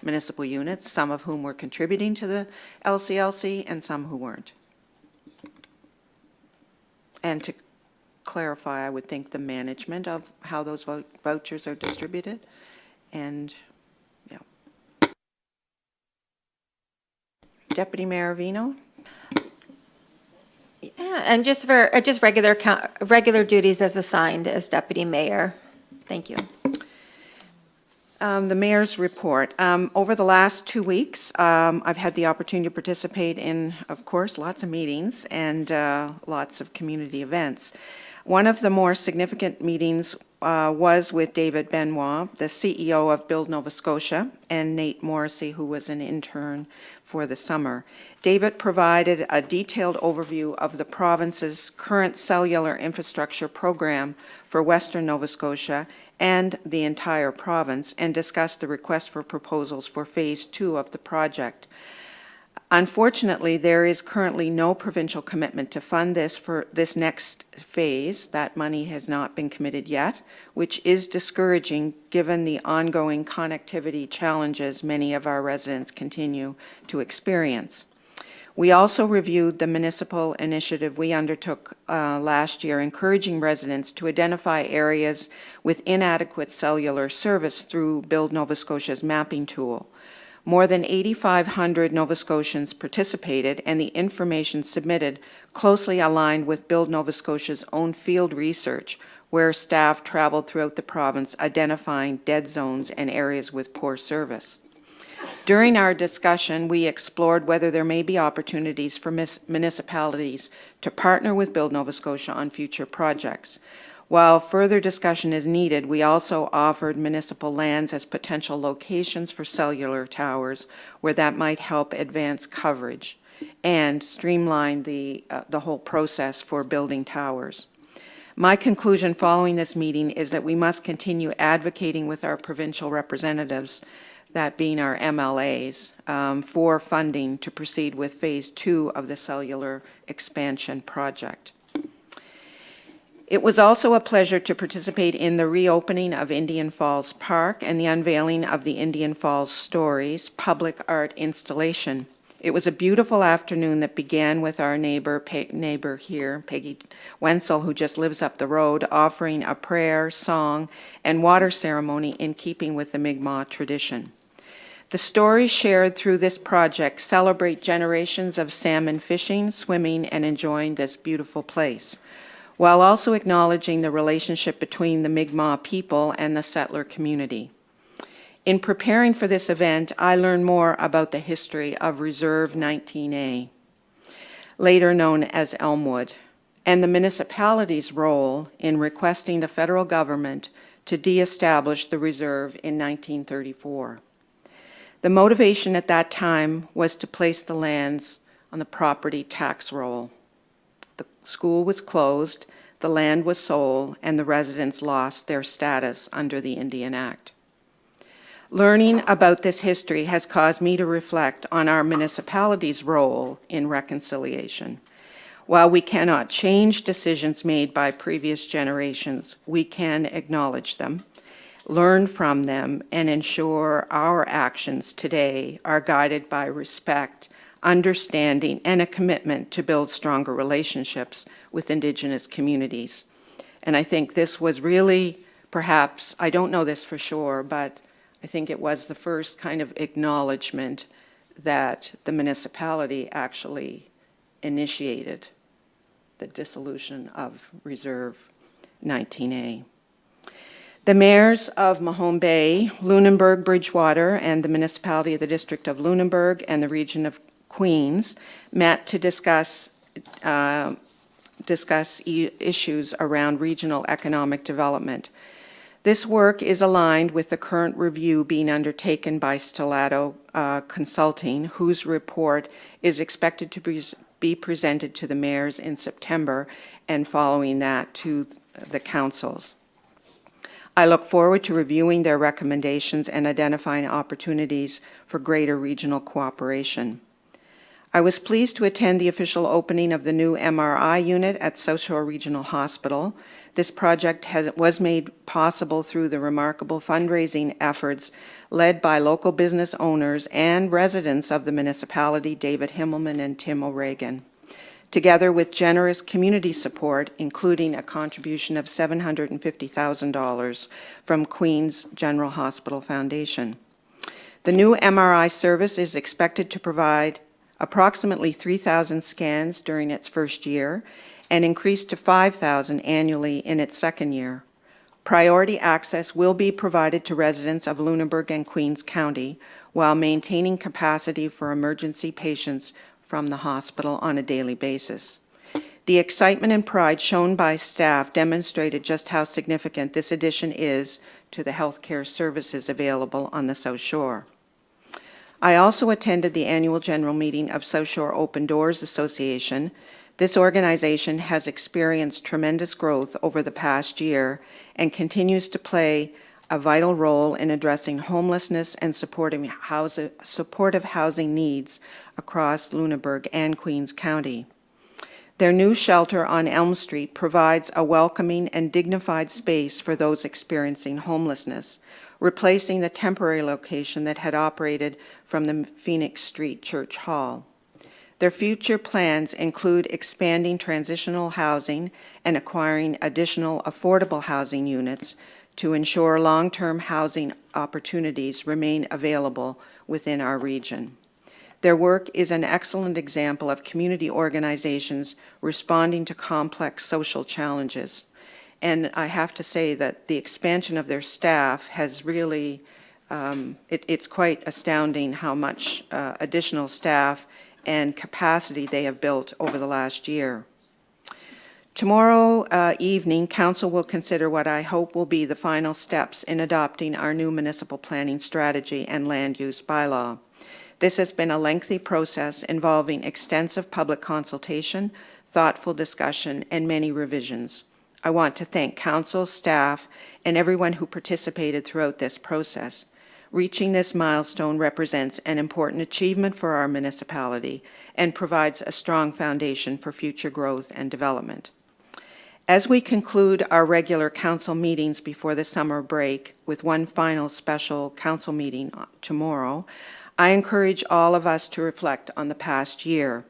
municipal units, some of whom were contributing to the LCLC and some who weren't. And to clarify, I would think the management of how those vouchers are distributed, and Deputy Mayor Vino? Yeah, and just regular duties as assigned as deputy mayor. Thank you. The mayor's report. Over the last 2 weeks, I've had the opportunity to participate in, of course, lots of meetings and lots of community events. One of the more significant meetings was with David Benoit, the CEO of Build Nova Scotia, and Nate Morrissey, who was an intern for the summer. David provided a detailed overview of the province's current cellular infrastructure program for Western Nova Scotia and the entire province, and discussed the request for proposals for Phase 2 of the project. Unfortunately, there is currently no provincial commitment to fund this for this next phase. That money has not been committed yet, which is discouraging given the ongoing connectivity challenges many of our residents continue to experience. We also reviewed the municipal initiative we undertook last year, encouraging residents to identify areas with inadequate cellular service through Build Nova Scotia's mapping tool. More than 8,500 Nova Scotians participated, and the information submitted closely aligned with Build Nova Scotia's own field research, where staff traveled throughout the province identifying dead zones and areas with poor service. During our discussion, we explored whether there may be opportunities for municipalities to partner with Build Nova Scotia on future projects. While further discussion is needed, we also offered municipal lands as potential locations for cellular towers where that might help advance coverage and streamline the whole process for building towers. My conclusion following this meeting is that we must continue advocating with our provincial representatives, that being our MLAs, for funding to proceed with Phase 2 of the cellular expansion project. It was also a pleasure to participate in the reopening of Indian Falls Park and the unveiling of the Indian Falls Stories public art installation. It was a beautiful afternoon that began with our neighbor here, Peggy Wenzel, who just lives up the road, offering a prayer, song, and water ceremony in keeping with the Mi'kmaq tradition. The stories shared through this project celebrate generations of salmon fishing, swimming, and enjoying this beautiful place, while also acknowledging the relationship between the Mi'kmaq people and the settler community. In preparing for this event, I learned more about the history of Reserve 19A, later known as Elmwood, and the municipality's role in requesting the federal government to de-establish the reserve in 1934. The motivation at that time was to place the lands on the property tax roll. The school was closed, the land was sold, and the residents lost their status under the Indian Act. Learning about this history has caused me to reflect on our municipality's role in reconciliation. While we cannot change decisions made by previous generations, we can acknowledge them, learn from them, and ensure our actions today are guided by respect, understanding, and a commitment to build stronger relationships with Indigenous communities. And I think this was really, perhaps, I don't know this for sure, but I think it was the first kind of acknowledgement that the municipality actually initiated the dissolution of Reserve 19A. The mayors of Mahone Bay, Lunenburg, Bridgewater, and the municipality of the District of Lunenburg and the region of Queens met to discuss issues around regional economic development. This work is aligned with the current review being undertaken by Stellato Consulting, whose report is expected to be presented to the mayors in September, and following that to the councils. I look forward to reviewing their recommendations and identifying opportunities for greater regional cooperation. I was pleased to attend the official opening of the new MRI unit at South Shore Regional Hospital. This project was made possible through the remarkable fundraising efforts led by local business owners and residents of the municipality, David Himmelman and Tim O'Regan, together with generous community support, including a contribution of $750,000 from Queen's General Hospital Foundation. The new MRI service is expected to provide approximately 3,000 scans during its first year and increase to 5,000 annually in its second year. Priority access will be provided to residents of Lunenburg and Queens County while maintaining capacity for emergency patients from the hospital on a daily basis. The excitement and pride shown by staff demonstrated just how significant this addition is to the healthcare services available on the South Shore. I also attended the annual general meeting of South Shore Open Doors Association. This organization has experienced tremendous growth over the past year and continues to play a vital role in addressing homelessness and supportive housing needs across Lunenburg and Queens County. Their new shelter on Elm Street provides a welcoming and dignified space for those experiencing homelessness, replacing the temporary location that had operated from the Phoenix Street Church Hall. Their future plans include expanding transitional housing and acquiring additional affordable housing units to ensure long-term housing opportunities remain available within our region. Their work is an excellent example of community organizations responding to complex social challenges. And I have to say that the expansion of their staff has really it's quite astounding how much additional staff and capacity they have built over the last year. Tomorrow evening, Council will consider what I hope will be the final steps in adopting our new municipal planning strategy and land use bylaw. This has been a lengthy process involving extensive public consultation, thoughtful discussion, and many revisions. I want to thank Council, staff, and everyone who participated throughout this process. Reaching this milestone represents an important achievement for our municipality and provides a strong foundation for future growth and development. As we conclude our regular council meetings before the summer break with one final special council meeting tomorrow, I encourage all of us to reflect on the past year.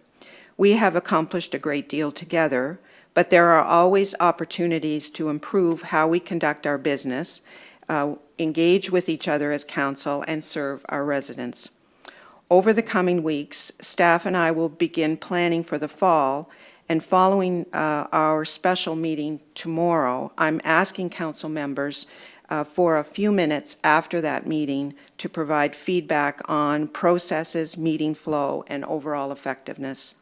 We have accomplished a great deal together, but there are always opportunities to improve how we conduct our business, engage with each other as council, and serve our residents. Over the coming weeks, staff and I will begin planning for the fall, and following our special meeting tomorrow, I'm asking council members for a few minutes after that meeting to provide feedback on processes, meeting flow, and overall effectiveness.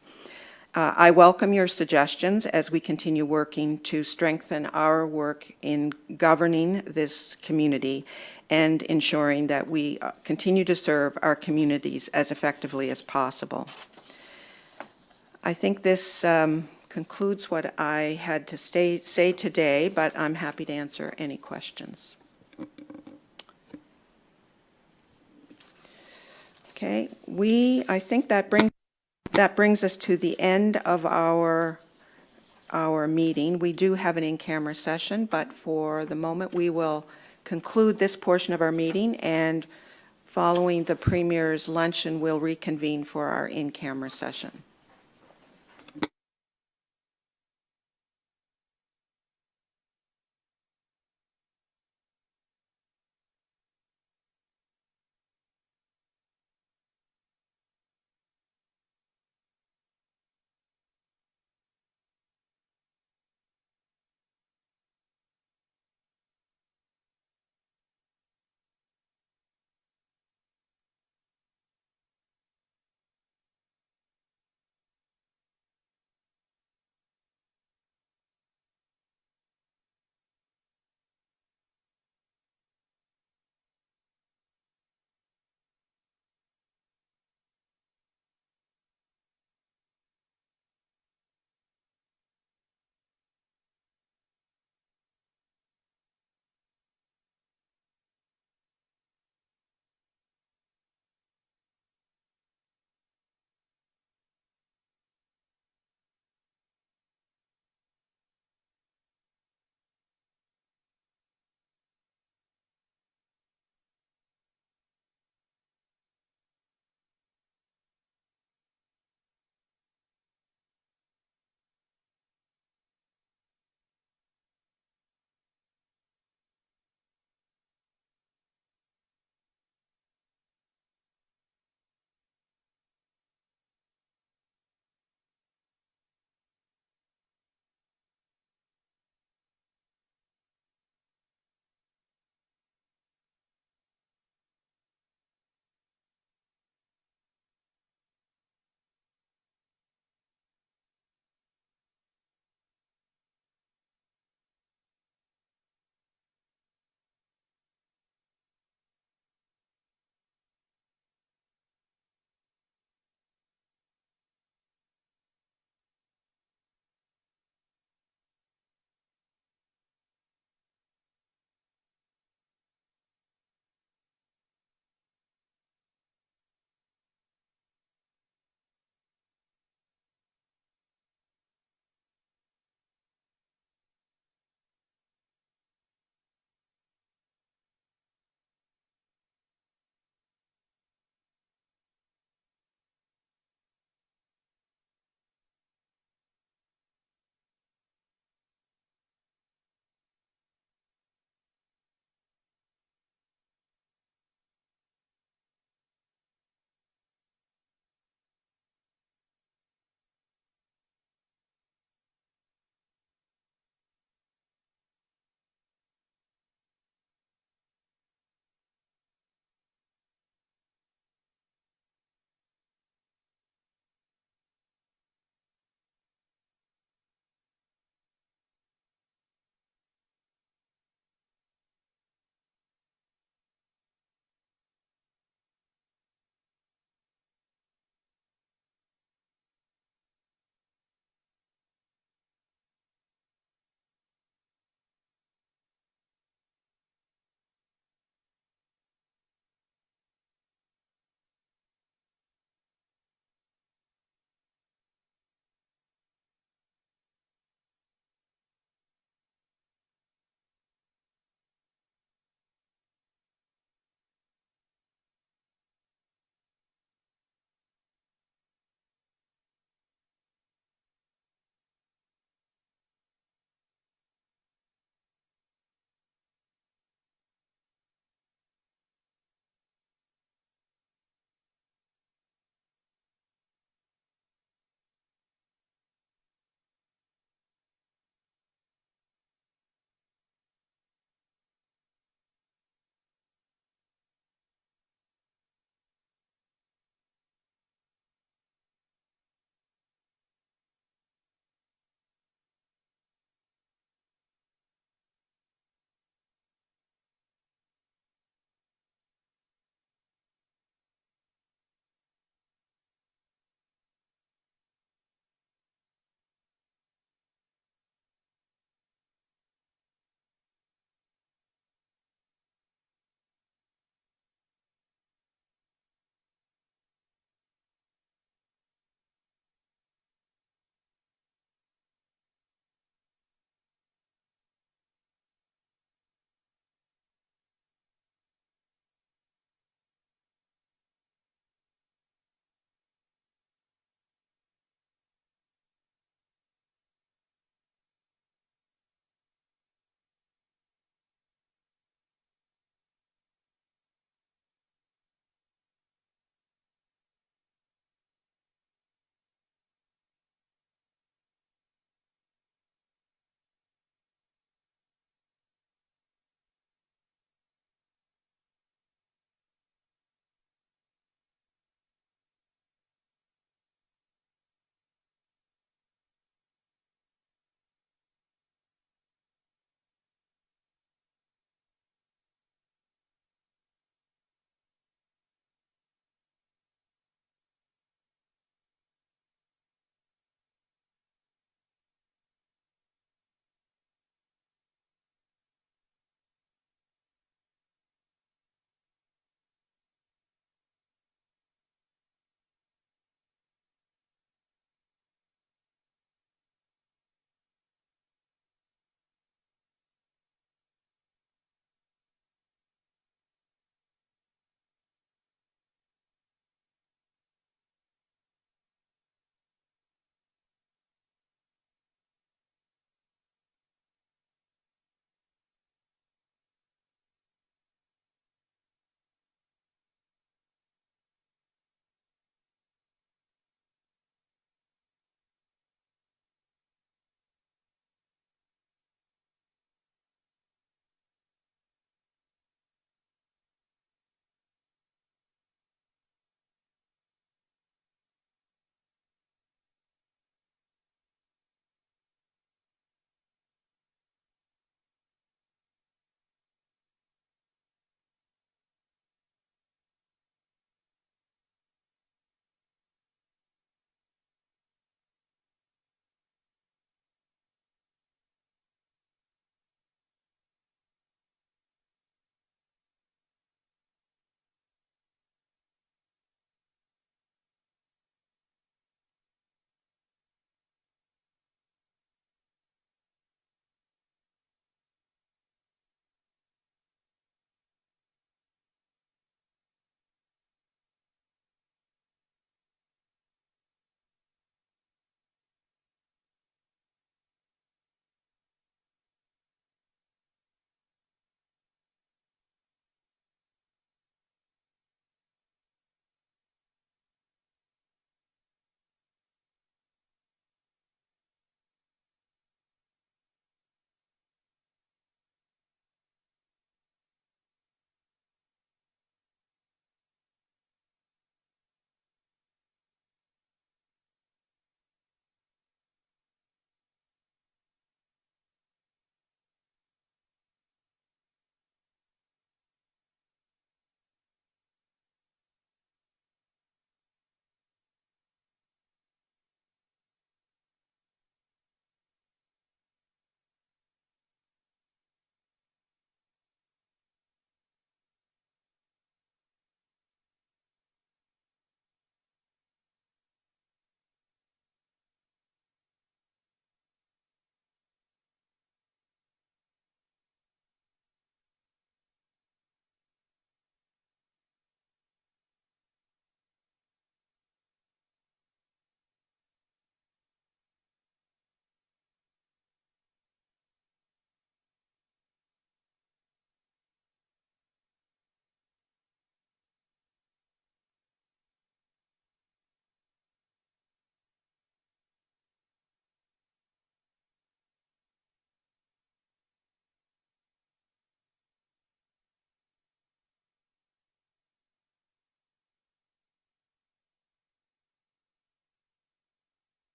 I welcome your suggestions as we continue working to strengthen our work in governing this community and ensuring that we continue to serve our communities as effectively as possible. I think this concludes what I had to say today, but I'm happy to answer any questions. Okay, I think that brings us to the end of our meeting. We do have an in-camera session, but for the moment, we will conclude this portion of our meeting, and following the Premier's luncheon, we'll reconvene for our in-camera session.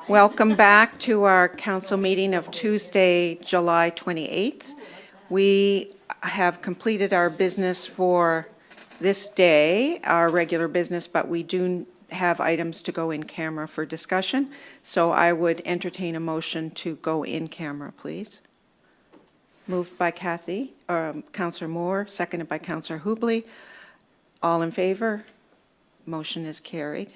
Welcome back to our council meeting of Tuesday, July 28th. We have completed our business for this day, our regular business, but we do have items to go in camera for discussion. So I would entertain a motion to go in camera, please. Moved by Kathy, Councillor Moore, seconded by Councillor Hubley. All in favor? Motion is carried.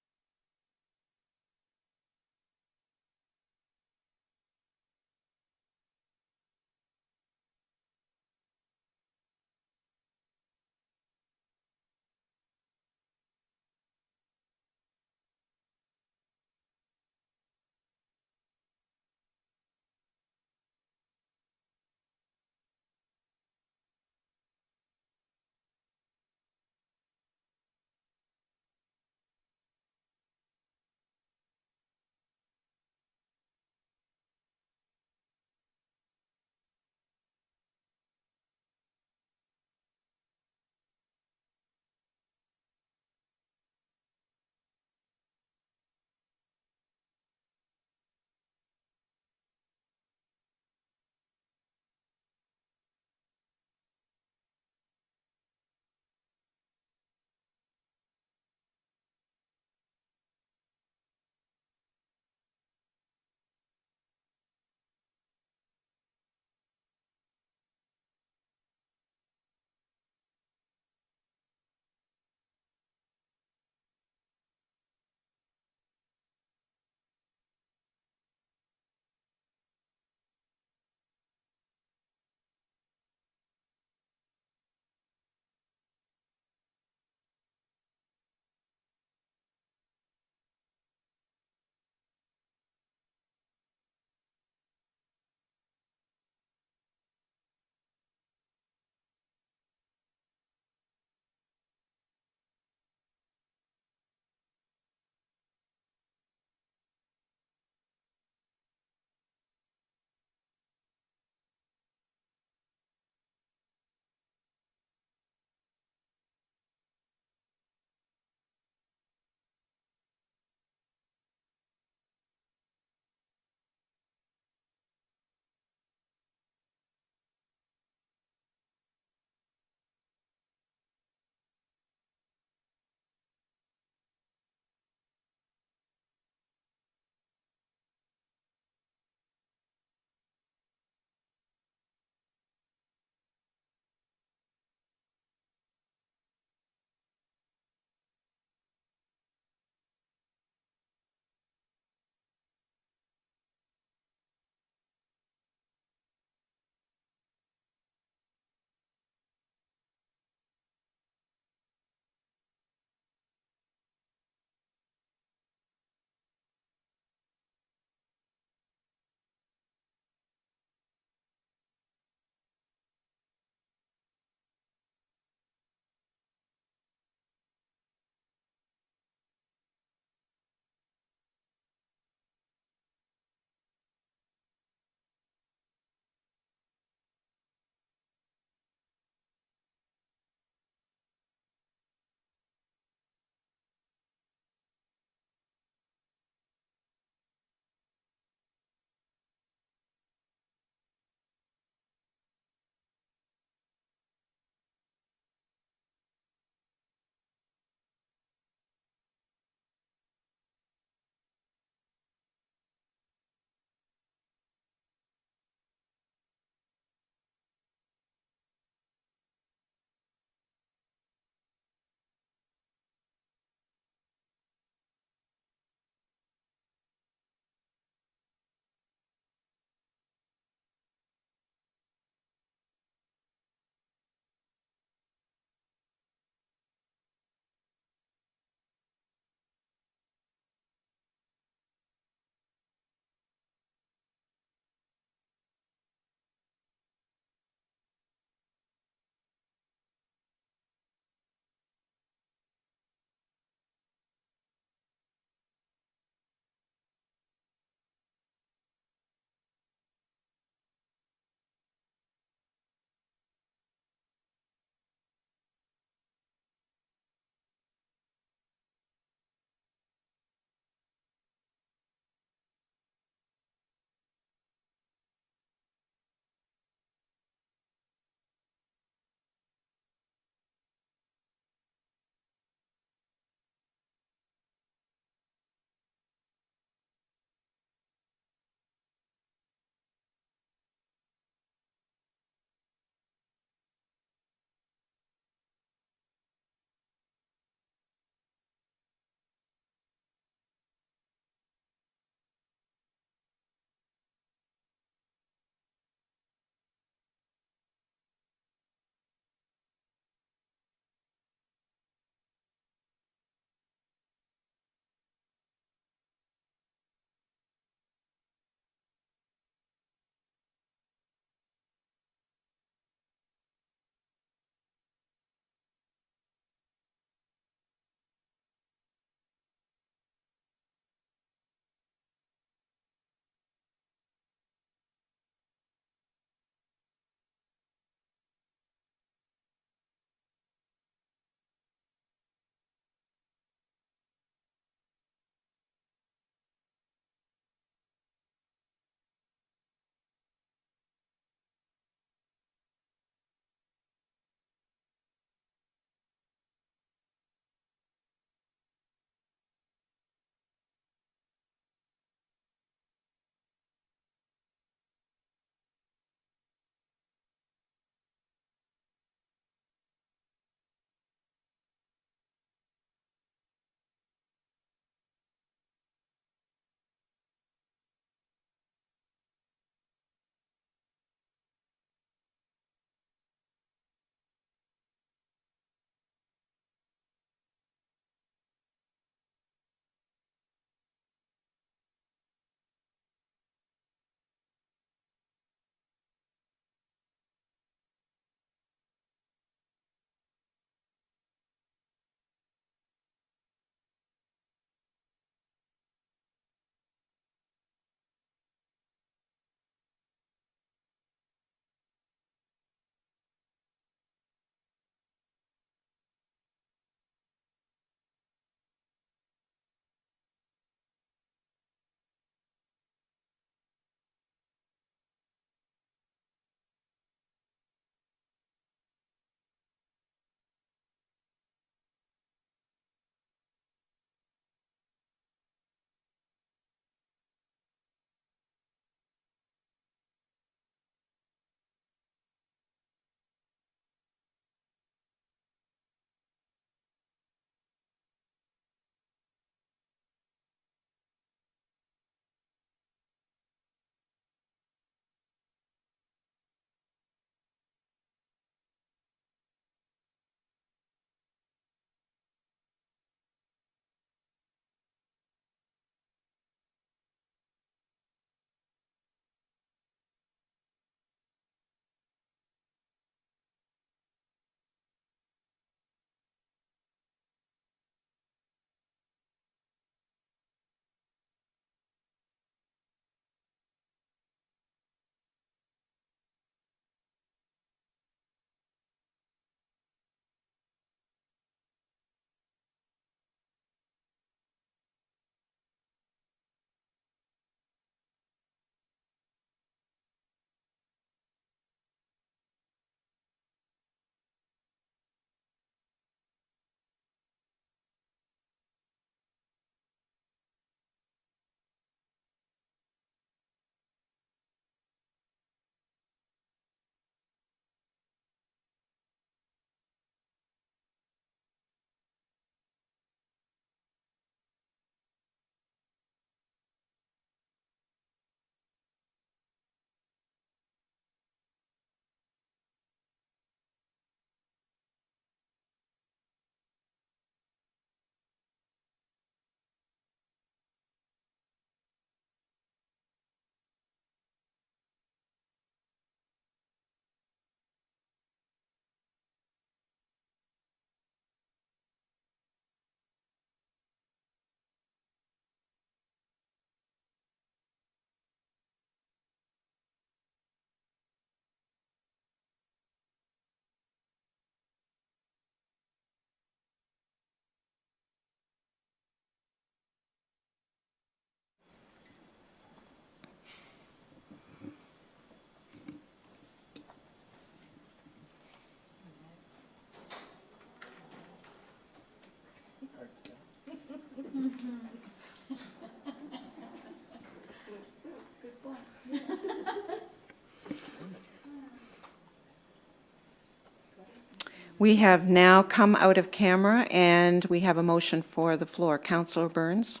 We have now come out of camera, and we have a motion for the floor. Councillor Burns?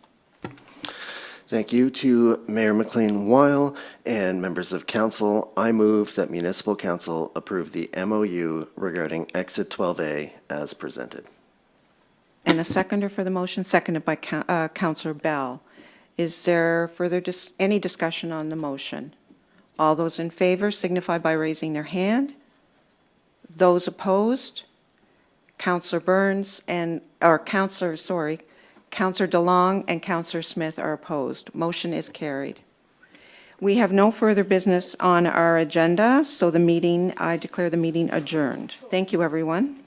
Thank you to Mayor McLean-Weil and members of council. I move that municipal council approve the MOU regarding Exit 12A as presented. And a seconder for the motion, seconded by Councillor Bell. Is there further any discussion on the motion? All those in favor signify by raising their hand. Those opposed? Councillor Burns Councillor DeLong and Councillor Smith are opposed. Motion is carried. We have no further business on our agenda, so I declare the meeting adjourned. Thank you, everyone.